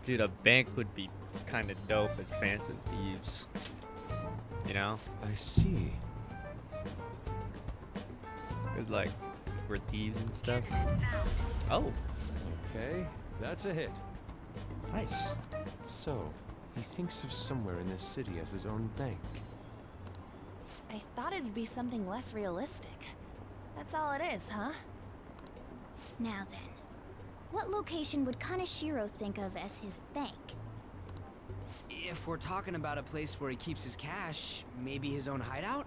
Dude, a bank would be kind of dope as Phantom Thieves. You know? I see. Because, like, we're thieves and stuff. Oh, Okay, that's a hit. nice. So, he thinks of somewhere in this city as his own bank. I thought it'd be something less realistic. That's all it is, huh? Now then, what location would Kaneshiro think of as his bank? If we're talking about a place where he keeps his cash, maybe his own hideout?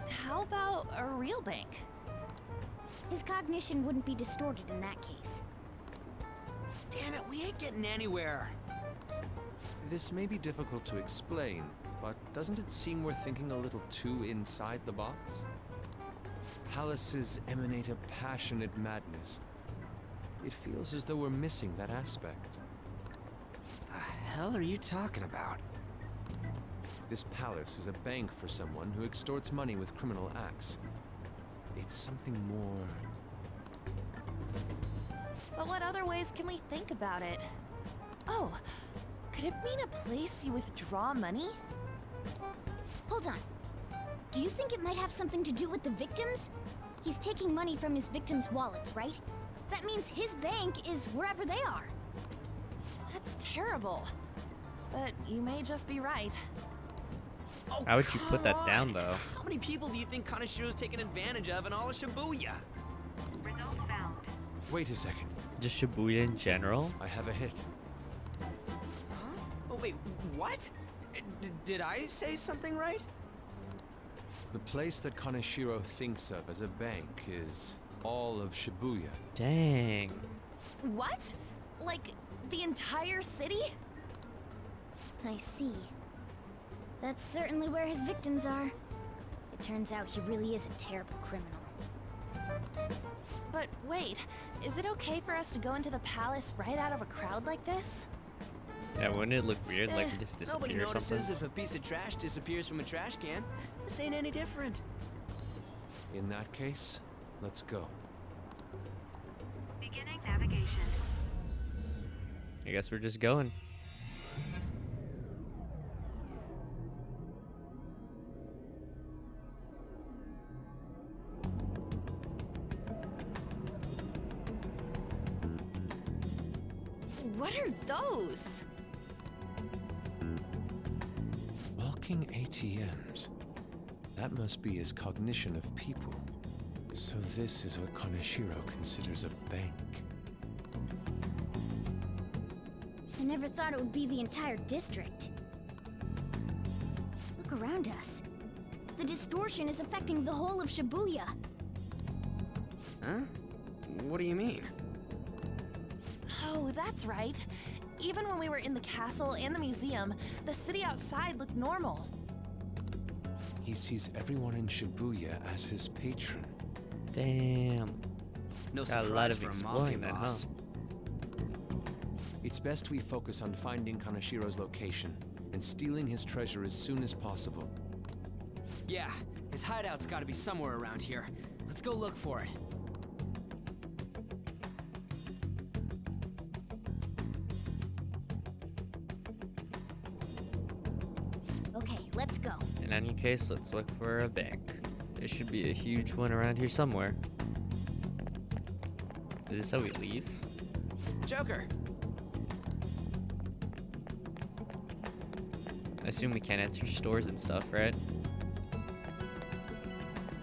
How about a real bank? His cognition wouldn't be distorted in that case. Damn it, we ain't getting anywhere. This may be difficult to explain, but doesn't it seem we're thinking a little too inside the box? Palaces emanate a passionate madness. It feels as though we're missing that aspect. The hell are you talking about? This palace is a bank for someone who extorts money with criminal acts. It's something more... But what other ways can we think about it? Oh, could it mean a place you withdraw money? Hold on. Do you think it might have something to do with the victims? He's taking money from his victims' wallets, right? That means his bank is wherever they are. That's terrible. But you may just be right. Oh, How would you put that come down, on. though? How many people do you think Kanashiro's taking advantage of in all of Shibuya? Results found. Wait a second. Just Shibuya in general? I have a hit. Huh? Oh, wait, what? Did I say something right? The place that Kaneshiro thinks of as a bank is all of Shibuya. Dang. What? Like, the entire city? I see. That's certainly where his victims are. It turns out he really is a terrible criminal. But wait, is it okay for us to go into the palace right out of a crowd like this? Yeah, wouldn't it look weird, like we just Nobody disappear or notices something? if a piece of trash disappears from a trash can. This ain't any different. In that case, let's go. Beginning navigation. I guess we're just going. What are those? Walking ATMs. That must be his cognition of people. So this is what Kaneshiro considers a bank. I never thought it would be the entire district. Look around us. The distortion is affecting the whole of Shibuya. Huh? What do you mean? Oh, that's right. Even when we were in the castle and the museum, the city outside looked normal. He sees everyone in Shibuya as his patron. Damn. No Got a surprise lot of for a exploring mafia then, huh? boss. It's best we focus on finding Kanashiro's location and stealing his treasure as soon as possible. Yeah, his hideout's gotta be somewhere around here. Let's go look for it. Okay, let's go. In any case, let's look for a bank. There should be a huge one around here somewhere. Is this how we leave? Joker! I assume we can't enter stores and stuff, right?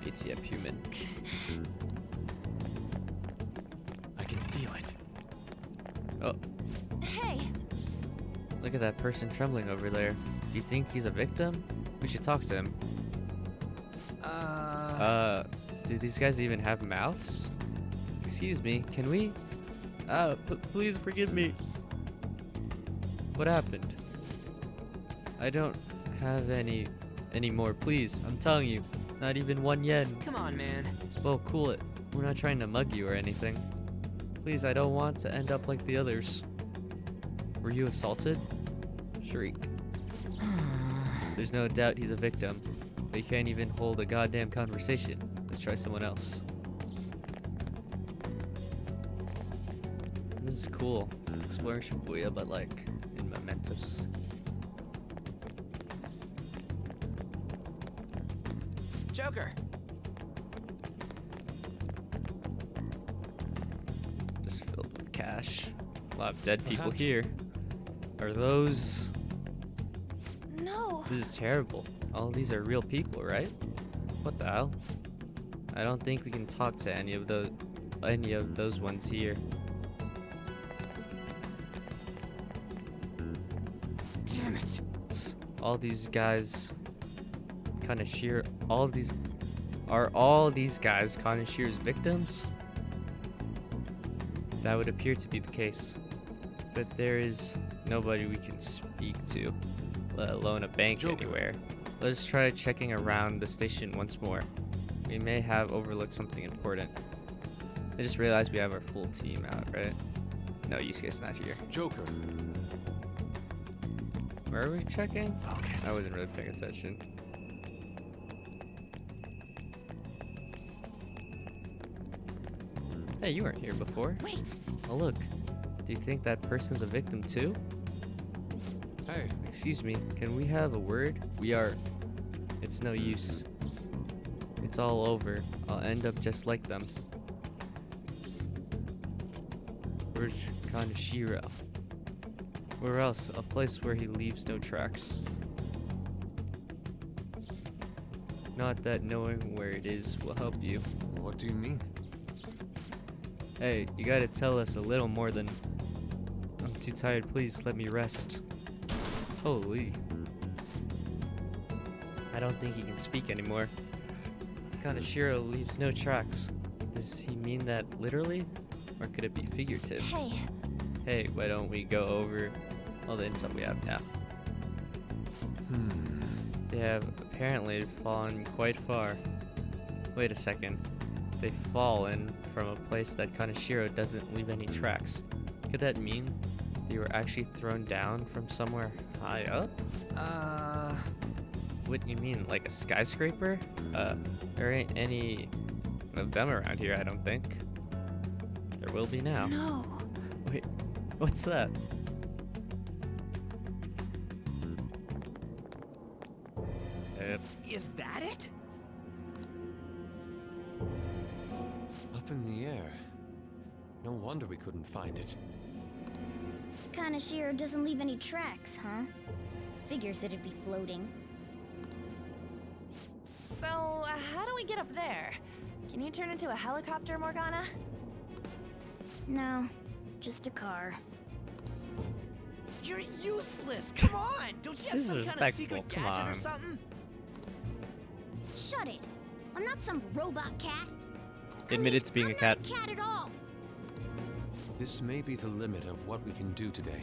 ATM human. I can feel it. Oh, Hey, look at that person trembling over there. Do you think he's a victim? We should talk to him. Do these guys even have mouths? Excuse me, can we? Please forgive me. What happened? I don't have any more, please. I'm telling you, not even 1 yen. Come on, man. Well, cool it. We're not trying to mug you or anything. Please, I don't want to end up like the others. Were you assaulted? Shriek. There's no doubt he's a victim, but he can't even hold a goddamn conversation. Let's try someone else. This is cool. Exploring Shibuya, but like in mementos. Joker! Just filled with cash. A lot of dead people Perhaps. here. Are those... no. This is terrible. All these are real people, right? What the hell? I don't think we can talk to any of those ones here. Damn it. All these guys Kanashiro, all these guys Kanashiro's victims? That would appear to be the case. But there is nobody we can speak to, let alone a bank Joker. anywhere. Let's try checking around the station once more. We may have overlooked something important. I just realized we have our full team out, right? No, Yusuke's not here. Joker. Where are we checking? Focus. I wasn't really paying attention. Hey, you weren't here before. Wait, Oh, look. Do you think that person's a victim too? Hey, Excuse me, can we have a word? It's no use. It's all over. I'll end up just like them. Where's Kanashiro? Where else? A place where he leaves no tracks. Not that knowing where it is will help you. what do you mean? Hey, you gotta tell us a little more than... I'm too tired, please let me rest. Holy. I don't think he can speak anymore. Kanashiro leaves no tracks. Does he mean that literally? Or could it be figurative? hey, Hey, why don't we go over all the intel we have now? They have apparently fallen quite far. Wait a second. They've fallen from a place that Kanashiro doesn't leave any tracks. Could that mean they were actually thrown down from somewhere high up? What do you mean, like a skyscraper? There ain't any of them around here, I don't think. There will be now. no. Wait, what's that? Is that it? Up in the air. No wonder we couldn't find it. Kanashiro doesn't leave any tracks, huh? Figures it'd be floating. So, how do we get up there? Can you turn into a helicopter, Morgana? No, just a car. You're useless! Come on! Don't you have some kind of Disrespectful, secret come gadget or on. something? Shut it! I'm not some robot cat. Admitted to being I'm a cat. Not a cat at all. This may be the limit of what we can do today.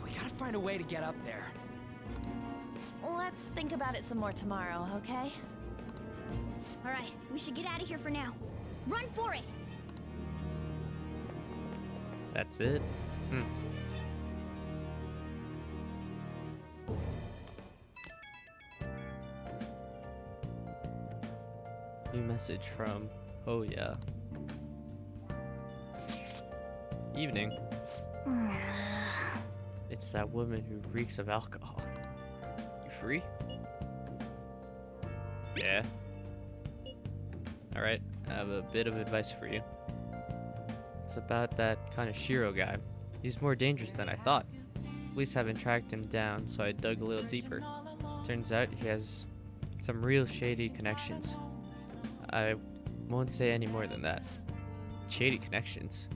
We gotta find a way to get up there. Let's think about it some more tomorrow, okay? All right, we should get out of here for now. Run for it! That's it? New message from Oh Yeah. Evening. It's that woman who reeks of alcohol. You free? Yeah. Alright, I have a bit of advice for you. It's about that kind of Shiro guy. He's more dangerous than I thought. Police haven't tracked him down, so I dug a little deeper. Turns out he has some real shady connections. I won't say any more than that. Shady connections?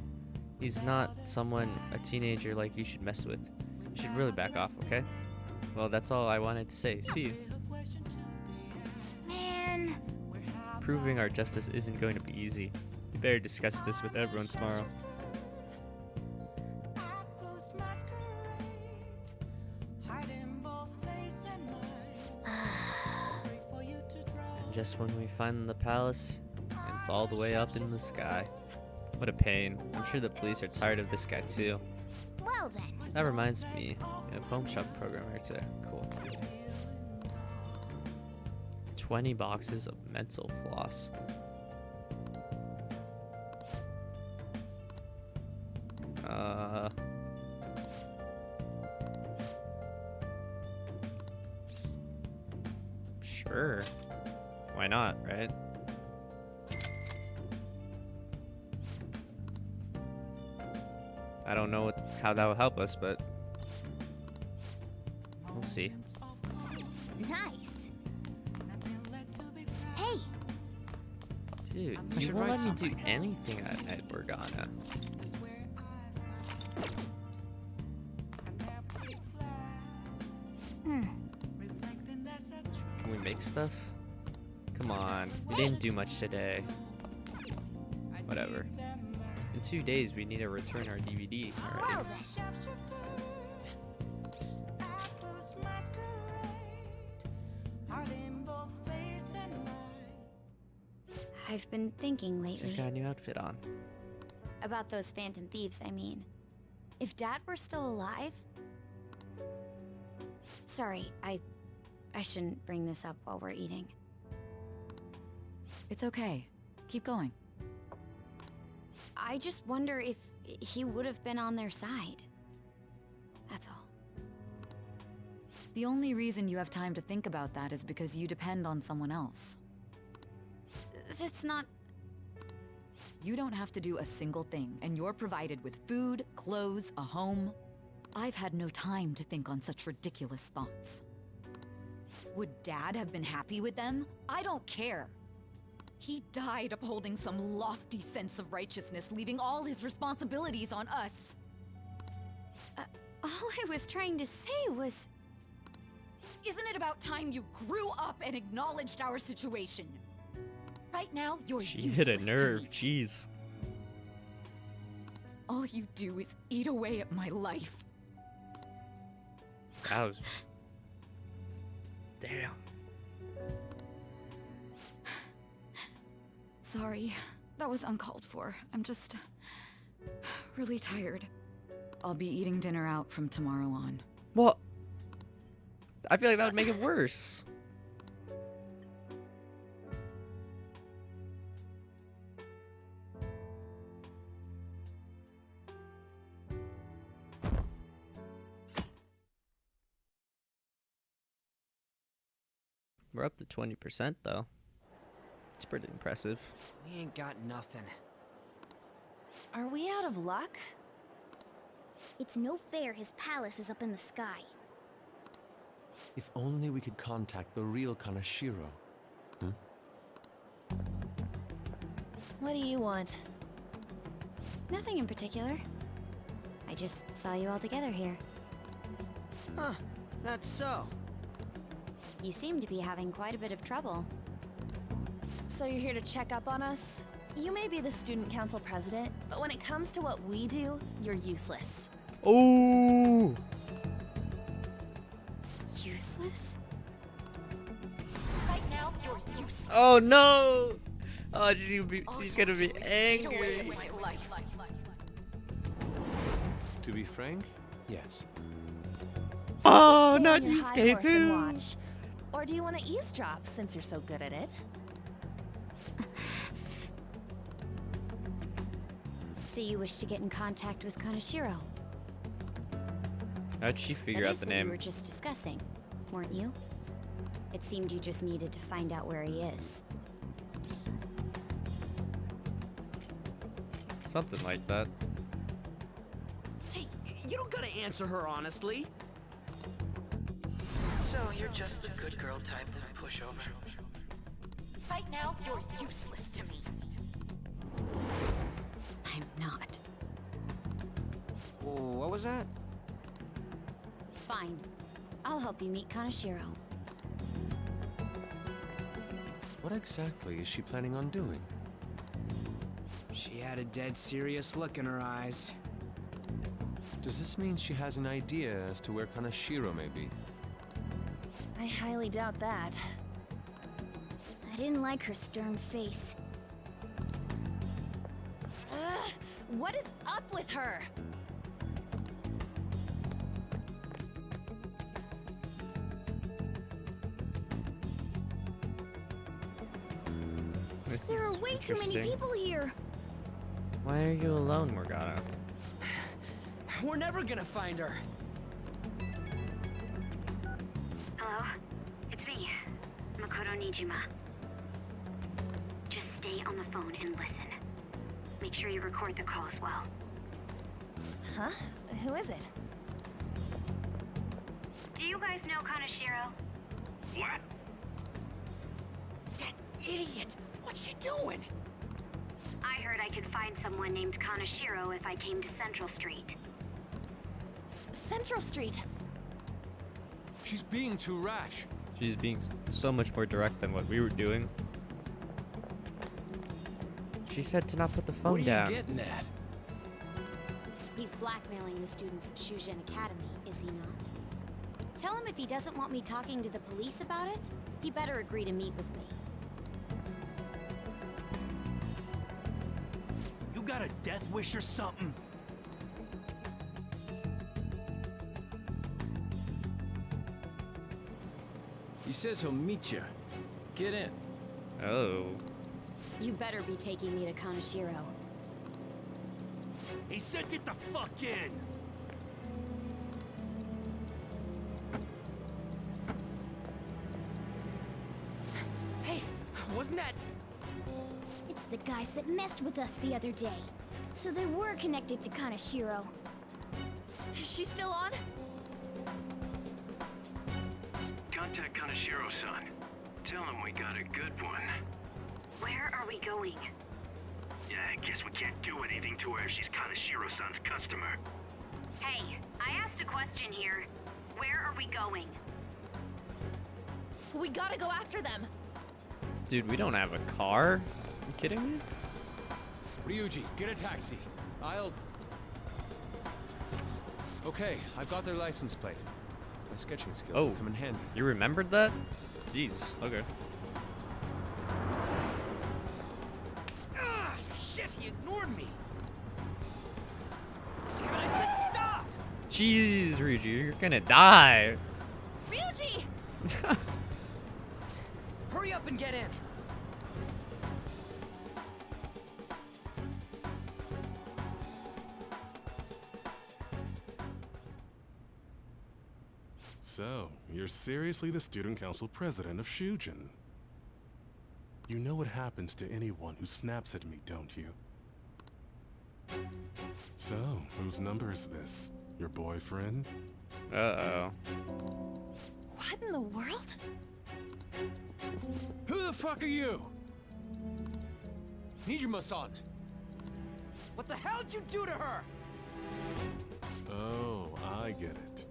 He's not someone, a teenager like you should mess with. You should really back off, okay? Well, that's all I wanted to say. See you. Man. Proving our justice isn't going to be easy. You better discuss this with everyone tomorrow. And just when we find the palace, it's all the way up in the sky. What a pain. I'm sure the police are tired of this guy too. Well then. That reminds me, you have home shop program right there. Cool. 20 boxes of mental floss. Sure. Why not, right? I don't know how that will help us, but we'll see. Nice. Hey. Dude, you won't let me do anything at Organa. Can we make stuff? Come on, we didn't do much today. Whatever. In 2 days, we need to return our DVD already. Well then. I've been thinking lately. She's got a new outfit on. About those Phantom Thieves, I mean. If Dad were still alive... Sorry, I shouldn't bring this up while we're eating. It's okay. Keep going. I just wonder if he would have been on their side. That's all. The only reason you have time to think about that is because you depend on someone else. That's not... You don't have to do a single thing, and you're provided with food, clothes, a home. I've had no time to think on such ridiculous thoughts. Would Dad have been happy with them? I don't care. He died upholding some lofty sense of righteousness, leaving all his responsibilities on us. All I was trying to say was... Isn't it about time you grew up and acknowledged our situation? Right now, you're She useless hit a nerve, to me. jeez. All you do is eat away at my life. That was... Damn. Sorry, that was uncalled for. I'm just... really tired. I'll be eating dinner out from tomorrow on. What? I feel like that would make it worse. We're up to 20% though. It's pretty impressive. We ain't got nothing. Are we out of luck? It's no fair his palace is up in the sky. If only we could contact the real Kanashiro. What do you want? Nothing in particular. I just saw you all together here. Huh, that's so. You seem to be having quite a bit of trouble. So you're here to check up on us? You may be the student council president, but when it comes to what we do, you're useless. Oh! Useless? Right now, you're useless. Oh no! Oh, she's gonna be All you angry. do is eat away at my life. To be frank, yes. Oh, Stay not on your you, high Skate horse and too. watch. Or do you want to eavesdrop since you're so good at it? So you wish to get in contact with Kaneshiro? How'd she figure That out is the what we name? were just discussing, weren't you? It seemed you just needed to find out where he is. Something like that. Hey, you don't gotta answer her honestly. So you're just the good girl type to push over. Right now, you're useless to me. I'm not. What was that? Fine. I'll help you meet Kaneshiro. What exactly is she planning on doing? She had a dead serious look in her eyes. Does this mean she has an idea as to where Kaneshiro may be? I highly doubt that. I didn't like her stern face. Ugh, what is up with her? This There is are way too many interesting. people here. Why are you alone, Morgana? We're never gonna find her. Hello? It's me, Makoto Nijima. Just stay on the phone and listen. Make sure you record the call as well. Huh? Who is it? Do you guys know Kaneshiro? What? That idiot! What's she doing? I heard I could find someone named Kaneshiro if I came to Central Street. Central Street. She's being too rash. She's being so much more direct than what we were doing. She said to not put the phone What are down. you getting at? He's blackmailing the students at Shujin Academy, is he not? Tell him if he doesn't want me talking to the police about it, he better agree to meet with me. You got a death wish or something? He says he'll meet you. Get in. Oh. You better be taking me to Kaneshiro. He said get the fuck in! Hey, wasn't that... It's the guys that messed with us the other day. So they were connected to Kaneshiro. Is she still on? Contact Kaneshiro-san. Tell him we got a good one. Where are we going? Yeah, I guess we can't do anything to her if she's Kaneshiro-san's customer. Hey, I asked a question here. Where are we going? We gotta go after them. Dude, we don't have a car? You kidding me? Ryuji, get a taxi. I'll... Okay, I've got their license plate. My sketching skills Oh. will come in handy. You remembered that? Jeez, okay. Ah, shit, he ignored me! Damn it, I said stop! Jeez, Ryuji, you're gonna die. Ryuji! Hurry up and get in! So, you're seriously the student council president of Shujin. You know what happens to anyone who snaps at me, don't you? So, whose number is this? Your boyfriend? Uh-oh. What in the world? Who the fuck are you? Nijima-san. What the hell'd you do to her? Oh, I get it.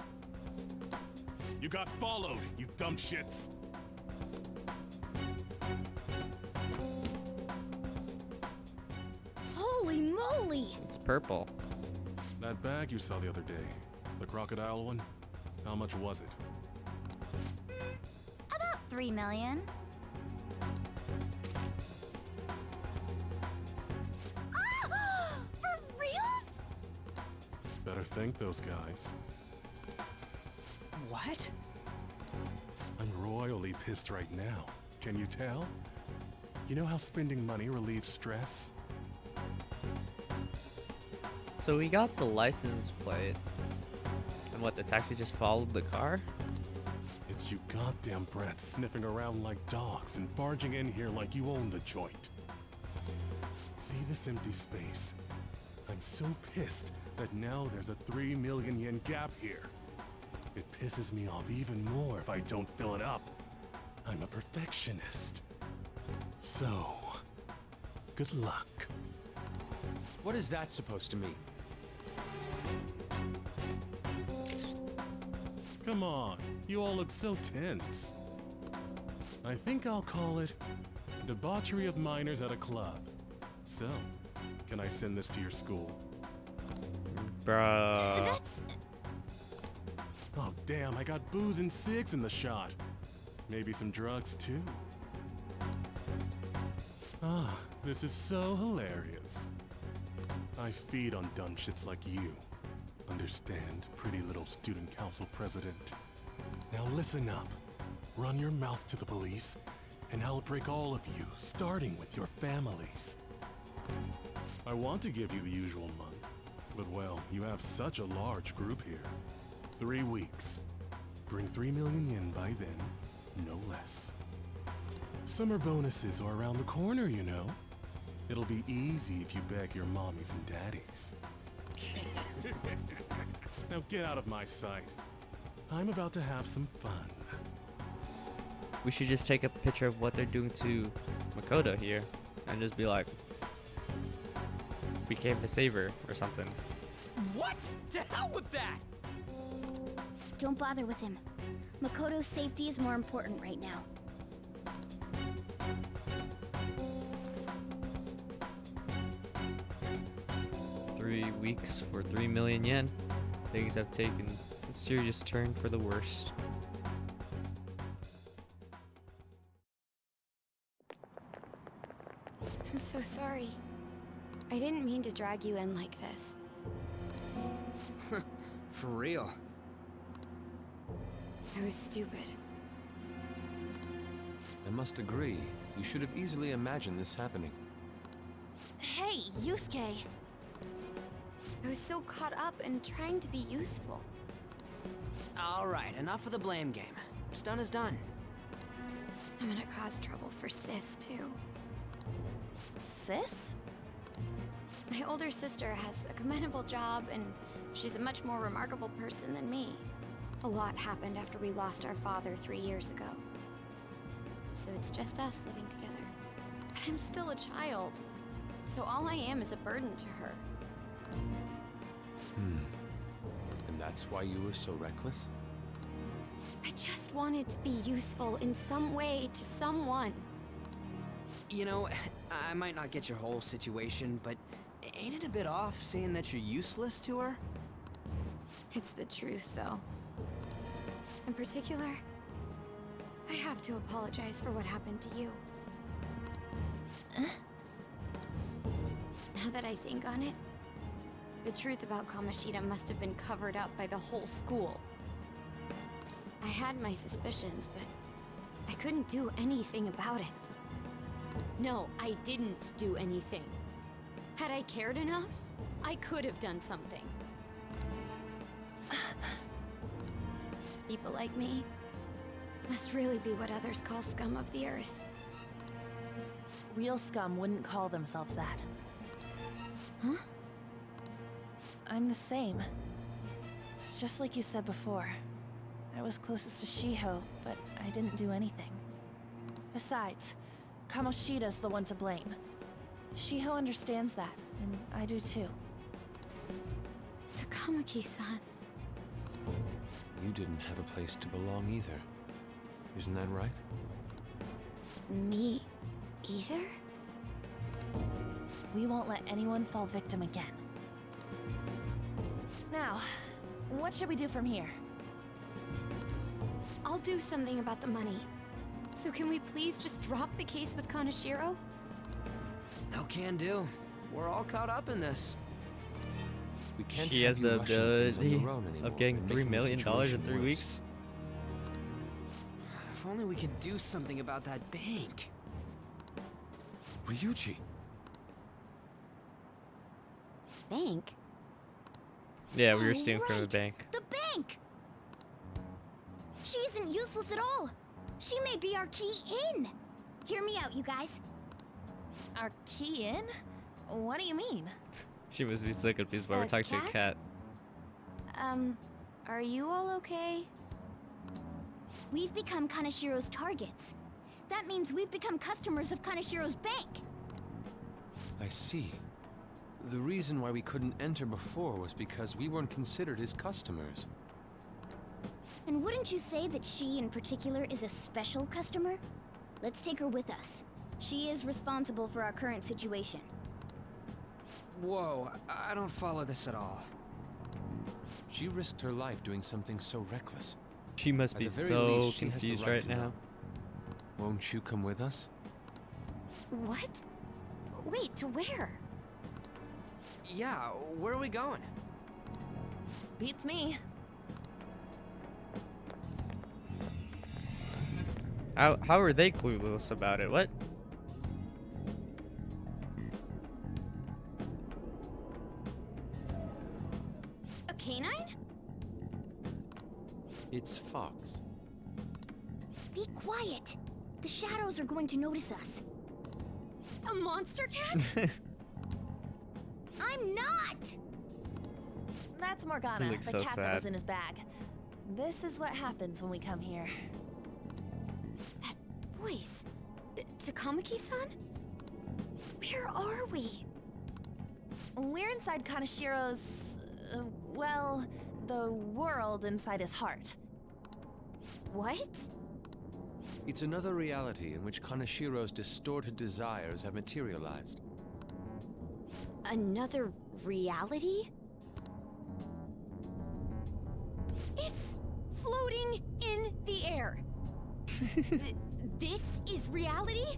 You got followed, you dumb shits! Holy moly! It's purple. That bag you saw the other day, the crocodile one, how much was it? About 3 million. For reals? Better better thank those guys. What? I'm royally pissed right now. Can you tell? You know how spending money relieves stress? So we got the license plate. And what, the taxi just followed the car? It's you goddamn brats sniffing around like dogs and barging in here like you own the joint. See this empty space? I'm so pissed that now there's a 3 million yen gap here. It pisses me off even more if I don't fill it up. I'm a perfectionist. So, good luck. What is that supposed to mean? Come on, you all look so tense. I think I'll call it debauchery of minors at a club. So, can I send this to your school? Bruh. Oh damn, I got booze and cigs in the shot. Maybe some drugs too. Ah, this is so hilarious. I feed on dumb shits like you. Understand, pretty little student council president. Now listen up. Run your mouth to the police, and I'll break all of you, starting with your families. I want to give you the usual month, but well, you have such a large group here. 3 weeks. Bring 3 million yen by then, no less. Summer bonuses are around the corner, you know. It'll be easy if you beg your mommies and daddies. Now get out of my sight. I'm about to have some fun. We should just take a picture of what they're doing to Makoto here and just be like, we came to save her or something. What? To hell with that! Don't bother with him. Makoto's safety is more important right now. Three weeks for 3 million yen. Things have taken a serious turn for the worst. I'm so sorry. I didn't mean to drag you in like this. For real. I was stupid. I must agree. You should have easily imagined this happening. Hey, Yusuke! I was so caught up in trying to be useful. Alright, enough of the blame game. What's done is done. I'm gonna cause trouble for Sis, too. Sis? My older sister has a commendable job, and she's a much more remarkable person than me. A lot happened after we lost our father 3 years ago. So it's just us living together. But I'm still a child, so all I am is a burden to her. And that's why you were so reckless? I just wanted to be useful in some way to someone. You know, I might not get your whole situation, but ain't it a bit off saying that you're useless to her? It's the truth, though. In particular, I have to apologize for what happened to you. Now that I think on it, the truth about Kamoshida must have been covered up by the whole school. I had my suspicions, but I couldn't do anything about it. No, I didn't do anything. Had I cared enough, I could have done something. People like me must really be what others call scum of the earth. Real scum wouldn't call themselves that. Huh? I'm the same. It's just like you said before. I was closest to Shiho, but I didn't do anything. Besides, Kamoshida's the one to blame. Shiho understands that, and I do too. Takamaki-san. You didn't have a place to belong either. Isn't that right? Me either? We won't let anyone fall victim again. Now, what should we do from here? I'll do something about the money. So can we please just drop the case with Kaneshiro? No can do. We're all caught up in this. We can't She have has you the rushing things on ability your own anymore of getting and $3 making the million in situation 3 worse. weeks. If only we could do something about that bank. Ryuji, Bank? Yeah, we were Oh, stealing from a right. bank. The bank! She isn't useless at all. She may be our key in. Hear me out, you guys. Our key in? What do you mean? She must be so confused why we're The talking to a cat. Are you all okay? We've become Kanashiro's targets. That means we've become customers of Kanashiro's bank. I see. The reason why we couldn't enter before was because we weren't considered his customers. And wouldn't you say that she in particular is a special customer? Let's take her with us. She is responsible for our current situation. Whoa, I don't follow this at all. She risked her life doing something so reckless. She must At be the very so least, she has the confused right right to now. know. Won't you come with us? What? Wait, to where? Yeah, where are we going? Beats me. How are they clueless about it? What? A canine? It's Fox. Be quiet. The shadows are going to notice us. A monster cat? I'm not! That's Morgana, He the looks cat so that was sad. in his bag. This is what happens when we come here. That voice. Takamaki-san? Where are we? We're inside Kanashiro's, well, the world inside his heart. What? It's another reality in which Kanashiro's distorted desires have materialized. Another reality? It's floating in the air. This is reality?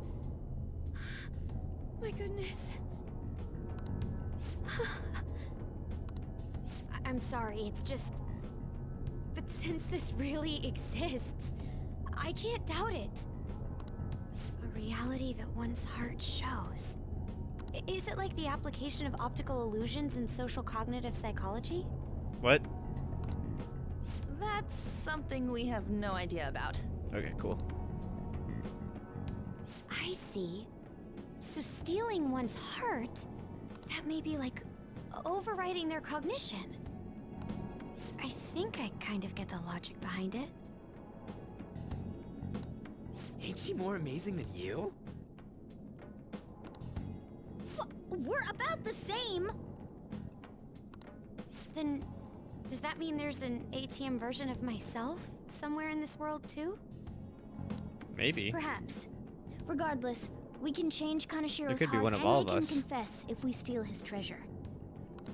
My goodness. I'm sorry, it's just... But since this really exists, I can't doubt it. A reality that one's heart shows. Is it like the application of optical illusions in social cognitive psychology? What? That's something we have no idea about. Okay, cool. I see. So stealing one's heart, that may be like overriding their cognition. I think I kind of get the logic behind it. Ain't she more amazing than you? We're about the same! Then, does that mean there's an ATM version of myself somewhere in this world too? Maybe. Perhaps. Regardless, we can change Kanashiro's could be heart one of and all we of us. can confess if we steal his treasure.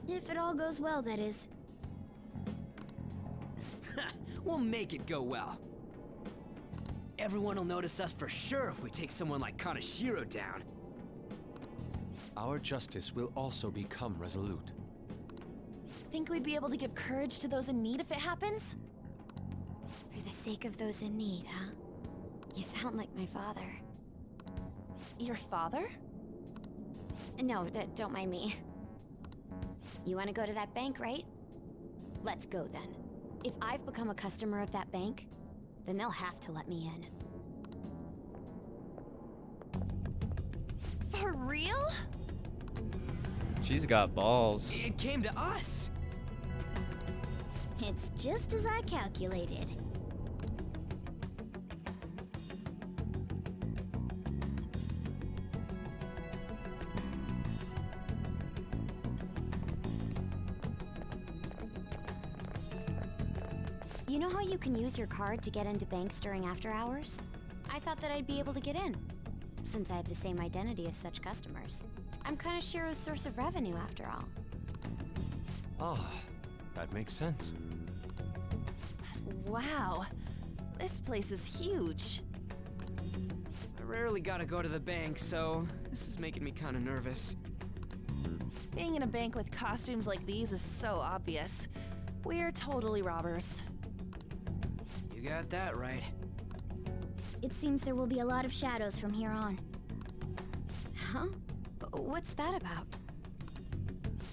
If it all goes well, that is. We'll make it go well. Everyone will notice us for sure if we take someone like Kanashiro down. Our justice will also become resolute. Think we'd be able to give courage to those in need if it happens? For the sake of those in need, huh? You sound like my father. Your father? No, don't mind me. You want to go to that bank, right? Let's go then. If I've become a customer of that bank, then they'll have to let me in. For real? She's got balls. It came to us. It's just as I calculated. You know how you can use your card to get into banks during after hours? I thought that I'd be able to get in, since I have the same identity as such customers. I'm kind of Shiro's source of revenue after all. Ah, that makes sense. Wow. This place is huge. I rarely gotta go to the bank, so this is making me kinda nervous. Being in a bank with costumes like these is so obvious. We're totally robbers. You got that right. It seems there will be a lot of shadows from here on. Huh? What's that about?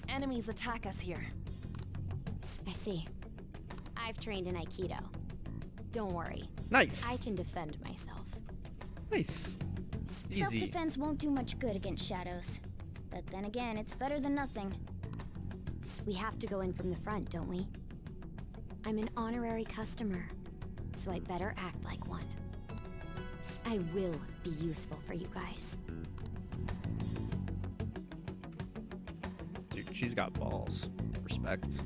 Enemies attack us here. I see. I've trained in Aikido. Don't worry. Nice. I can defend myself. Nice. Easy. Self-defense won't do much good against shadows. But then again, it's better than nothing. We have to go in from the front, don't we? I'm an honorary customer, so I better act like one. I will be useful for you guys. Dude, she's got balls. Respect.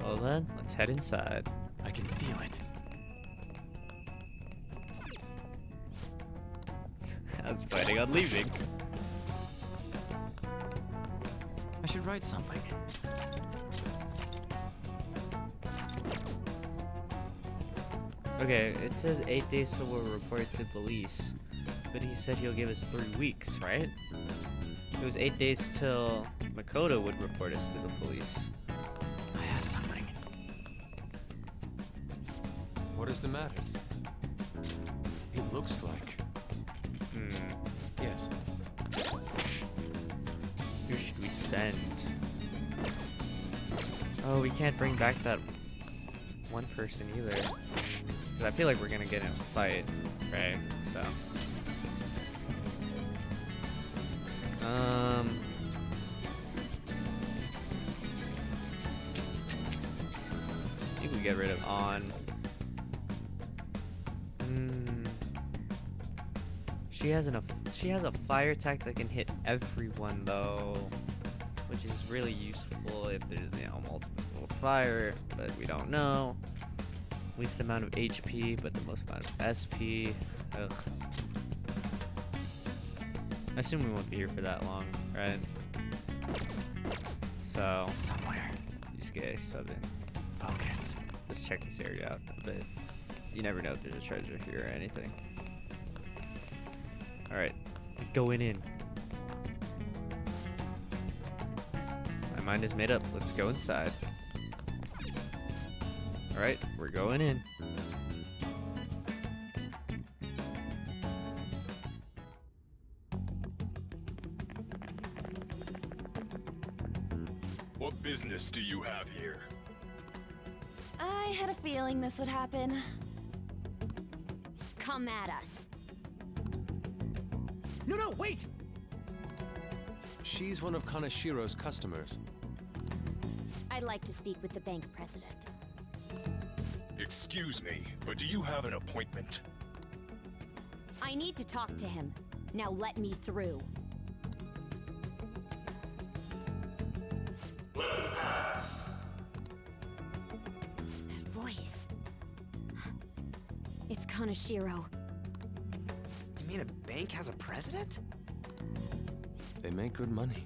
Well then, let's head inside. I can feel it. I was planning on leaving. I should write something. Okay, it says 8 days till we'll report it to police. But he said he'll give us 3 weeks, right? It was 8 days till Makoto would report us to the police. I have something. What is the matter? It looks like... Yes. Who should we send? Oh, we can't bring back that one person either. 'Cause I feel like we're gonna get in a fight, right? So. I think we get rid of On. She has a fire attack that can hit everyone though, which is really useful if there's multiple fire, but we don't know. Least amount of HP, but the most amount of SP. Ugh. I assume we won't be here for that long, right? So Somewhere. just get something. Focus. Let's check this area out a bit. You never know if there's a treasure here or anything. Alright, going in. My mind is made up. Let's go inside. Alright, we're going in. What business do you have here? I had a feeling this would happen. Come at us. No, wait! She's one of Kanashiro's customers. I'd like to speak with the bank president. Excuse me, but do you have an appointment? I need to talk to him. Now let me through. Let them pass. That voice. It's Kanashiro. You mean a bank has a president? They make good money.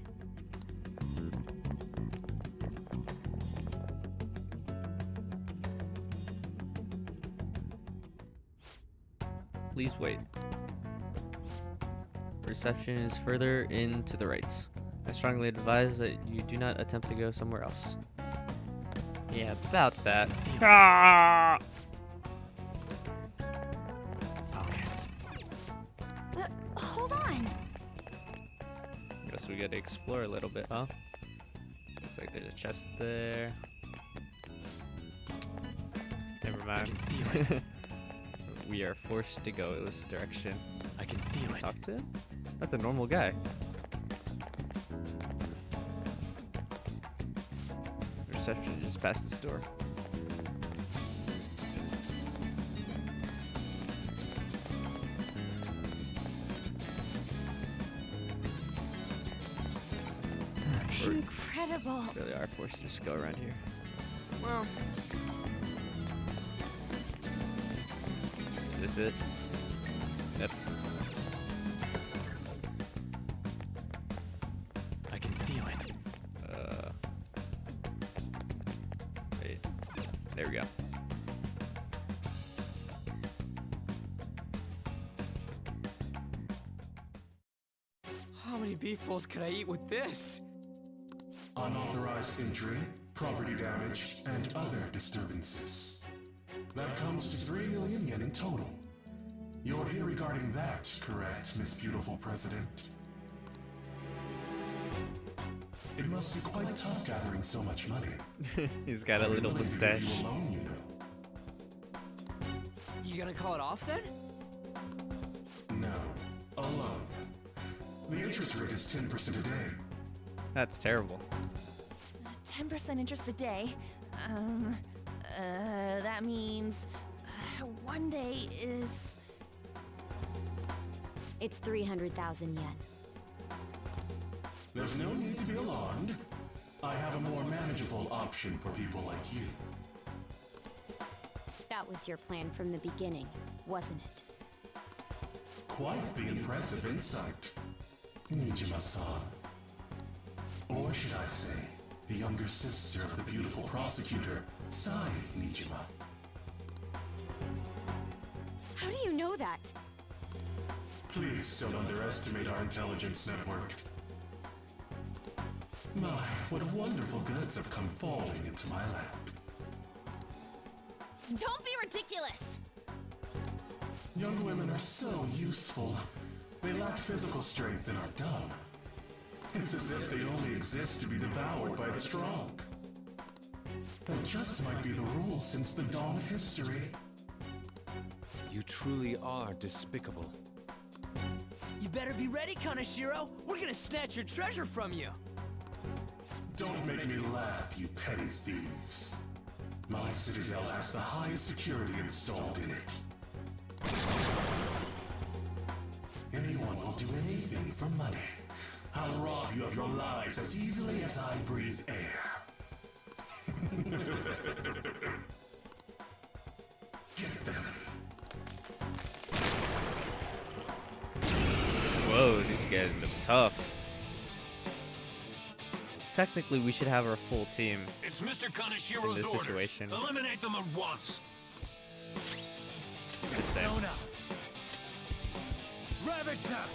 Please wait. Reception is further in to the right. I strongly advise that you do not attempt to go somewhere else. Yeah, about that. Ah! Focus. Hold on. Guess we gotta explore a little bit, huh? Looks like there's a chest there. Never mind. I can feel it. We are forced to go this direction. I can feel it. Talk to him? That's a normal guy. Reception just past the store. Incredible. Really are forced to just go around here. Well, Is this it? Yep. I can feel it. Wait. There we go. How many beef bowls could I eat with this? Unauthorized entry, property damage, and other disturbances. That comes to 3 million yen in total. You're here regarding that, correct, Miss Beautiful President? It must be quite tough gathering so much money. He's got a little mustache. You alone, you know. You gonna call it off then? No, alone. The interest rate is 10% a day. That's terrible. 10% interest a day. That means 1 day is... It's 300,000 yen. There's no need to be alarmed. I have a more manageable option for people like you. That was your plan from the beginning, wasn't it? Quite the impressive insight, Nijima-san. Or should I say, the younger sister of the beautiful prosecutor, Sai Nijima. How do you know that? Please don't underestimate our intelligence network. My, what wonderful goods have come falling into my lap. Don't be ridiculous! Young women are so useful. They lack physical strength and are dumb. It's as if they only exist to be devoured by the strong. That just might be the rule since the dawn of history. You truly are despicable. You better be ready, Kaneshiro! We're gonna snatch your treasure from you! Don't make me laugh, you petty thieves. My citadel has the highest security installed in it. Anyone will do anything for money. I'll rob you of your lives as easily as I breathe air. Get them. Whoa, these guys look tough. Technically, we should have our full team It's Mr. in Kaneshiro's this orders. situation. Eliminate them at once. Just saying. Ravage them!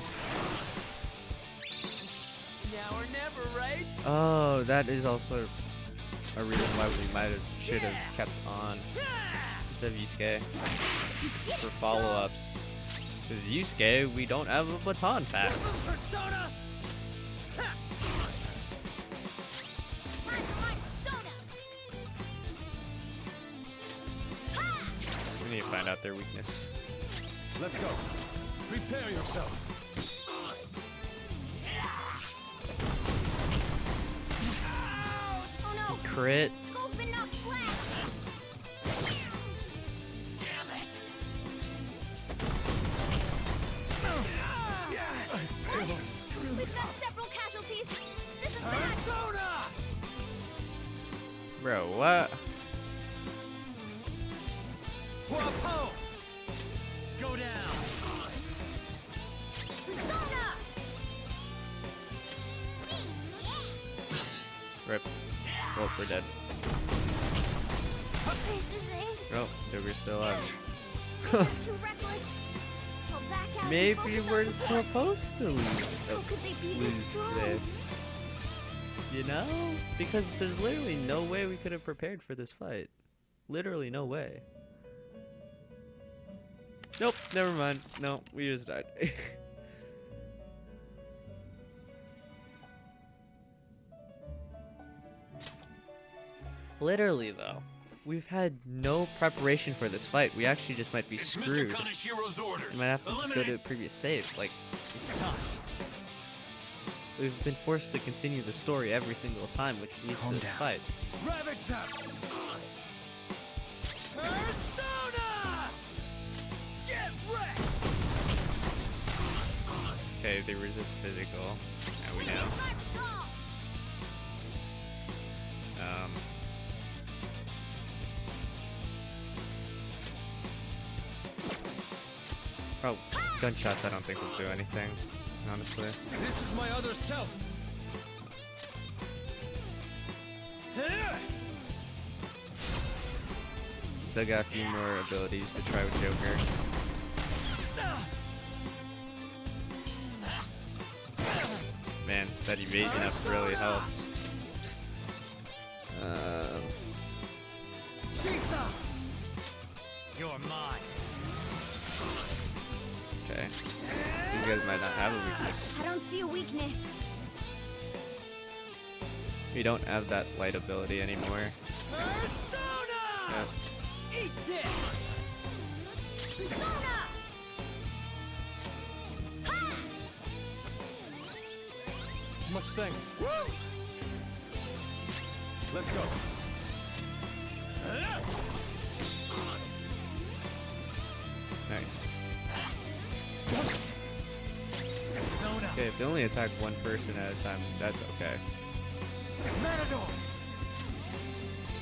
Now or never, right? Oh, that is also a reason why we should have kept on instead of Yusuke for follow-ups. Because Yusuke, we don't have a baton pass. Persona! We need to find out their weakness. Let's go. Prepare yourself. Oh no! Crit. Skull's been knocked flat! Damn it! We've got several casualties. This is bad. Persona! Bro, what? Wapo! Go down! Persona! Rip. Oh, we're dead. This is it. Oh, Joker's still alive. Too reckless. I'll back out and Maybe focus on we're the quest. supposed to How could they be this lose strong? this. You know? Because there's literally no way we could have prepared for this fight. Literally no way. Nope, never mind. No, we just died. Literally though, we've had no preparation for this fight. We actually just might be It's screwed. Mr. Kaneshiro's orders. We might have to just go to a Eliminate. previous save. Like, It's time. we've been forced to continue the story every single time, which leads Calm to this down. fight. Ravage them! Persona! Get wrecked! Okay, they resist physical. Now we know. Oh, gunshots I don't think will do anything, honestly. This is my other self! Still got a few more abilities to try with Joker. man, that evasion up really helped. You're mine. Okay. These guys might not have a weakness. I don't see a weakness. We don't have that light ability anymore. Persona! Yep. Eat this! Persona! Much thanks. Let's go. Nice. Persona! Okay, if they only attack one person at a time, that's okay. Matador!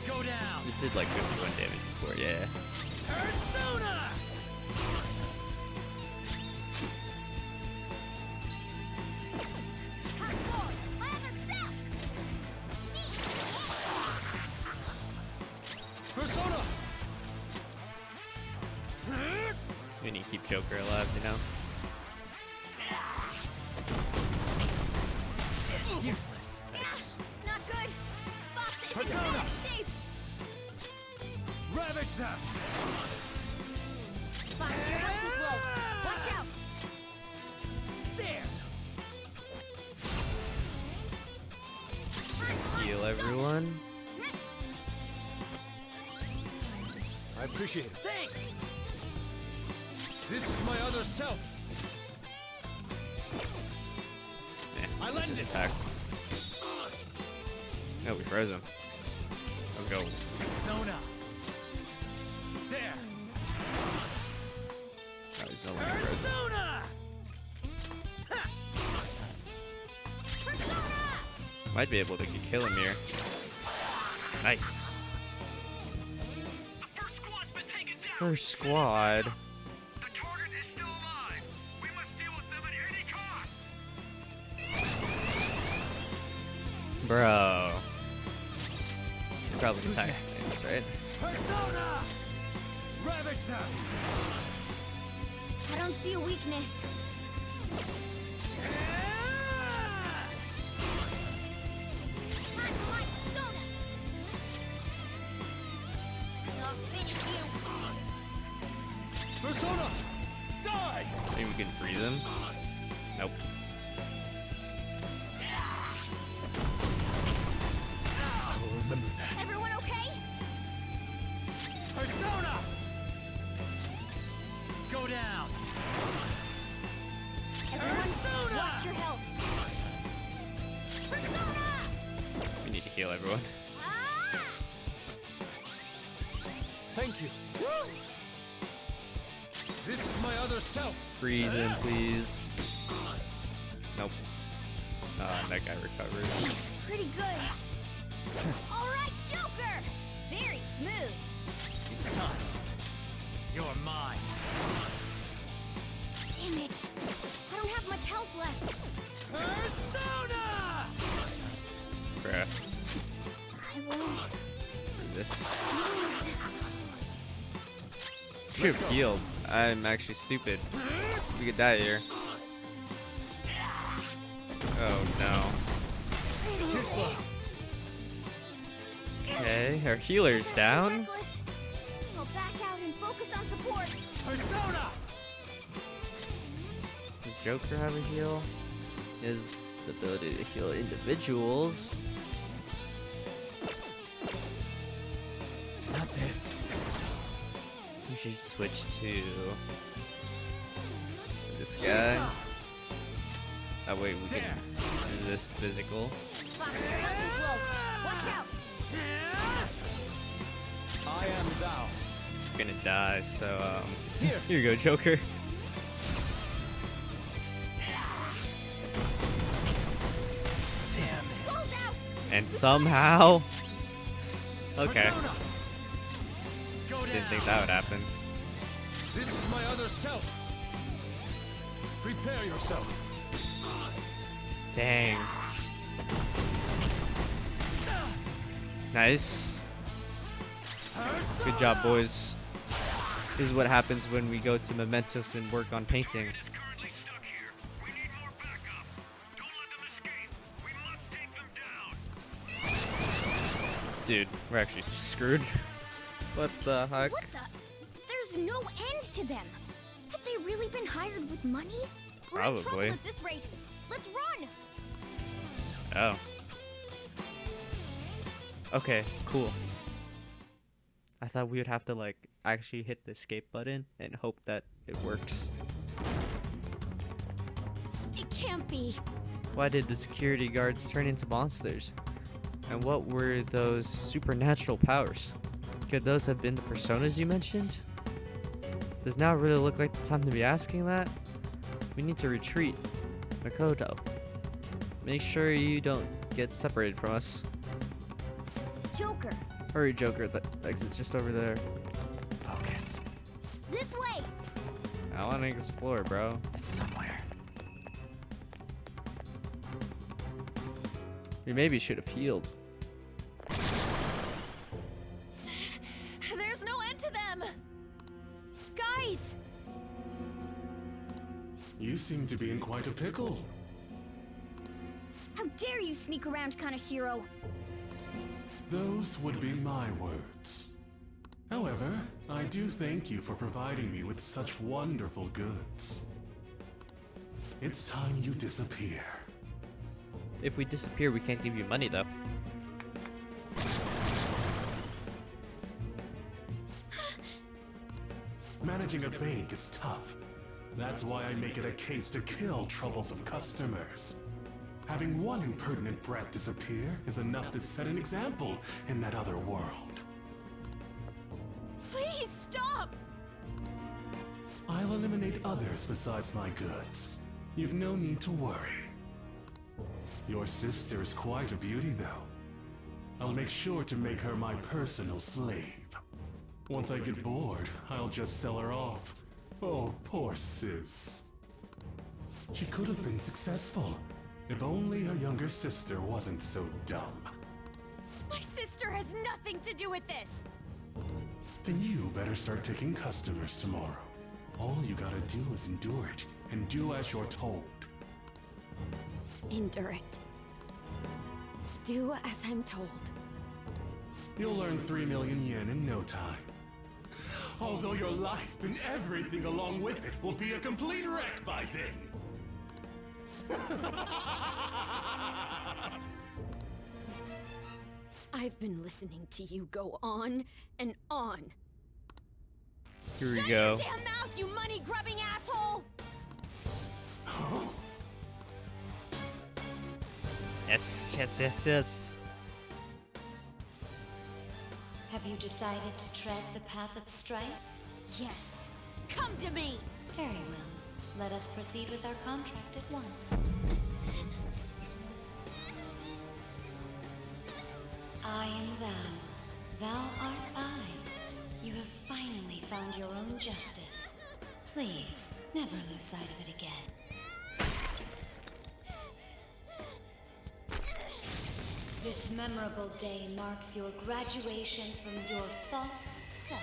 Go down! This did like 51 damage before, yeah. Persona! Persona! We need to keep Joker alive, you know? Useless. Nice. Not good. Fox isn't in Persona! bad shape. Ravage them! Fox, your health is low. Watch out. There! Heal everyone. I appreciate it. Thanks! This is my other self. Yeah, I let's lend just it. attack. No, we froze him. Let's go. Persona! There! Oh, he's no longer frozen. Persona! Might be able to kill him here. Nice. First squad. The target is still alive. We must deal with them at any cost. Bro. You're probably attack next, right? Persona! Ravage them! I don't see a weakness. I'll finish you. Persona! Die! Maybe we can freeze him. Nope. I will remember that. Everyone okay? Persona! Go down! Everyone, Persona! watch your health. Persona! We need to heal everyone. Ah! Thank you. This is my other self. Freeze him, please. Nope. That guy recovered. Pretty good. All right, Joker. Very smooth. It's time. You're mine. Damn it. I don't have much health left. Persona! Bruh. I won't Resist. lose. Should have healed. I'm actually stupid. We could die here. Oh no. Too slow. Okay, our healer's down. Reckless. I'll back out and focus on support. Persona! Does Joker have a heal? He has the ability to heal individuals. Not this. We should switch to this guy. That way we can resist physical. Fox, your health is low. Watch out. I am thou. We're gonna die, so here you go, Joker. Damn it. Rolled out. And somehow, okay, Persona! Go down. didn't think that would happen. This is my other self. Prepare yourself. Dang. Nice. Good job, boys. This is what happens when we go to Mementos and work on painting. Is currently stuck here. We need more backup. Don't let them escape. Dude, we're actually screwed. What the heck? What the? There's no end to them. Have they really been hired with money? We're in trouble Probably. at this rate. Let's run. Oh. Okay, cool. I thought we would have to like actually hit the escape button and hope that it works. It can't be. Why did the security guards turn into monsters? And what were those supernatural powers? Could those have been the personas you mentioned? Does now really look like the time to be asking that? We need to retreat. Makoto, make sure you don't get separated from us. Joker, Hurry, Joker, the exit's just over there. Focus. this way. I want to explore, bro. It's somewhere. We maybe should have healed. There's no end to them! Guys! You seem to be in quite a pickle. How dare you sneak around, Kaneshiro? Those would be my words. However, I do thank you for providing me with such wonderful goods. It's time you disappear. If we disappear, we can't give you money, though. Managing a bank is tough. That's why I make it a case to kill troublesome customers. Having one impertinent brat disappear is enough to set an example in that other world. Please stop! I'll eliminate others besides my goods. You've no need to worry. Your sister is quite a beauty, though. I'll make sure to make her my personal slave. Once I get bored, I'll just sell her off. Oh, poor sis. She could have been successful, if only her younger sister wasn't so dumb. My sister has nothing to do with this! Then you better start taking customers tomorrow. All you gotta do is endure it, and do as you're told. Endure it. Do as I'm told. You'll earn 3 million yen in no time. Although your life and everything along with it will be a complete wreck by then. I've been listening to you go on and on. Here we Shut go. your damn mouth, you money-grubbing asshole! Yes, yes, yes, yes. Have you decided to tread the path of strife? Yes. Come to me! Very well. Let us proceed with our contract at once. I am thou. Thou art I. You have finally found your own justice. Please, never lose sight of it again. This memorable day marks your graduation from your false self.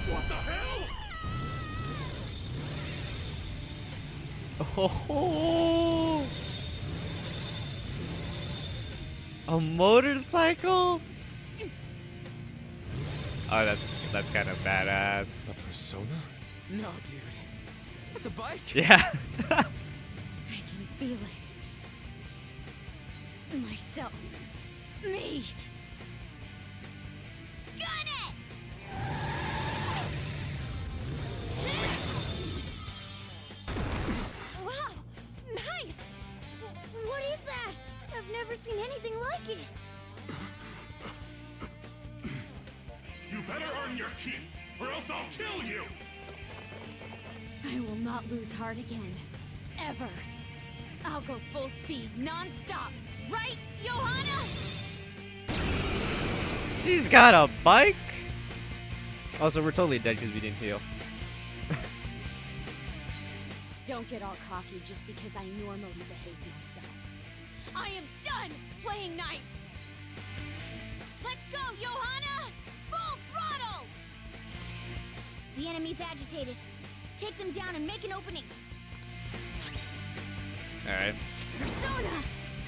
What the hell? Oh, a motorcycle? Oh, that's kind of badass. A persona? No, dude. That's a bike. Yeah. I can feel it. Myself. Me. Got it! Wow, nice. What is that? I've never seen anything like it. You better earn your keep, or else I'll kill you! I will not lose heart again. Ever. I'll go full speed, non-stop. Right, Johanna? She's got a bike? Also, we're totally dead because we didn't heal. Don't get all cocky just because I normally behave myself. I am done playing nice. Let's go, Johanna! Full throttle! The enemy's agitated. Take them down and make an opening. Alright. Persona!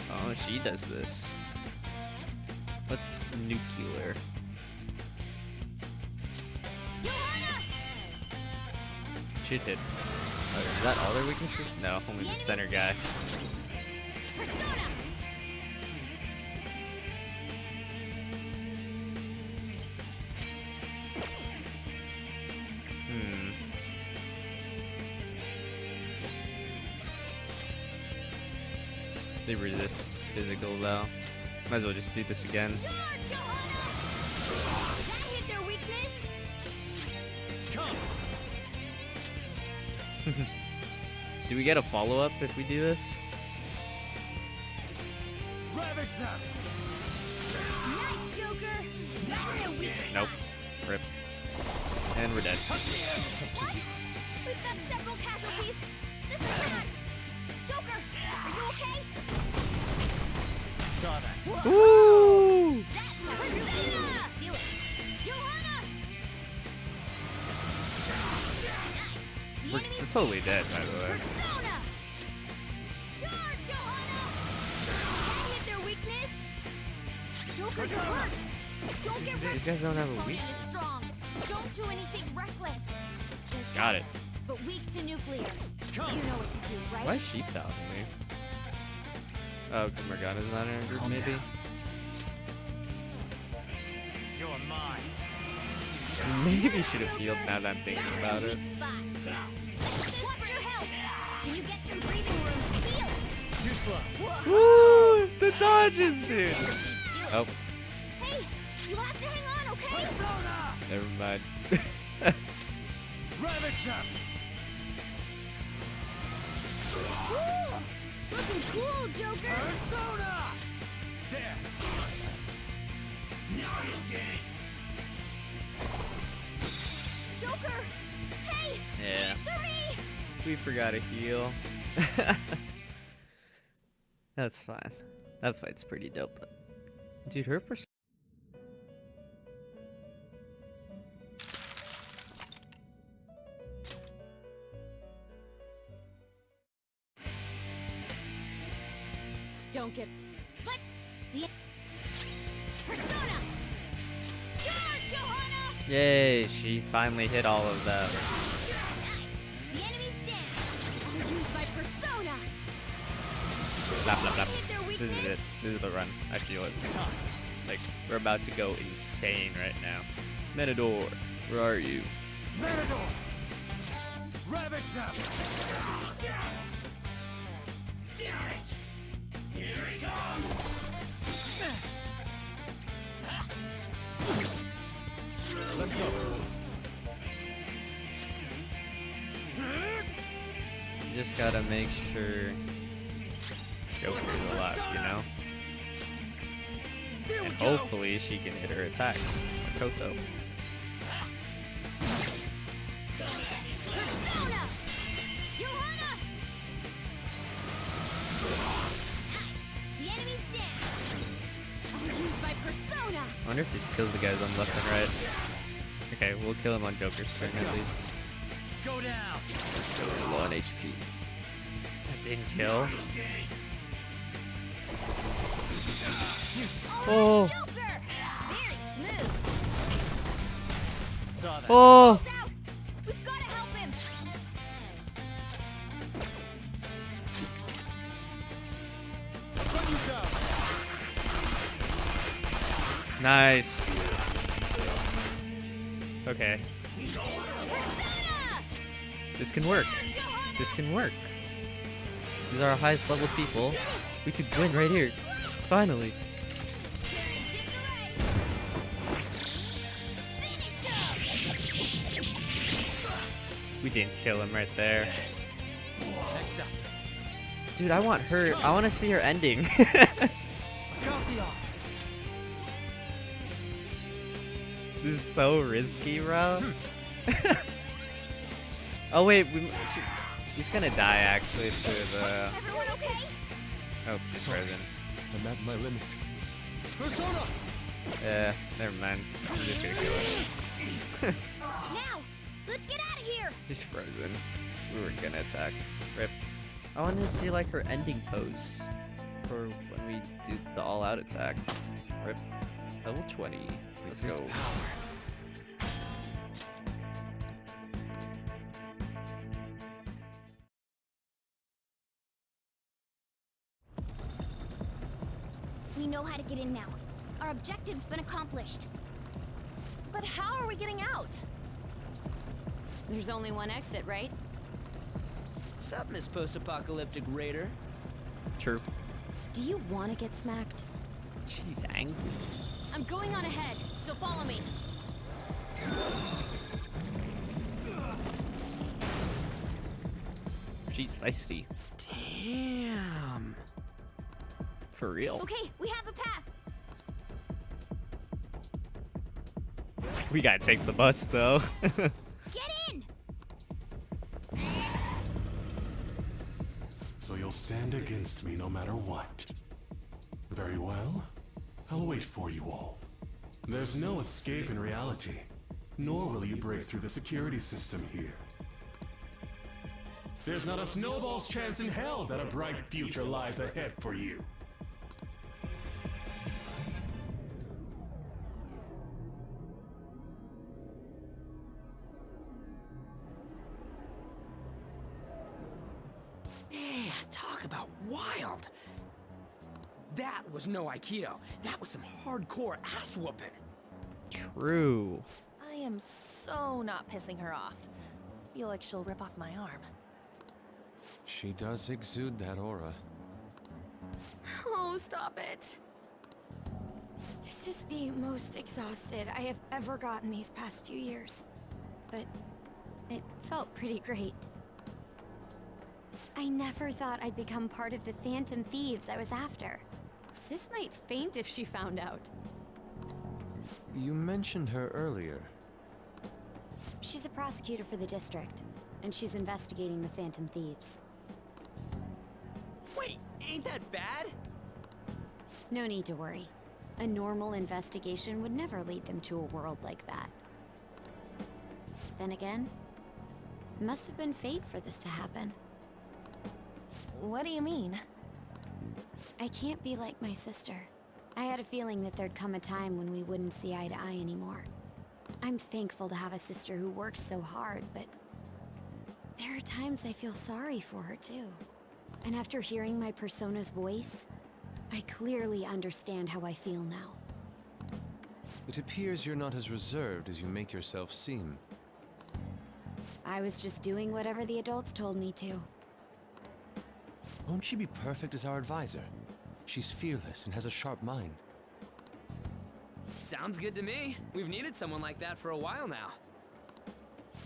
Oh, she does this. What's nuclear? Shit hit. Oh, is that all their weaknesses? No, only the center guy. They resist physical though. Might as well just do this again. Do we get a follow-up if we do this? Ravage them! Nice, Joker! Nope. Rip. And we're dead. What? We've got several casualties. This is bad. Joker, are you okay? Saw that. Woo! Do it. Johanna! We're totally dead, by the way. Persona! Charge, Johanna! That hit their weakness. Joker's hurt. Don't get These guys don't have a Opponent is weakness. strong. Don't do anything reckless. They're Got tough, it. but weak to nuclear. You know what to do, right? Why is she telling me? Oh, because Morgana's not in our group, maybe? You're mine. Maybe should have healed now that I'm thinking about it. Weak spot. This for your health. Can you get some breathing room? Heal. Too slow. Woo! The dodges, dude! Oh, Hey, you have to hang on, okay? Persona! never mind. Ravage them! Woo! Looking cool, Joker. Persona! There! Now you'll get it! Joker! Hey! Yeah. Answer me! We forgot to heal. That's fine. That fight's pretty dope. Dude, her Don't get... Let... The... Persona! Charge, Johanna! Yay, she finally hit all of that. Nice! The enemy's dead! I'll use my persona! Blah, blah, blah. Hit their This is weakness. it. This is the run. I feel it. Like, we're about to go insane right now. Metador, where are you? Matador! Ravage them! Damn it! Here he comes! Let's go. You just gotta make sure Joker's alive, you know? And hopefully she can hit her attacks. Makoto. Persona! Johanna! The enemy's dead! I'll use my persona! I wonder if this kills the guys on left and right. Okay, we'll kill him on Joker's turn at least. Go down! Just go low on HP. That didn't kill. Oh! Joker! Very smooth! Saw that. Oh! He's out! We've gotta help him! Let you go! Nice. Okay. Persona! This can work. This can work. These are our highest level people. We could win right here. Finally. We didn't kill him right there. Next up. Dude, I want her. I want to see her ending. Copy off. This is so risky, bro. Oh wait, he's gonna die actually to the. Everyone okay? Oh, she's frozen. I'm at my limit. Persona! Yeah, never mind. I'm just gonna kill her. Now, let's get out of here! She's frozen. We were gonna attack. Rip. I wanted to see like her ending pose for when we do the all-out attack. Rip. Level 20. Let's This go. power. We know how to get in now. Our objective's been accomplished. But how are we getting out? There's only one exit, right? Sup, Miss Post-Apocalyptic Raider? True. Do you want to get smacked? She's angry. I'm going on ahead, so follow me. She's feisty. Damn. For real. Okay, we have a path. We gotta take the bus though. Get in! So you'll stand against me no matter what. Very well. I'll wait for you all. There's no escape in reality, nor will you break through the security system here. There's not a snowball's chance in hell that a bright future lies ahead for you. Man, talk about wild. That was no Aikido. That was some hardcore ass whooping. True. I am so not pissing her off. Feel like she'll rip off my arm. She does exude that aura. Oh, stop it. This is the most exhausted I have ever gotten these past few years. But it felt pretty great. I never thought I'd become part of the Phantom Thieves I was after. Sis might faint if she found out. You mentioned her earlier. She's a prosecutor for the district, and she's investigating the Phantom Thieves. Wait, ain't that bad? No need to worry. A normal investigation would never lead them to a world like that. Then again, it must have been fate for this to happen. What do you mean? I can't be like my sister. I had a feeling that there'd come a time when we wouldn't see eye to eye anymore. I'm thankful to have a sister who works so hard, but there are times I feel sorry for her too. And after hearing my persona's voice, I clearly understand how I feel now. It appears you're not as reserved as you make yourself seem. I was just doing whatever the adults told me to. Won't she be perfect as our advisor? She's fearless and has a sharp mind. Sounds good to me. We've needed someone like that for a while now.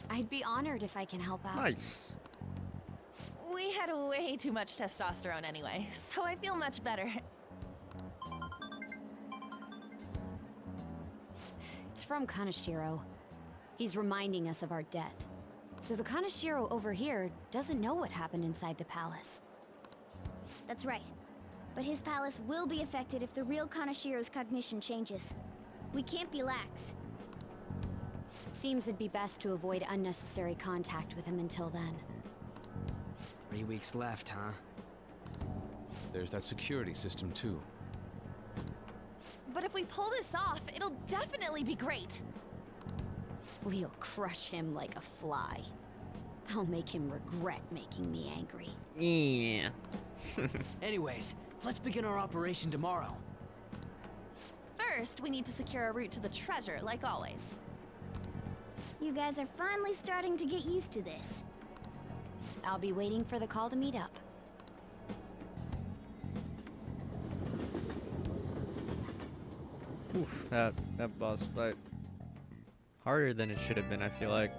I'd be honored if I can help out. Nice. We had way too much testosterone anyway, so I feel much better. It's from Kaneshiro. He's reminding us of our debt. So the Kaneshiro over here doesn't know what happened inside the palace. That's right. But his palace will be affected if the real Kanashiro's cognition changes. We can't be lax. Seems it'd be best to avoid unnecessary contact with him until then. 3 weeks left, huh? There's that security system too. But if we pull this off, it'll definitely be great. We'll crush him like a fly. I'll make him regret making me angry. Yeah. Anyways, let's begin our operation tomorrow. First, we need to secure a route to the treasure, like always. You guys are finally starting to get used to this. I'll be waiting for the call to meet up. Oof, that boss fight. Harder than it should have been, I feel like.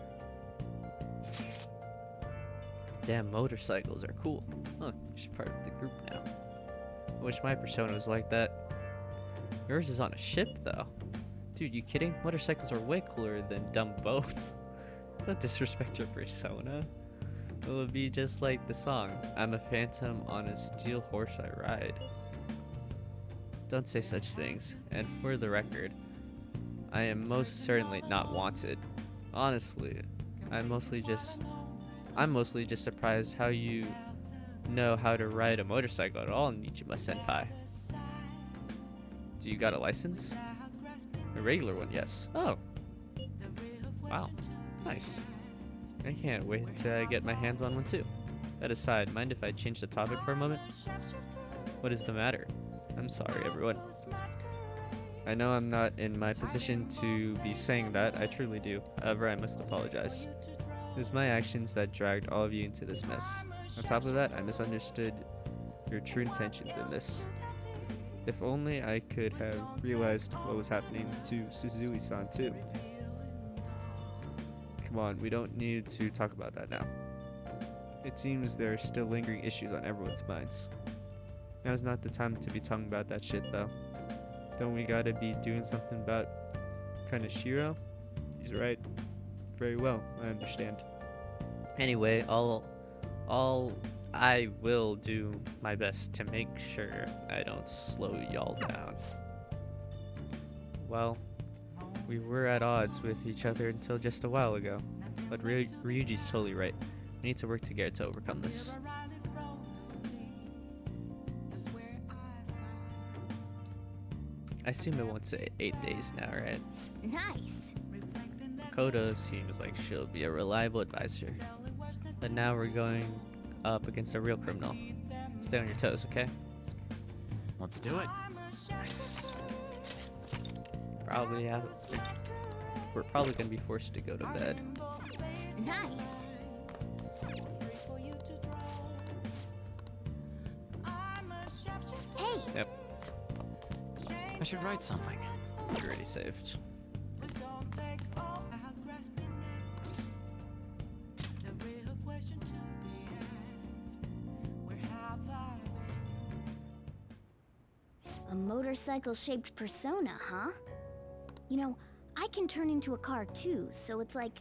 Damn, motorcycles are cool. Huh, just part of the group now. I wish my persona was like that. Yours is on a ship, though. Dude, you kidding? Motorcycles are way cooler than dumb boats. Don't disrespect your persona. It would be just like the song, I'm a phantom on a steel horse I ride. Don't say such things, and for the record, I am most certainly not wanted. Honestly, I'm mostly just surprised how you know how to ride a motorcycle at all, Nichima Senpai. Do you got a license? A regular one, yes. Oh. Wow. Nice. I can't wait to get my hands on one too. That aside, mind if I change the topic for a moment? What is the matter? I'm sorry, everyone. I know I'm not in my position to be saying that, I truly do. However, I must apologize. It was my actions that dragged all of you into this mess. On top of that, I misunderstood your true intentions in this. If only I could have realized what was happening to Suzui-san too. Come on, we don't need to talk about that now. It seems there are still lingering issues on everyone's minds. Now's not the time to be talking about that shit though. Don't we gotta be doing something about Kaneshiro? He's right. Very well, I understand. Anyway, I will do my best to make sure I don't slow y'all down. Well, we were at odds with each other until just a while ago, but Ryuji's totally right. We need to work together to overcome this. I assume it won't say 8 days now, right? Nice. Makoto seems like she'll be a reliable advisor. But now we're going up against a real criminal. Stay on your toes, okay? Let's do it. Nice. We're probably gonna be forced to go to bed. Nice. Hey. Yep. I should write something. You're already saved. A motorcycle-shaped persona, huh? You know, I can turn into a car too, so it's like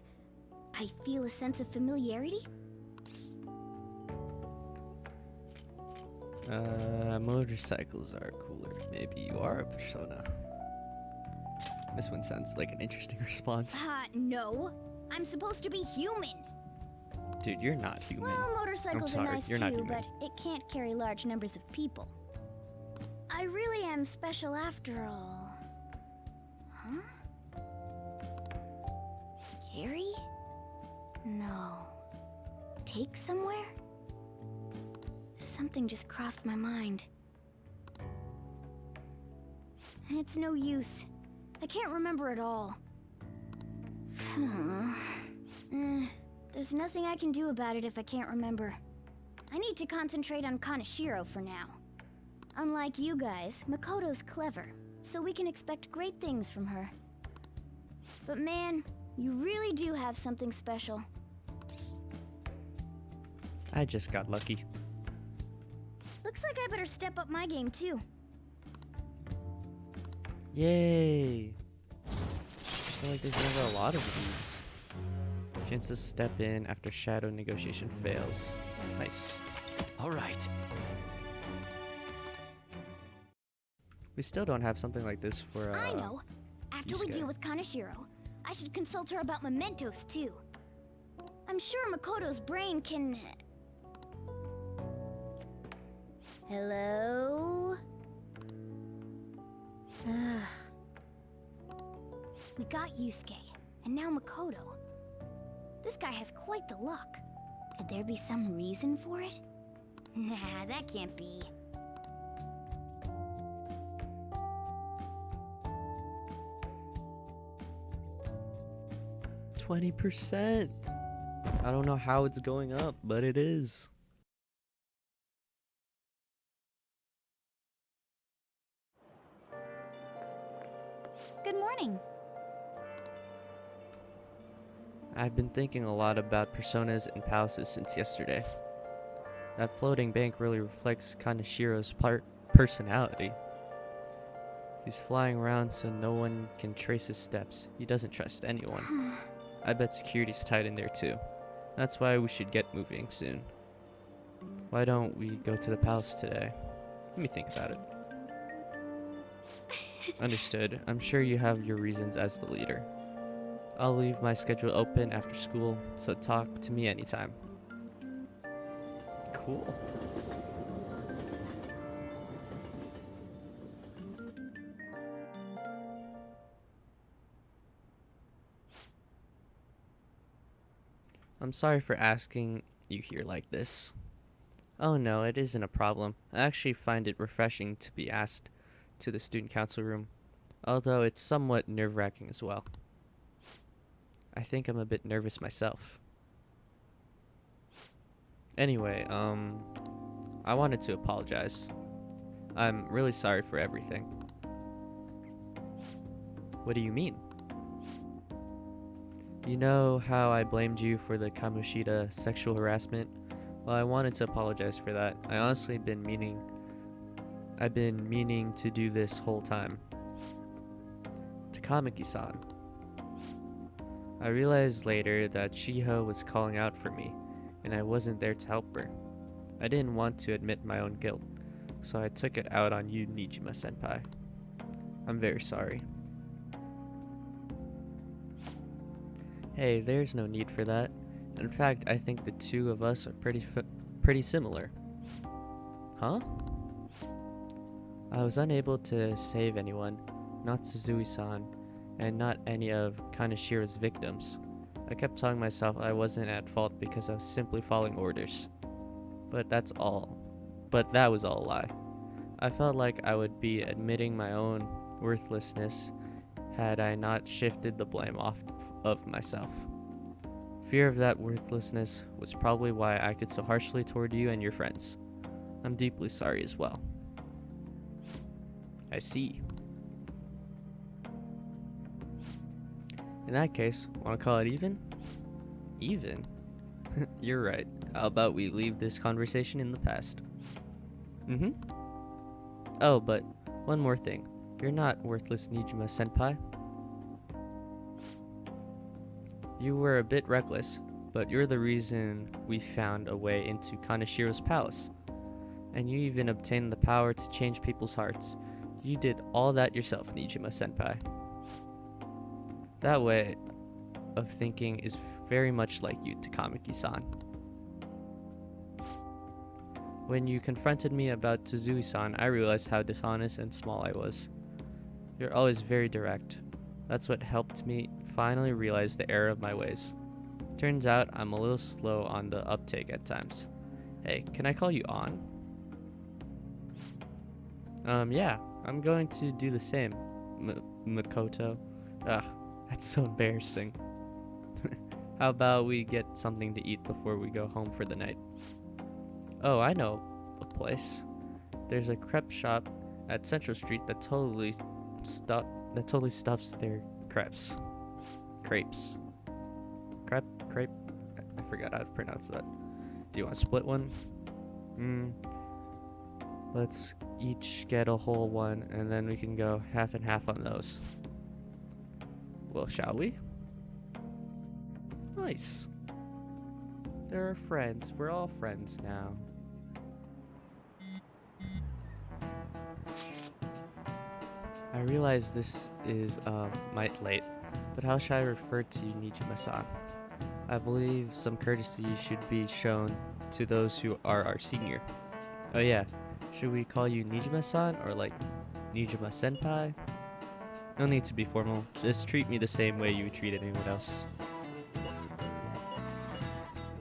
I feel a sense of familiarity. Motorcycles are cooler. Maybe you are a persona. This one sounds like an interesting response. No. I'm supposed to be human. Dude, you're not human. Well, motorcycles I'm sorry, are nice you're not too, human. but it can't carry large numbers of people. I really am special after all. Huh? Carry? No. Take somewhere? Something just crossed my mind. It's no use. I can't remember it all. There's nothing I can do about it if I can't remember. I need to concentrate on Kaneshiro for now. Unlike you guys, Makoto's clever, so we can expect great things from her. But man, you really do have something special. I just got lucky. Looks like I better step up my game too. Yay! I feel like there's never a lot of these. Chance to step in after shadow negotiation fails. Nice. Alright. We still don't have something like this for I know. After we Yusuke. deal with Kaneshiro, I should consult her about mementos too. I'm sure Makoto's brain can... Hello? We got Yusuke, and now Makoto. This guy has quite the luck. Could there be some reason for it? Nah, that can't be. %. I don't know how it's going up, but it is. Good morning. I've been thinking a lot about personas and palaces since yesterday. That floating bank really reflects Kaneshiro's personality. He's flying around so no one can trace his steps. He doesn't trust anyone. I bet security's tight in there too. That's why we should get moving soon. Why don't we go to the palace today? Let me think about it. Understood. I'm sure you have your reasons as the leader. I'll leave my schedule open after school, so talk to me anytime. Cool. I'm sorry for asking you here like this. Oh no, it isn't a problem. I actually find it refreshing to be asked to the student council room, although it's somewhat nerve-wracking as well. I think I'm a bit nervous myself. Anyway, I wanted to apologize. I'm really sorry for everything. What do you mean? You know how I blamed you for the Kamoshida sexual harassment? Well, I wanted to apologize for that. I've been meaning to do this whole time. Takamaki-san. I realized later that Shiho was calling out for me, and I wasn't there to help her. I didn't want to admit my own guilt, so I took it out on you, Nijima-senpai. I'm very sorry. Hey, there's no need for that. In fact, I think the two of us are pretty similar. Huh? I was unable to save anyone, not Suzui-san, and not any of Kaneshira's victims. I kept telling myself I wasn't at fault because I was simply following orders. But that was all a lie. I felt like I would be admitting my own worthlessness had I not shifted the blame off of myself. Fear of that worthlessness was probably why I acted so harshly toward you and your friends. I'm deeply sorry as well. I see. In that case, want to call it even? Even? You're right. How about we leave this conversation in the past? Oh, but one more thing. You're not worthless, Nijima-senpai. You were a bit reckless, but you're the reason we found a way into Kaneshiro's palace. And you even obtained the power to change people's hearts. You did all that yourself, Nijima-senpai. That way of thinking is very much like you, Takamaki-san. When you confronted me about Tuzui-san, I realized how dishonest and small I was. You're always very direct. That's what helped me finally realize the error of my ways. Turns out I'm a little slow on the uptake at times. Hey, can I call you on? Yeah, I'm going to do the same, Makoto. Ugh, that's so embarrassing. How about we get something to eat before we go home for the night? Oh, I know a place. There's a crepe shop at Central Street that totally stuffs their crepes. Crepes. Crepe? I forgot how to pronounce that. Do you want to split one? Let's each get a whole one, and then we can go half and half on those. Well, shall we? Nice. They're friends. We're all friends now. I realize this is might late, but how should I refer to you, Nijima-san? I believe some courtesy should be shown to those who are our senior. Oh yeah, should we call you Nijima-san or like Nijima-senpai? No need to be formal, just treat me the same way you would treat anyone else.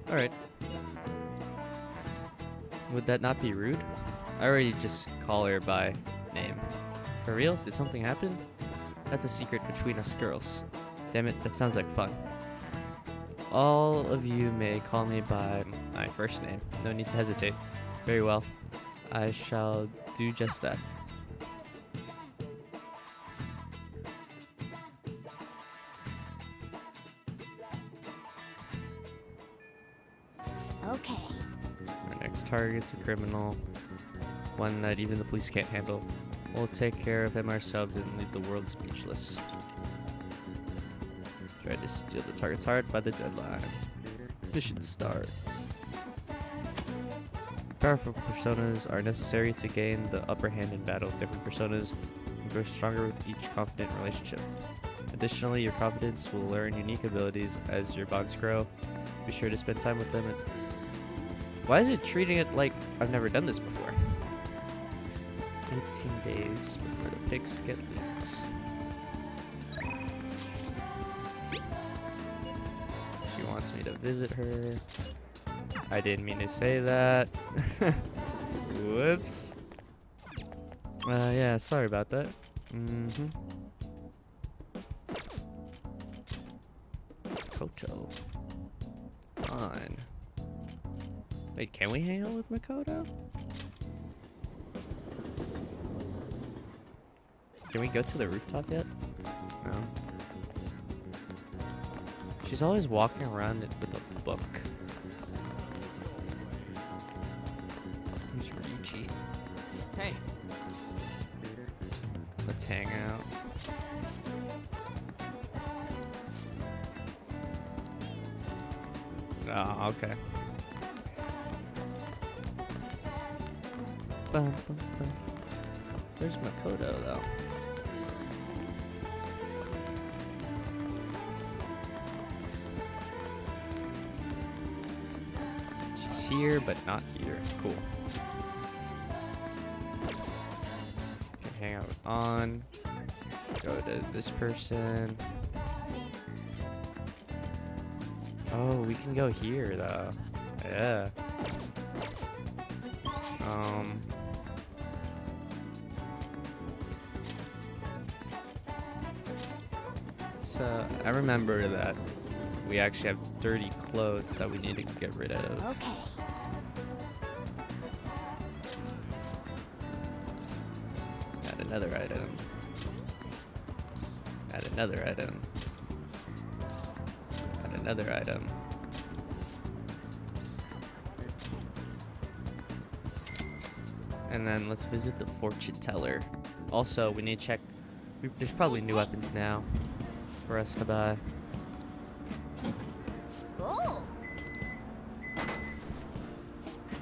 Alright. Would that not be rude? I already just call her by name. For real? Did something happen? That's a secret between us girls. Damn it, that sounds like fun. All of you may call me by my first name. No need to hesitate. Very well. I shall do just that. Okay. Our next target's a criminal. One that even the police can't handle. We'll take care of him ourselves and leave the world speechless. Try to steal the target's heart by the deadline. Mission start. Powerful personas are necessary to gain the upper hand in battle. Different personas will grow stronger with each confident relationship. Additionally, your confidence will learn unique abilities as your bonds grow. Be sure to spend time with them. Why is it treating it like I've never done this before? 18 days before the pigs get leaked. She wants wants me to visit her. I didn't mean to say that. Whoops. Yeah, sorry about that. Koto. On. Wait, can we hang out with Makoto? Can we go to the rooftop yet? No. She's always walking around with a book. Who's Ryuji? Hey. Let's hang out. Oh, okay. Bum, bum, bum. Where's Makoto, though? She's here, but not here. Cool. Can hang out with On. Go to this person. Oh, we can go here, though. Yeah. I remember that we actually have dirty clothes that we need to get rid of. Okay. Add another item. Add another item. Add another item. And then let's visit the fortune teller. Also, we need to check. There's probably new weapons now for us to buy. Oh.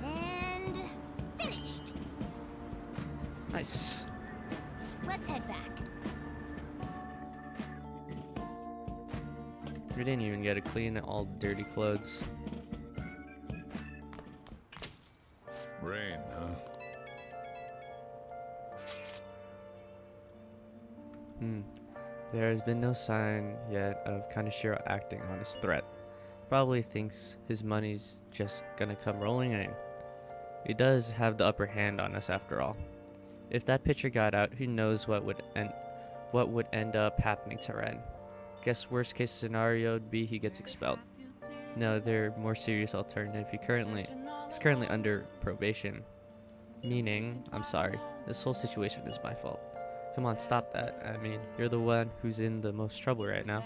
And finished. Nice. Let's head back. We didn't even get to clean all dirty clothes. Rain, huh? There has been no sign yet of Kaneshiro acting on his threat. Probably thinks his money's just gonna come rolling in. He does have the upper hand on us after all. If that picture got out, who knows what would end up happening to Ren. Guess worst case scenario would be he gets expelled. No, their more serious alternative. He's currently under probation. Meaning, I'm sorry, this whole situation is my fault. Come on, stop that. I mean, you're the one who's in the most trouble right now.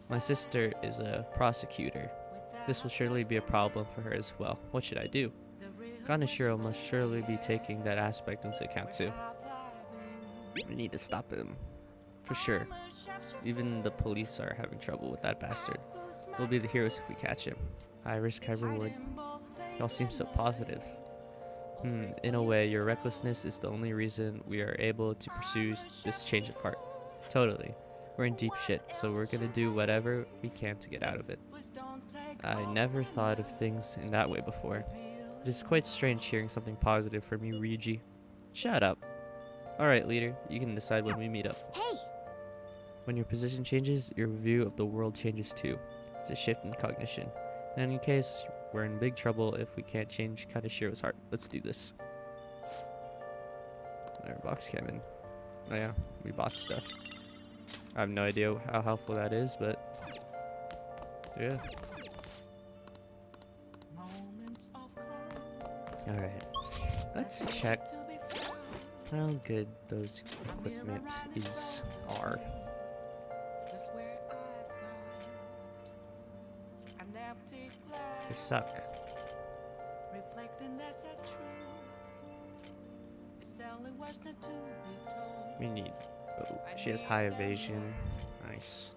My sister is a prosecutor. This will surely be a problem for her as well. What should I do? Kaneshiro must surely be taking that aspect into account too. We need to stop him. For sure. Even the police are having trouble with that bastard. We'll be the heroes if we catch him. High risk, high reward. Y'all seem so positive. In a way, your recklessness is the only reason we are able to pursue this change of heart. Totally. We're in deep shit, so we're gonna do whatever we can to get out of it. I never thought of things in that way before. It is quite strange hearing something positive from you, Ryuji. Shut up. Alright, leader, you can decide when we meet up. Hey! When your position changes, your view of the world changes too. It's a shift in cognition. In any case, we're in big trouble if we can't change Kaneshiro's heart. Let's do this. Our box came in. Oh yeah, we bought stuff. I have no idea how helpful that is, but yeah. Alright, let's check how good those equipment are. They suck. We need. Oh, she has high evasion. Nice.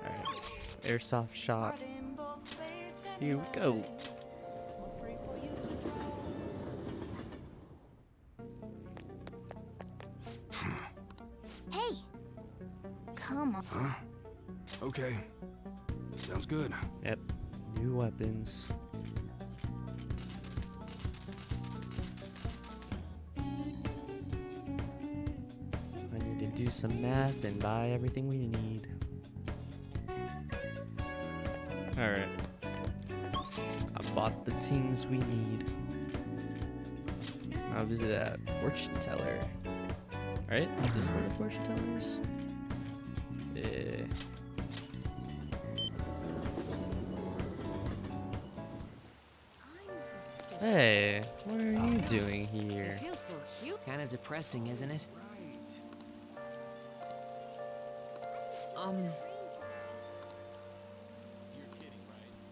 Alright. Airsoft shot. Here we go. Hey! Come on. Huh? Okay. Sounds good. Yep. New weapons. I need to do some math and buy everything we need. Alright. I bought the things we need. I'll visit that fortune teller. Right? This is where the fortune teller is? Yeah. Hey, what are you doing here? It feels so cute. Kind of depressing, isn't it?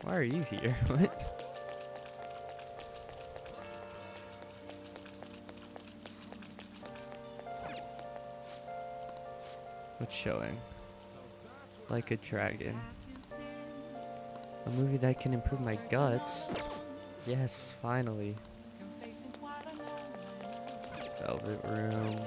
Why are you here? What? What's showing? Like a Dragon. A movie that can improve my guts. Yes, finally. Velvet Room.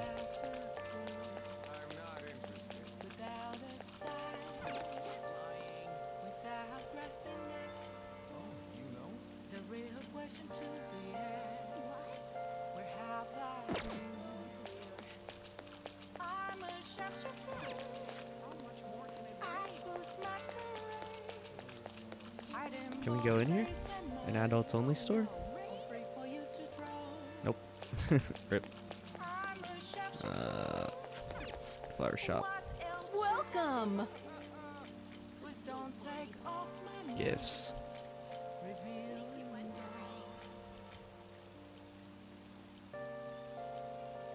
Can we go in here? An adults only store? Nope. Rip. Flower shop. Welcome! Gifts.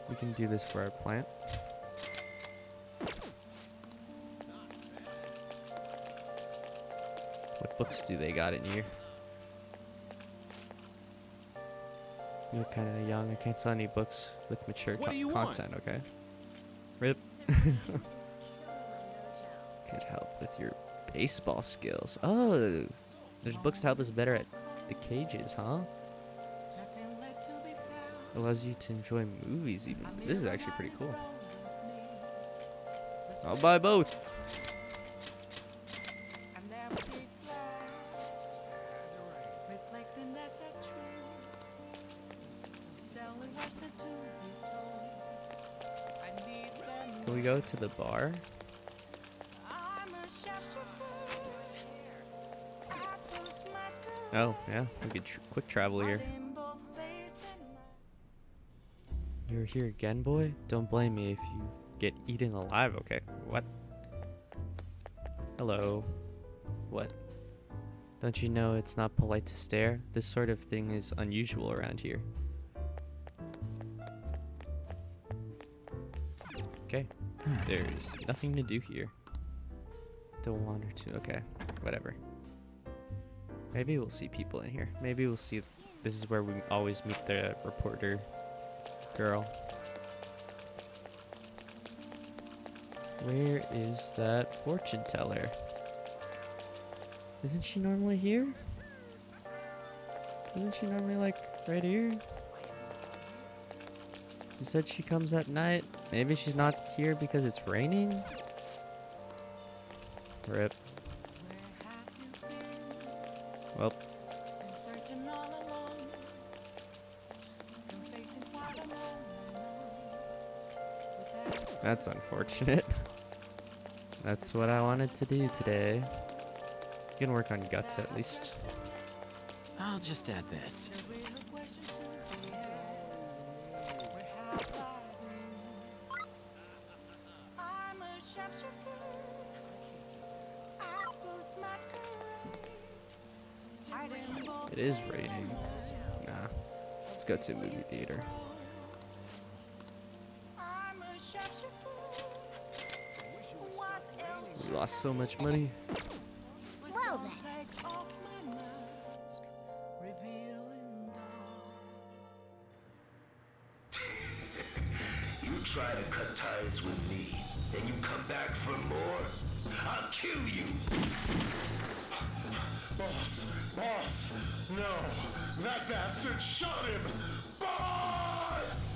We can do this for our plant. What books do they got in here? You're kind of young. I can't sell any books with mature content, okay? Rip. Could help with your baseball skills. Oh, there's books to help us better at the cages, huh? Allows you to enjoy movies even. This is actually pretty cool. I'll buy both. Can we go to the bar? Oh, yeah. We could quick travel here. You're here again, boy? Don't blame me if you get eaten alive, okay? What? Hello. What? Don't you know it's not polite to stare? This sort of thing is unusual around here. Okay. There's nothing to do here. Don't wander to. Okay. Whatever. Maybe we'll see people in here. Maybe we'll see. This is where we always meet the reporter girl. Where is that fortune teller? Isn't she normally here? Isn't she normally like right here? She said she comes at night. Maybe she's not here because it's raining? Rip. Well. That's unfortunate. That's what I wanted to do today. You can work on guts at least. I'll just add this. It is raining. Nah. Let's go to a movie theater. We lost so much money. Well then. You try to cut ties with me, and you come back for more? I'll kill you! Boss! No! That bastard shot him! Boss!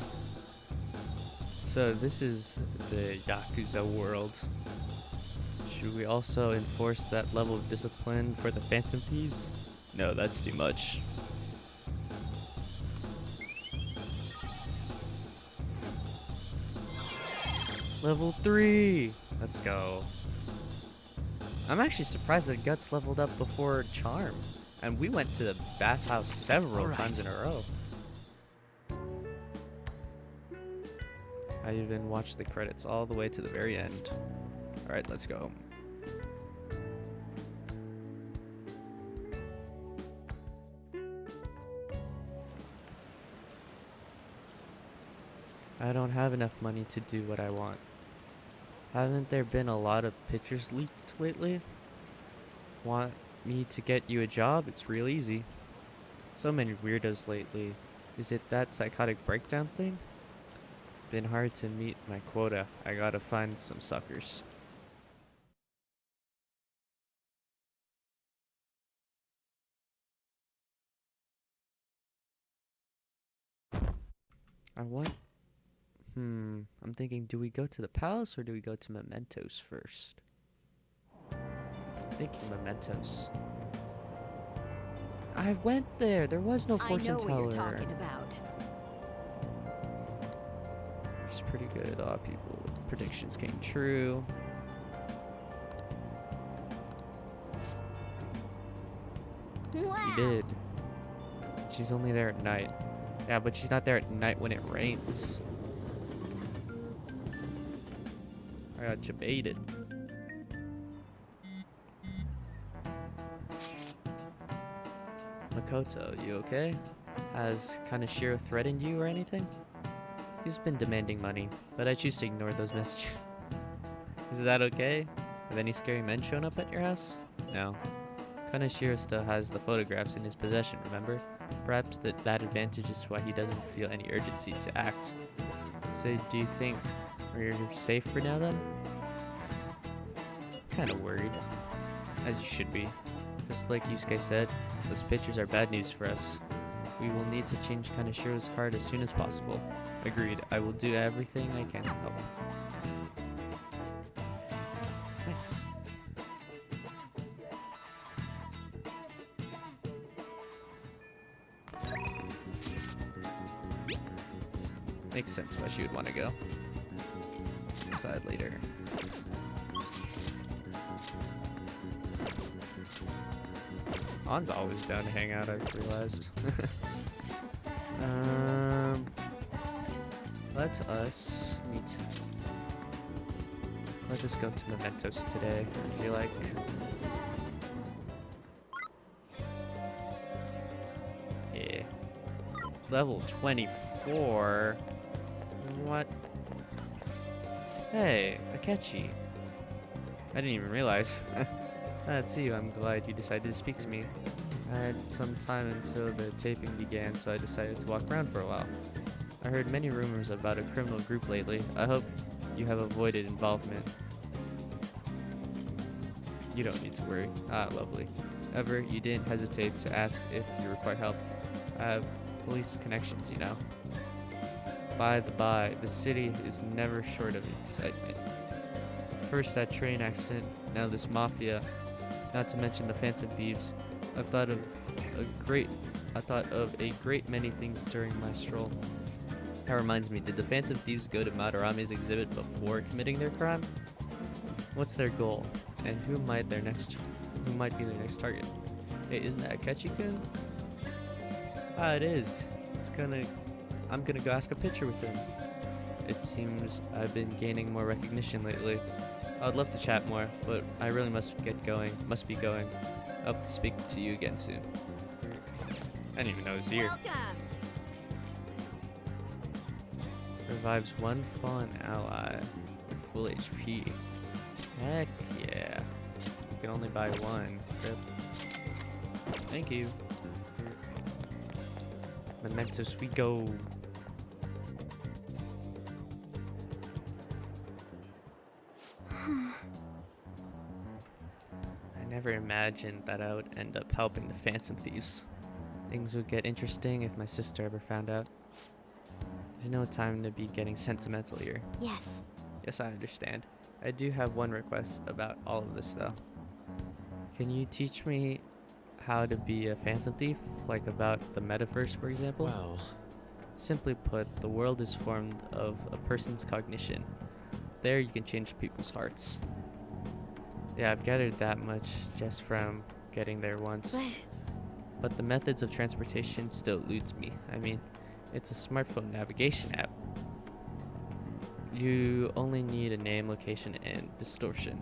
So this is the Yakuza world. Should we also enforce that level of discipline for the Phantom Thieves? No, that's too much. Level 3! Let's go. I'm actually surprised that Guts leveled up before Charm. And we went to the bathhouse several times in a row. I even watched the credits all the way to the very end. Alright, let's go. I don't have enough money to do what I want. Haven't there been a lot of pictures leaked lately? Want me to get you a job? It's real easy. So many weirdos lately. Is it that psychotic breakdown thing? Been hard to meet my quota. I gotta find some suckers. I'm thinking, do we go to the palace or do we go to Mementos first? I'm thinking Mementos. I went there. There was no fortune teller. I know what you're talking about. It's pretty good. A lot of people predictions came true. Wow. You did. She's only there at night. Yeah, but she's not there at night when it rains. I got debated. Makoto, you okay? Has Kaneshiro threatened you or anything? He's been demanding money, but I choose to ignore those messages. Is that okay? Have any scary men shown up at your house? No. Kaneshiro still has the photographs in his possession, remember? Perhaps that advantage is why he doesn't feel any urgency to act. So do you think we're safe for now then? Kinda worried. As you should be. Just like Yusuke said, those pictures are bad news for us. We will need to change Kaneshiro's heart as soon as possible. Agreed. I will do everything I can to help. Nice. Makes sense why she would want to go. Decide later. Han's always down to hang out, I've realized. Let us meet. Let's just go to Mementos today, I feel like. Yeah. Level 24? What? Hey, Akechi. I didn't even realize. That's you. I'm glad you decided to speak to me. I had some time until the taping began, so I decided to walk around for a while. I heard many rumors about a criminal group lately. I hope you have avoided involvement. You don't need to worry. Ah, lovely. Ever, you didn't hesitate to ask if you require help. I have police connections, you know. By the by, the city is never short of excitement. First that train accident, now this mafia, not to mention the Phantom Thieves. I thought of a great many things during my stroll. That reminds me, did the Phantom Thieves go to Madarame's exhibit before committing their crime? What's their goal? And who might be their next target? Hey, isn't that Akechi-kun? Ah, it is. I'm gonna go ask a picture with him. It seems I've been gaining more recognition lately. I would love to chat more, but I really must be going. I hope to speak to you again soon. I didn't even know he was here. Revives one fallen ally with full HP. Heck yeah. You can only buy one. Rip. Thank you. Mementos we go. I never imagined that I would end up helping the Phantom Thieves. Things would get interesting if my sister ever found out. There's no time to be getting sentimental here. Yes. Yes, I understand. I do have one request about all of this, though. Can you teach me how to be a Phantom Thief? Like about the Metaverse, for example? Well... Simply put, the world is formed of a person's cognition. there you can change people's hearts. Yeah, I've gathered that much just from getting there once. But the methods of transportation still eludes me. I mean, it's a smartphone navigation app. You only need a name, location, and distortion.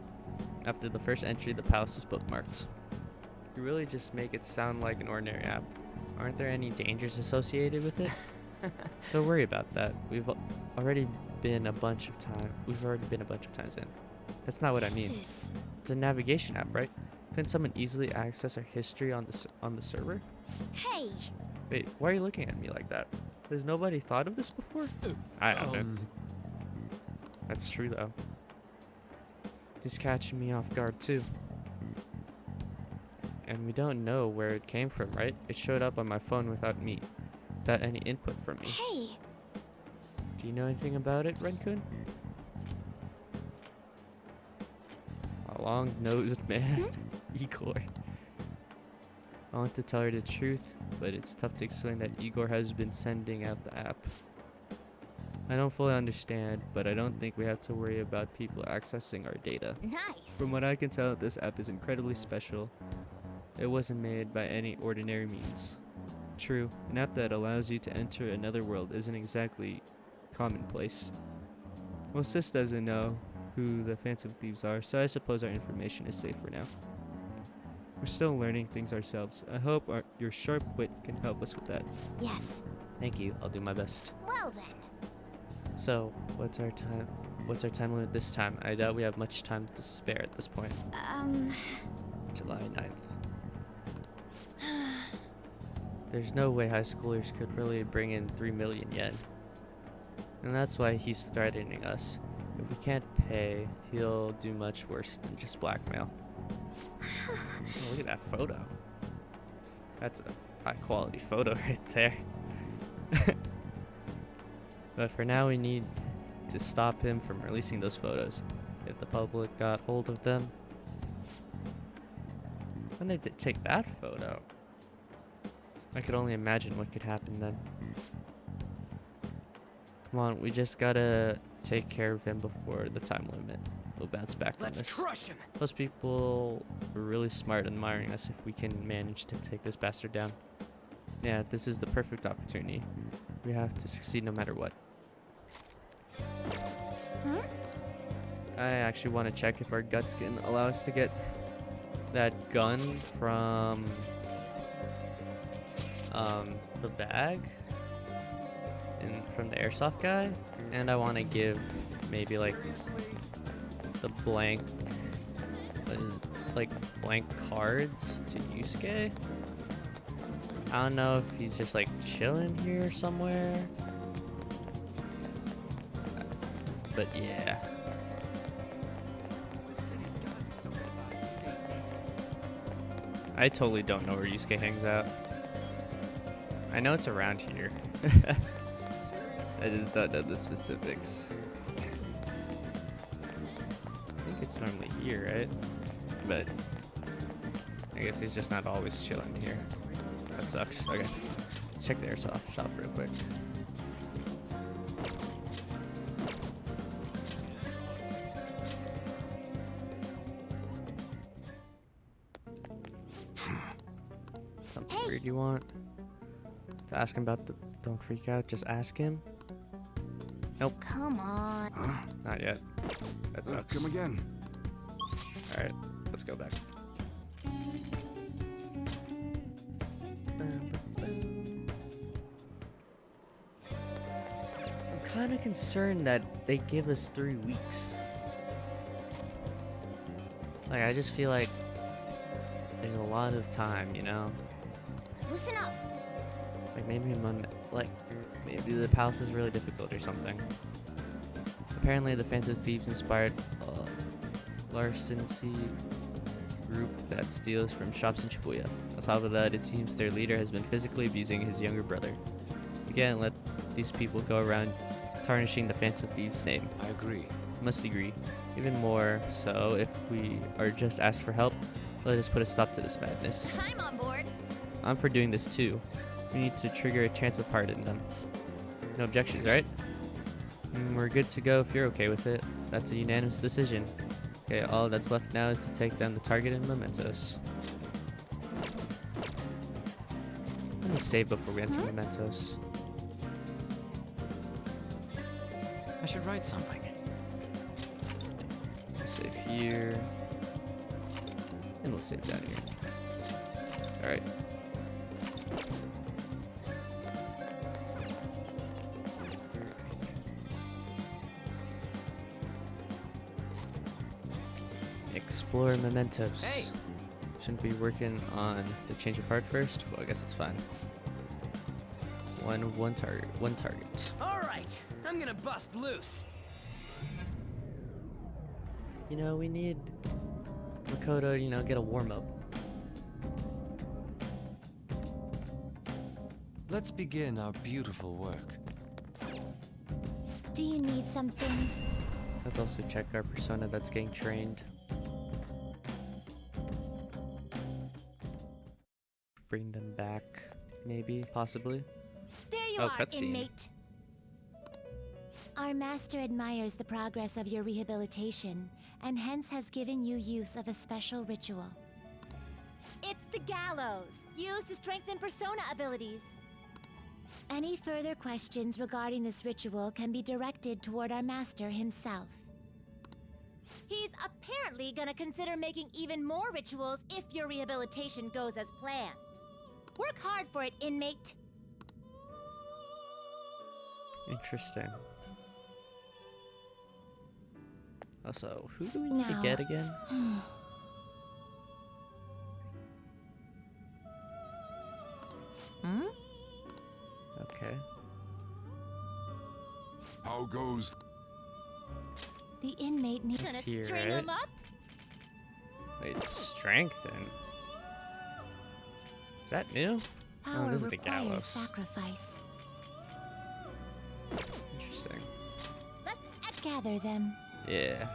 After the first entry, the palace is bookmarked. You really just make it sound like an ordinary app. Aren't there any dangers associated with it? Don't worry about that. We've already been a bunch of times in. That's not what I mean. It's a navigation app, right? Couldn't someone easily access our history on the server? Hey! Wait, why are you looking at me like that? Has nobody thought of this before? I haven't. That's true though. Just catching me off guard too. And we don't know where it came from, right? It showed up on my phone without any input from me. Hey! Do you know anything about it, Renkun? A long-nosed man. Igor. I want to tell her the truth, but it's tough to explain that Igor has been sending out the app. I don't fully understand, but I don't think we have to worry about people accessing our data. Nice! From what I can tell, this app is incredibly special. It wasn't made by any ordinary means. True, an app that allows you to enter another world isn't exactly commonplace. Well, Sis doesn't know who the Phantom Thieves are, so I suppose our information is safe for now. We're still learning things ourselves. I hope your sharp wit can help us with that. Yes. Thank you. I'll do my best. Well then. So, what's our time limit this time? I doubt we have much time to spare at this point. July 9th. There's no way high schoolers could really bring in 3 million yen. And that's why he's threatening us. If we can't pay, he'll do much worse than just blackmail. Oh, look at that photo. That's a high quality photo right there. But for now, we need to stop him from releasing those photos. If the public got hold of them. When they did take that photo, I could only imagine what could happen then. Come on, we just gotta take care of him before the time limit. We'll bounce back from this. Let's crush him. Those people were really smart admiring us if we can manage to take this bastard down. Yeah, this is the perfect opportunity. We have to succeed no matter what. Huh? I actually want to check if our guts can allow us to get that gun from the bag from the airsoft guy, and I want to give maybe like the blank cards to Yusuke. I don't know if he's just like chilling here somewhere, but yeah. I totally don't know where Yusuke hangs out. I know it's around here. I just don't know the specifics. I think it's normally here, right? But I guess he's just not always chilling here. That sucks. Okay, let's check the airsoft shop real quick. Something weird you want? To ask him about the... Don't freak out, just ask him. Nope. Come on. Not yet. That sucks. Come again. Alright, let's go back. I'm kind of concerned that they give us 3 weeks. Like, I just feel like there's a lot of time, you know? Listen up. Like maybe maybe the palace is really difficult or something. Apparently the Phantom Thieves inspired a larceny group that steals from shops in Shibuya. On top of that, it seems their leader has been physically abusing his younger brother. We can't let these people go around tarnishing the Phantom Thieves' name. I agree. Must agree. Even more so, if we are just asked for help, let us put a stop to this madness. I'm on board. I'm for doing this too. We need to trigger a chance of heart in them. No objections, right? We're good to go if you're okay with it. That's a unanimous decision. Okay, all that's left now is to take down the target and mementos. Let me save before we enter mementos. I should write something. Save here. And we'll save down here. Alright. Explore mementos. Hey. Shouldn't be working on the change of heart first? Well, I guess it's fine. One target. All right, I'm gonna bust loose. You know, we need Makoto, you know, get a warm-up. Let's begin our beautiful work. Do you need something? Let's also check our persona that's getting trained. Bring them back, maybe, possibly. There you Oh, are, cutscene. inmate. Our master admires the progress of your rehabilitation, and hence has given you use of a special ritual. It's the gallows, used to strengthen persona abilities. Any further questions regarding this ritual can be directed toward our master himself. He's apparently gonna consider making even more rituals if your rehabilitation goes as planned. Work hard for it, inmate. Interesting. Also, who do we need to get again? Okay. How goes? The inmate needs It's to here, string right? him up. Wait, strengthen? Is that new? Power Oh, this is the requires gallows. sacrifice. Interesting. Let's gather them. Yeah.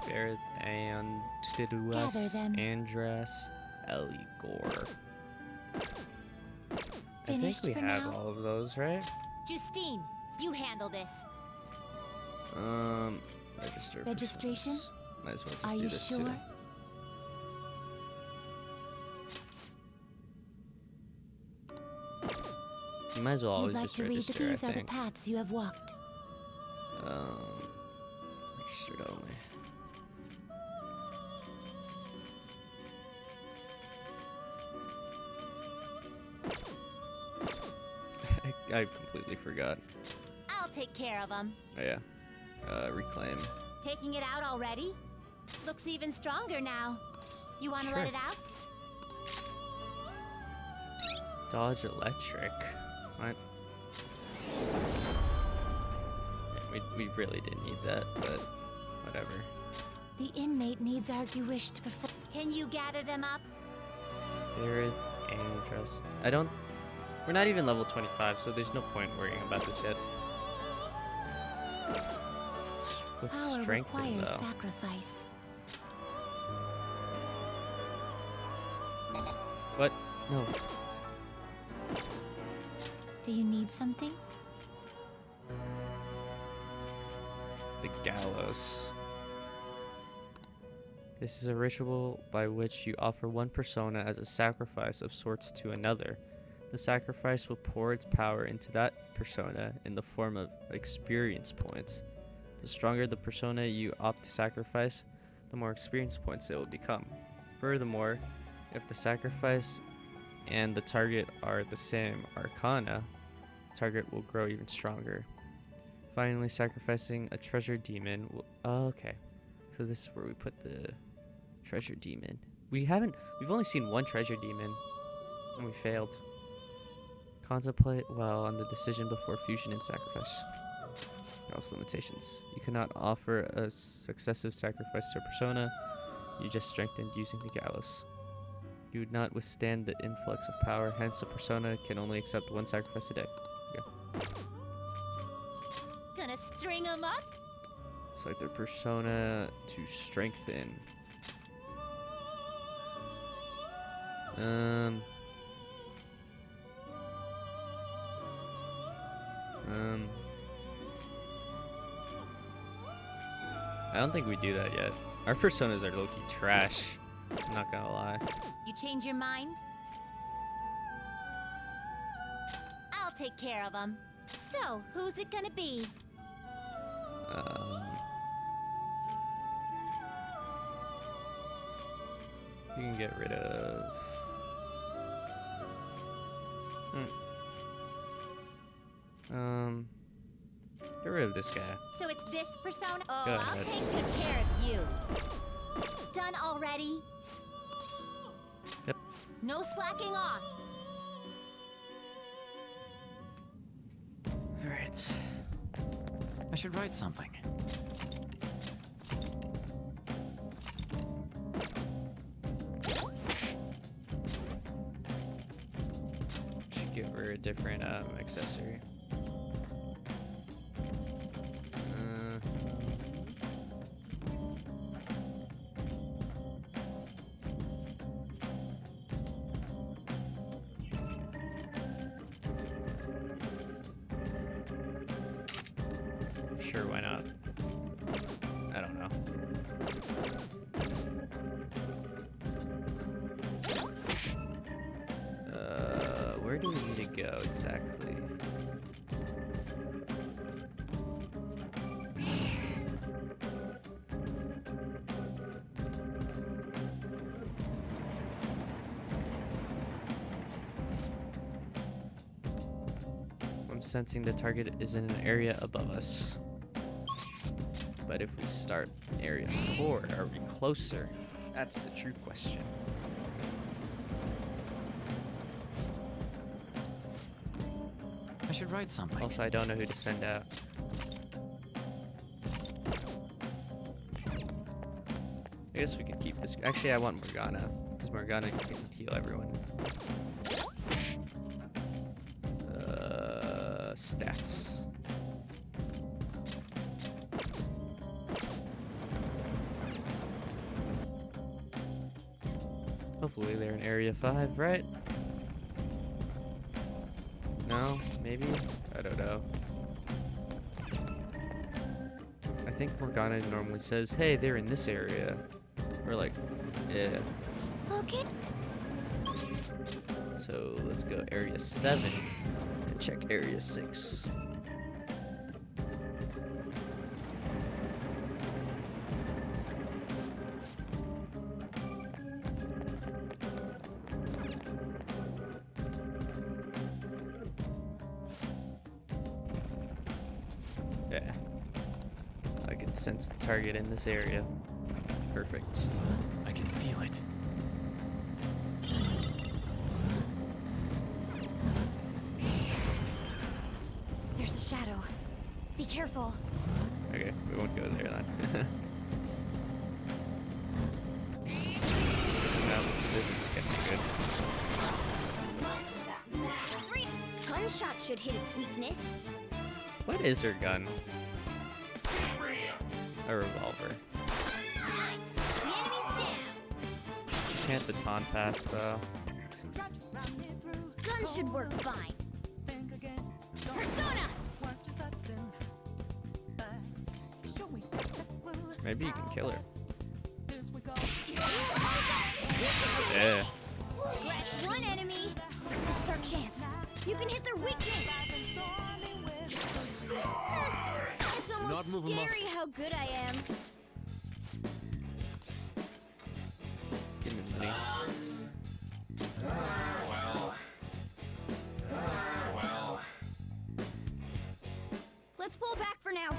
Barrett and Tiduas, them. Andras, Eligor. I think Finished we for have now? all of those, right? Justine, you handle this. Register. Registration? personas. Might as well just Are do you this sure? too. You might as well You'd always like just to read that register, these I are the think. paths you have walked. Registered only. I completely forgot. I'll take care of them. Oh yeah. Reclaim. Taking it out already? Looks even stronger now. You want to Sure. let it out? Dodge electric. What? Yeah, we really didn't need that, but whatever. The inmate needs arguished before. Can you gather them up? Barrett, Andras. I don't. We're not even level 25, so there's no point worrying about this yet. What's Power strengthen requires though? sacrifice. What? No. Do you need something? The gallows. This is a ritual by which you offer one persona as a sacrifice of sorts to another. The sacrifice will pour its power into that persona in the form of experience points. The stronger the persona you opt to sacrifice, the more experience points it will become. Furthermore, if the sacrifice and the target are the same arcana, the target will grow even stronger. Finally, sacrificing a treasure demon will... Oh, okay. So this is where we put the treasure demon. We've only seen one treasure demon, and we failed. Contemplate well on the decision before fusion and sacrifice. Also limitations. You cannot offer a successive sacrifice to a persona. You just strengthened using the gallows. You would not withstand the influx of power, hence a persona can only accept one sacrifice a day. Gonna string them up? Select their persona to strengthen. I don't think we do that yet. Our personas are low-key trash. I'm not gonna lie. You change your mind? I'll take care of them. So, who's it gonna be? You can get rid of. Get rid of this guy. So it's this persona? Oh, Go I'll ahead. take good care of you. Done already? Yep. No slacking off. All right. I should write something. Should give her a different accessory. Sure, why not? I don't know. Where do we need to go exactly? I'm sensing the target is in an area above us. But if we start area 4, are we closer? That's the true question. I should write something. Also, I don't know who to send out. I guess we can keep this. Actually, I want Morgana, because Morgana can heal everyone. Stats. Hopefully they're in area 5, right? No? Maybe? I don't know. I think Morgana normally says, hey, they're in this area. Or like, yeah. Okay. So let's go area 7 and check area 6. Yeah. I can sense the target in this area. Perfect. I can feel it. There's a shadow. Be careful. Okay, we won't go there then. No, this is getting good. Gunshot should hit its weakness. What is her gun? A revolver. Can't baton pass though. Gun should work fine. Persona! Maybe you can kill her. Yeah. Scratch one enemy. This is our chance. You can hit their weakness. It's almost scary how good I am. Give me money. Well. Let's pull back for now.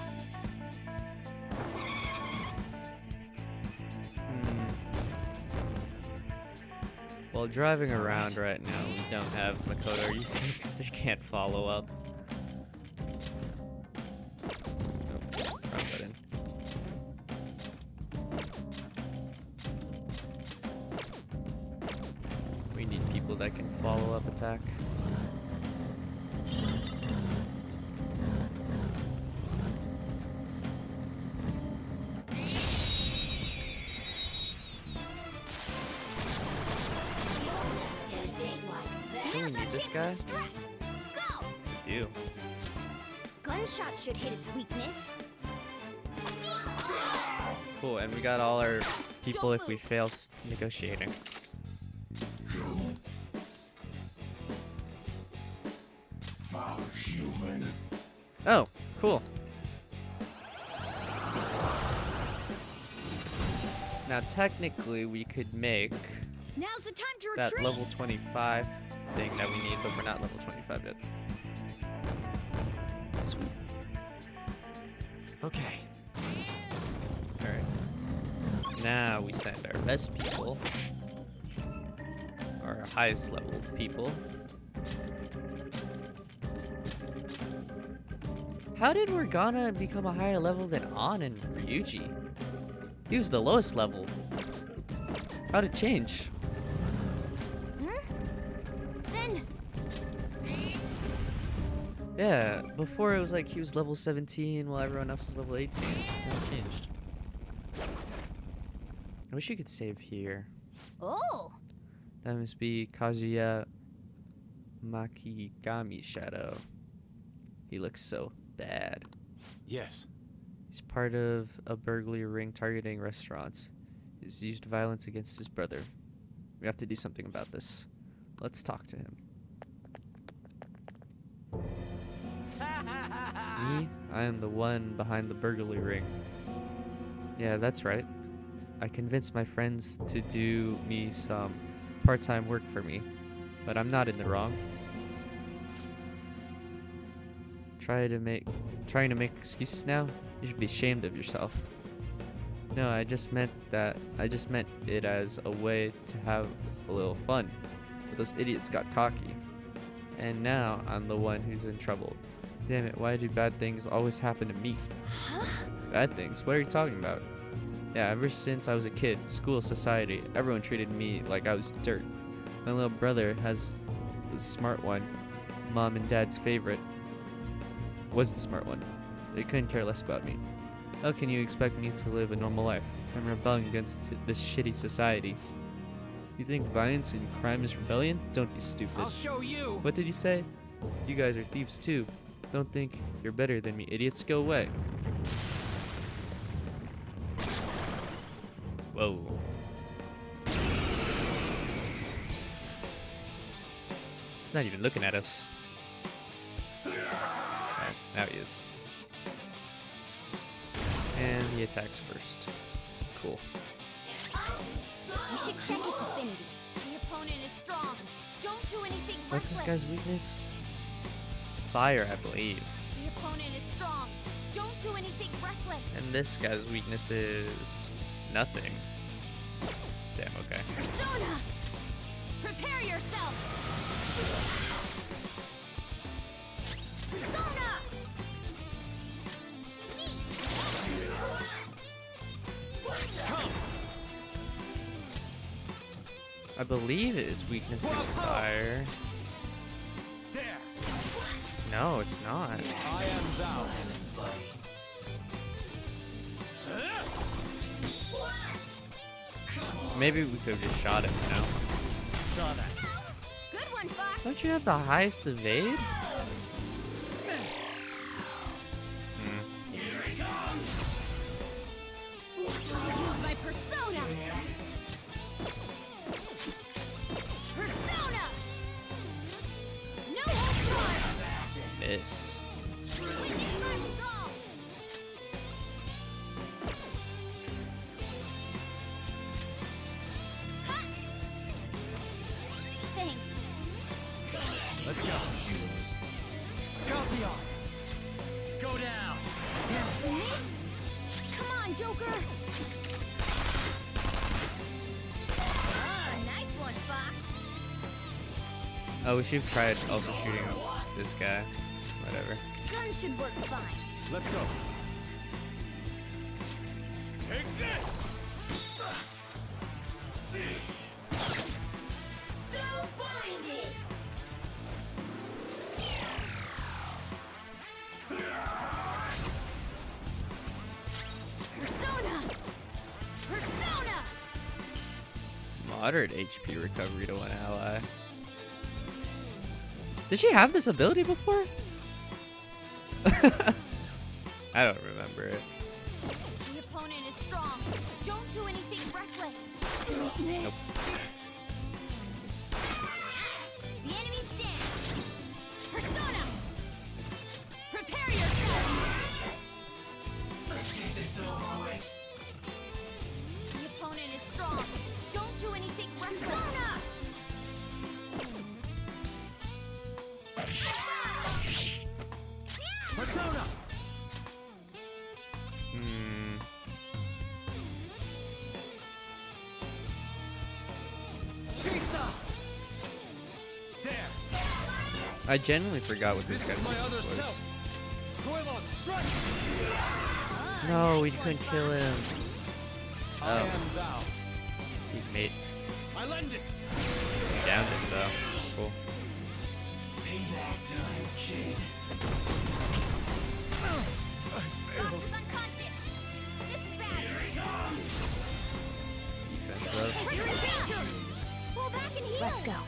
While driving around right now, we don't have Makoto using because they can't follow up. Nope, wrong button. We need people that can follow up attack. Do we need this guy? We do. One shot should hit its weakness. Cool, and we got all our people if we failed negotiating. Foul human. Oh, cool. Now technically we could make Now's the time to that retreat. level 25 thing that we need, but we're not level 25 yet. Sweet. Okay. Alright. Now we send our best people. Our highest level people. How did Morgana become a higher level than An and Ryuji? He was the lowest level. How'd it change? Then Yeah, before it was like he was level 17 while everyone else was level 18. Now it changed. I wish you could save here. oh, That must be Kazuya Makigami Shadow. He looks so bad. Yes. He's part of a burglary ring targeting restaurants. He's used violence against his brother. We have to do something about this. Let's talk to him. Me? I am the one behind the burglary ring. Yeah, that's right. I convinced my friends to do me some part-time work for me, but I'm not in the wrong. Trying to make excuses now? You should be ashamed of yourself. No, I just meant it as a way to have a little fun. But those idiots got cocky. And now I'm the one who's in trouble. Damn it, why do bad things always happen to me? Bad things? What are you talking about? Yeah, ever since I was a kid, school, society, everyone treated me like I was dirt. My little brother has the smart one. Mom and dad's favorite was the smart one. They couldn't care less about me. How can you expect me to live a normal life? I'm rebelling against this shitty society. You think violence and crime is rebellion? Don't be stupid. I'll show you. What did you say? You guys are thieves too. Don't think you're better than me, idiots. Go away. Whoa. He's not even looking at us. Alright, now he is. And he attacks first. Cool. you should check its affinity. The opponent is strong. Don't do anything What's this reckless. guy's weakness? Fire, I believe. The opponent is strong. Don't do anything reckless. And this guy's weakness is nothing. Damn, okay. Persona! Prepare yourself! Persona! I believe his weakness is fire. No, it's not. I am thou. Maybe we could have just shot him, you know? Saw that. Good one, Fox. Don't you have the highest evade? Use my persona! Persona! No holds barred! Miss. Thanks. Let's go. Copy on. Go down. Missed? Come on, Joker! Nice one, Fox. Oh, we should have tried also shooting this guy. Whatever. Gun should work fine. Let's go. Take this! Don't find it! Persona! Persona! Moderate HP recovery to one ally. Did she have this ability before? I don't remember it. The opponent is strong. Don't do anything reckless. Don't miss. Nope. The enemy's dead. Persona! Prepare yourself! Let's get this over with. The opponent is strong. Don't do anything reckless. Persona! Persona! There. I genuinely forgot what this guy my other was. self. Goemon, strike! No, we couldn't kill him. I Oh, am thou. he made I lend it. downed him though. Cool. Payback time, kid. Fox is unconscious. This is bad. Defensive. You're in danger. Pull back and heal. Let's go.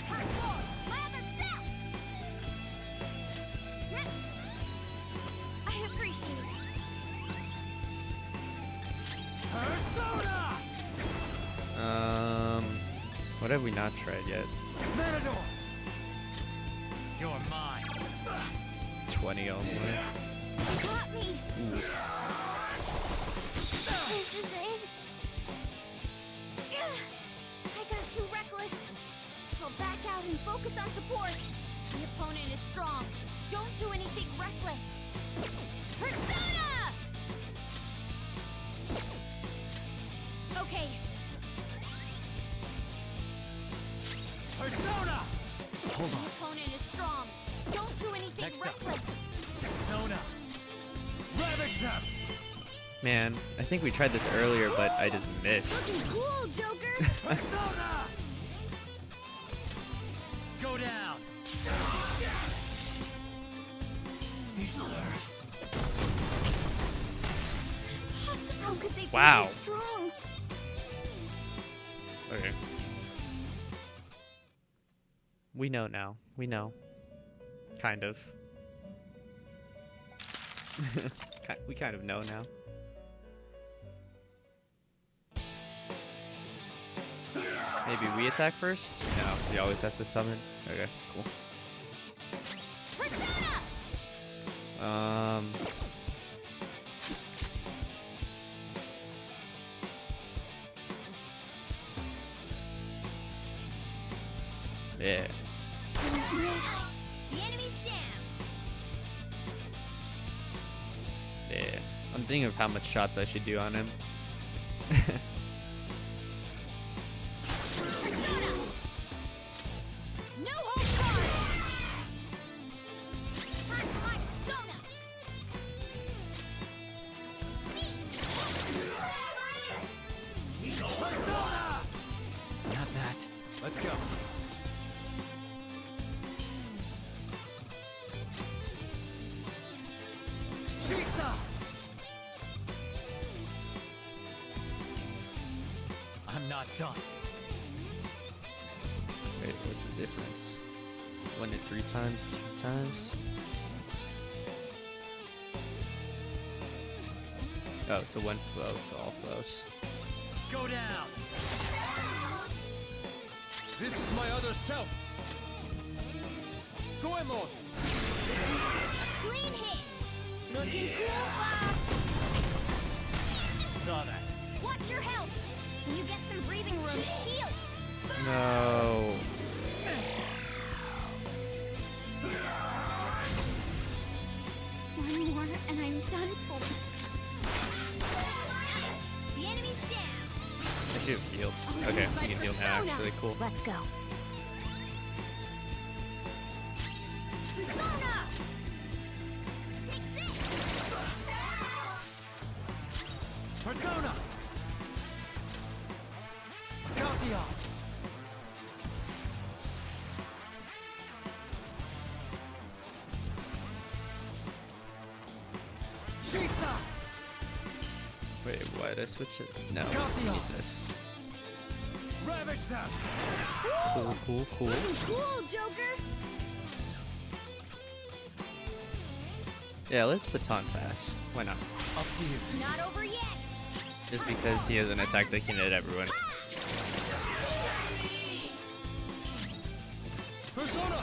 Hardcore. My other self. I appreciate it. Persona! What have we not tried yet? Matador! You're mine. 20 only. Got me. Ooh. This is it. I got too reckless. I'll back out and focus on support. The opponent is strong. Don't do anything reckless. Persona! Okay. Persona! Hold The on. opponent is strong. Don't do anything Next up. reckless. Persona! Ravage them! Man, I think we tried this earlier, but I just missed. Looking cool, Joker. Persona! Go down! How could they be Wow. this strong? Okay. We know now. We know. Kind of. We kind of know now. Maybe we attack first? No, he always has to summon. Okay, cool. Yeah. The enemy's down. Yeah. I'm thinking of how much shots I should do on him. No hold barred. Time for my persona. Persona! Not that. Let's go. Shisa! I'm not done. Wait, what's the difference? 1 to 3 times, 2 times? Oh, it's a 1 flow to all flows. Go down! This is my other self! Goemon! Clean hit. Looking cool, Fox. Saw that. Watch your health. When you get some breathing room, heal. No. One more and I'm done for. The enemy's down. I should have healed. Okay, we can heal now, actually. Cool. Let's go. Persona! Take this! Persona! Gantheon! Shisa! Wait, why did I switch it? No, Got I the need off. this. Ravage them! Cool, cool, cool. Looking cool, Joker. Yeah, let's baton pass. Why not? Up to you. It's not over yet. Just because he has an attack that can hit everyone. Persona!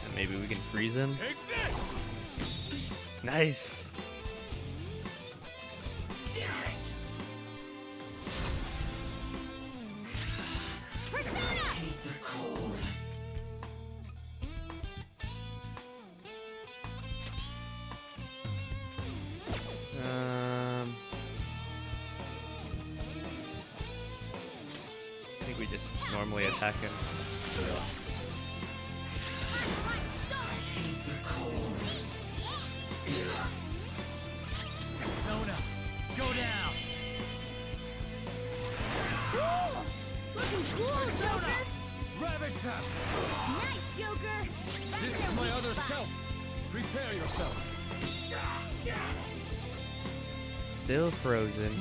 And maybe we can freeze him. Take this! Nice. I think we just normally attack him. Persona, go down! Cool! Looking cool, Joker! Ravage them! Nice, Joker! This is my other self! Prepare yourself! Still frozen.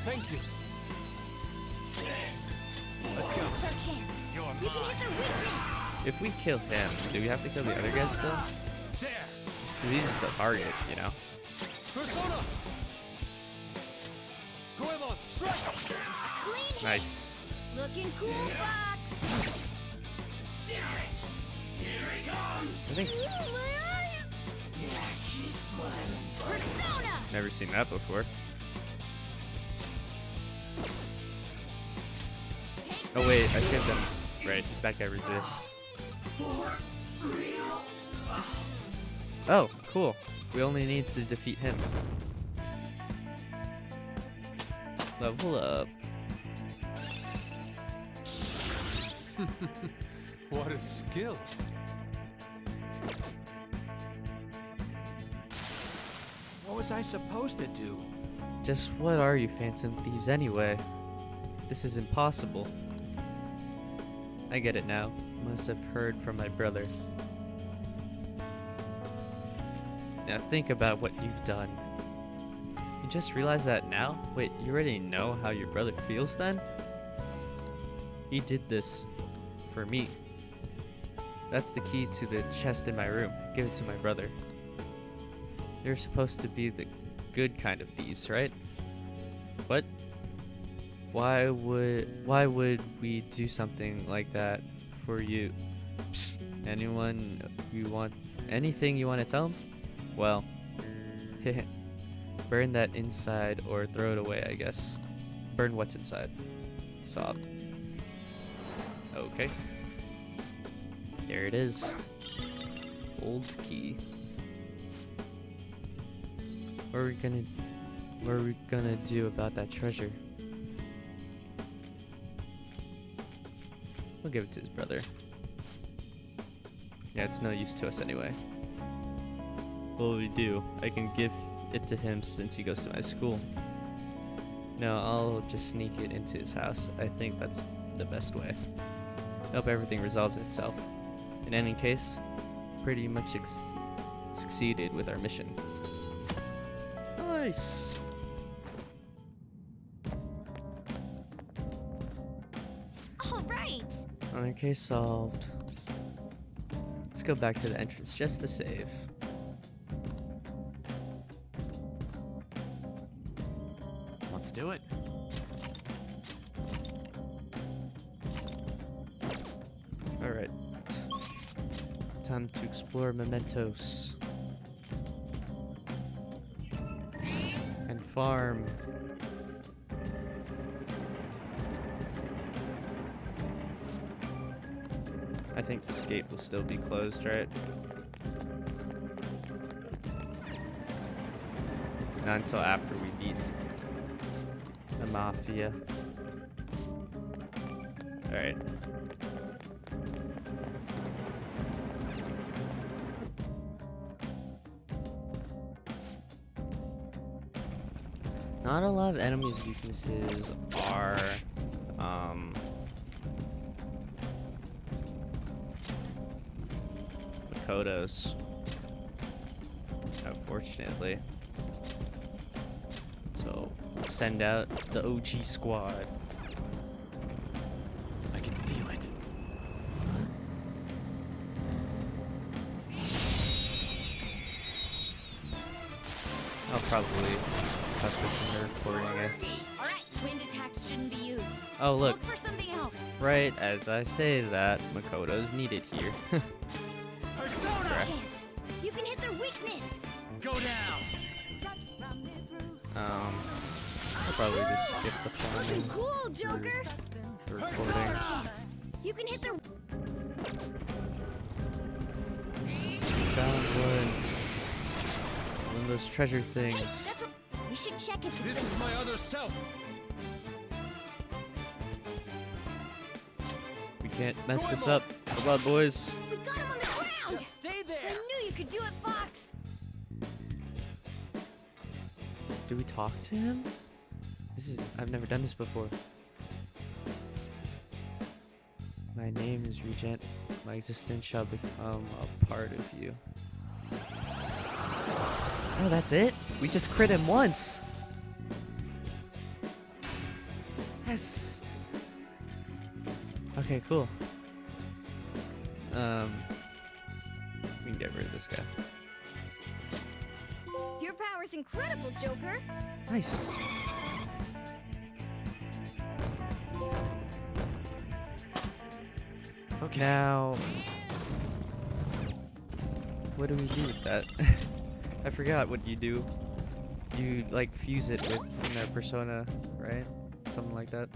Thank you. Let's go. This is our chance. You're We can use their weakness. If we kill him, do we have to kill the other guys still? There. 'Cause he's the target, you know? Persona! Goemon, strike! Clean hit. Nice. Looking cool, Fox. I think Ooh, my eyes. Persona! never seen that before. Oh wait, I saved them. Right, that guy resist. Oh, cool. We only need to defeat him. Level up. What a skill. What was I supposed to do? Just what are you Phantom Thieves anyway? This is impossible. I get it now. Must have heard from my brother. Now think about what you've done. You just realized that now? Wait, you already know how your brother feels then? He did this for me. That's the key to the chest in my room. Give it to my brother. You're supposed to be the good kind of thieves, right? What? Why would we do something like that for you? Psst. Anything you want to tell him? Well, burn that inside or throw it away, I guess. Burn what's inside. Sob. Okay. There it is. Old key. What are we gonna do about that treasure? We'll give it to his brother. Yeah, it's no use to us anyway. What will we do? I can give it to him since he goes to my school. No, I'll just sneak it into his house. I think that's the best way. Hope everything resolves itself. In any case, pretty much succeeded with our mission. Nice! All right. Another case solved. Let's go back to the entrance just to save. Let's do it. Alright. Time to explore mementos. And farm. I think this gate will still be closed, right? Not until after we beat the Mafia. Alright. Not a lot of enemies' weaknesses are Makoto's. Unfortunately. So, send out the OG squad. I can feel it. I'll probably cut this in the recording. Alright, wind attacks shouldn't be used. Oh, look. Look for something else. Right as I say that, Makoto's needed here. Chance. You can hit their weakness. Go down. I'll probably just skip the Looking filming. cool, Joker. The recording. Chance. You can hit their. Found one of those treasure things. That's what we should check if This is my other self. We can't mess this up. Come on, boys. We got him on the ground. Just stay there. I knew you could do it, Fox. Do we talk to him? I've never done this before. My name is Regent. My existence shall become a part of you. Oh, that's it? We just crit him once. Yes. Okay, cool. We can get rid of this guy. Your power's incredible, Joker. Nice. Okay. Now, what do we do with that? I forgot what you do. You like fuse it with their persona, right? Something like that.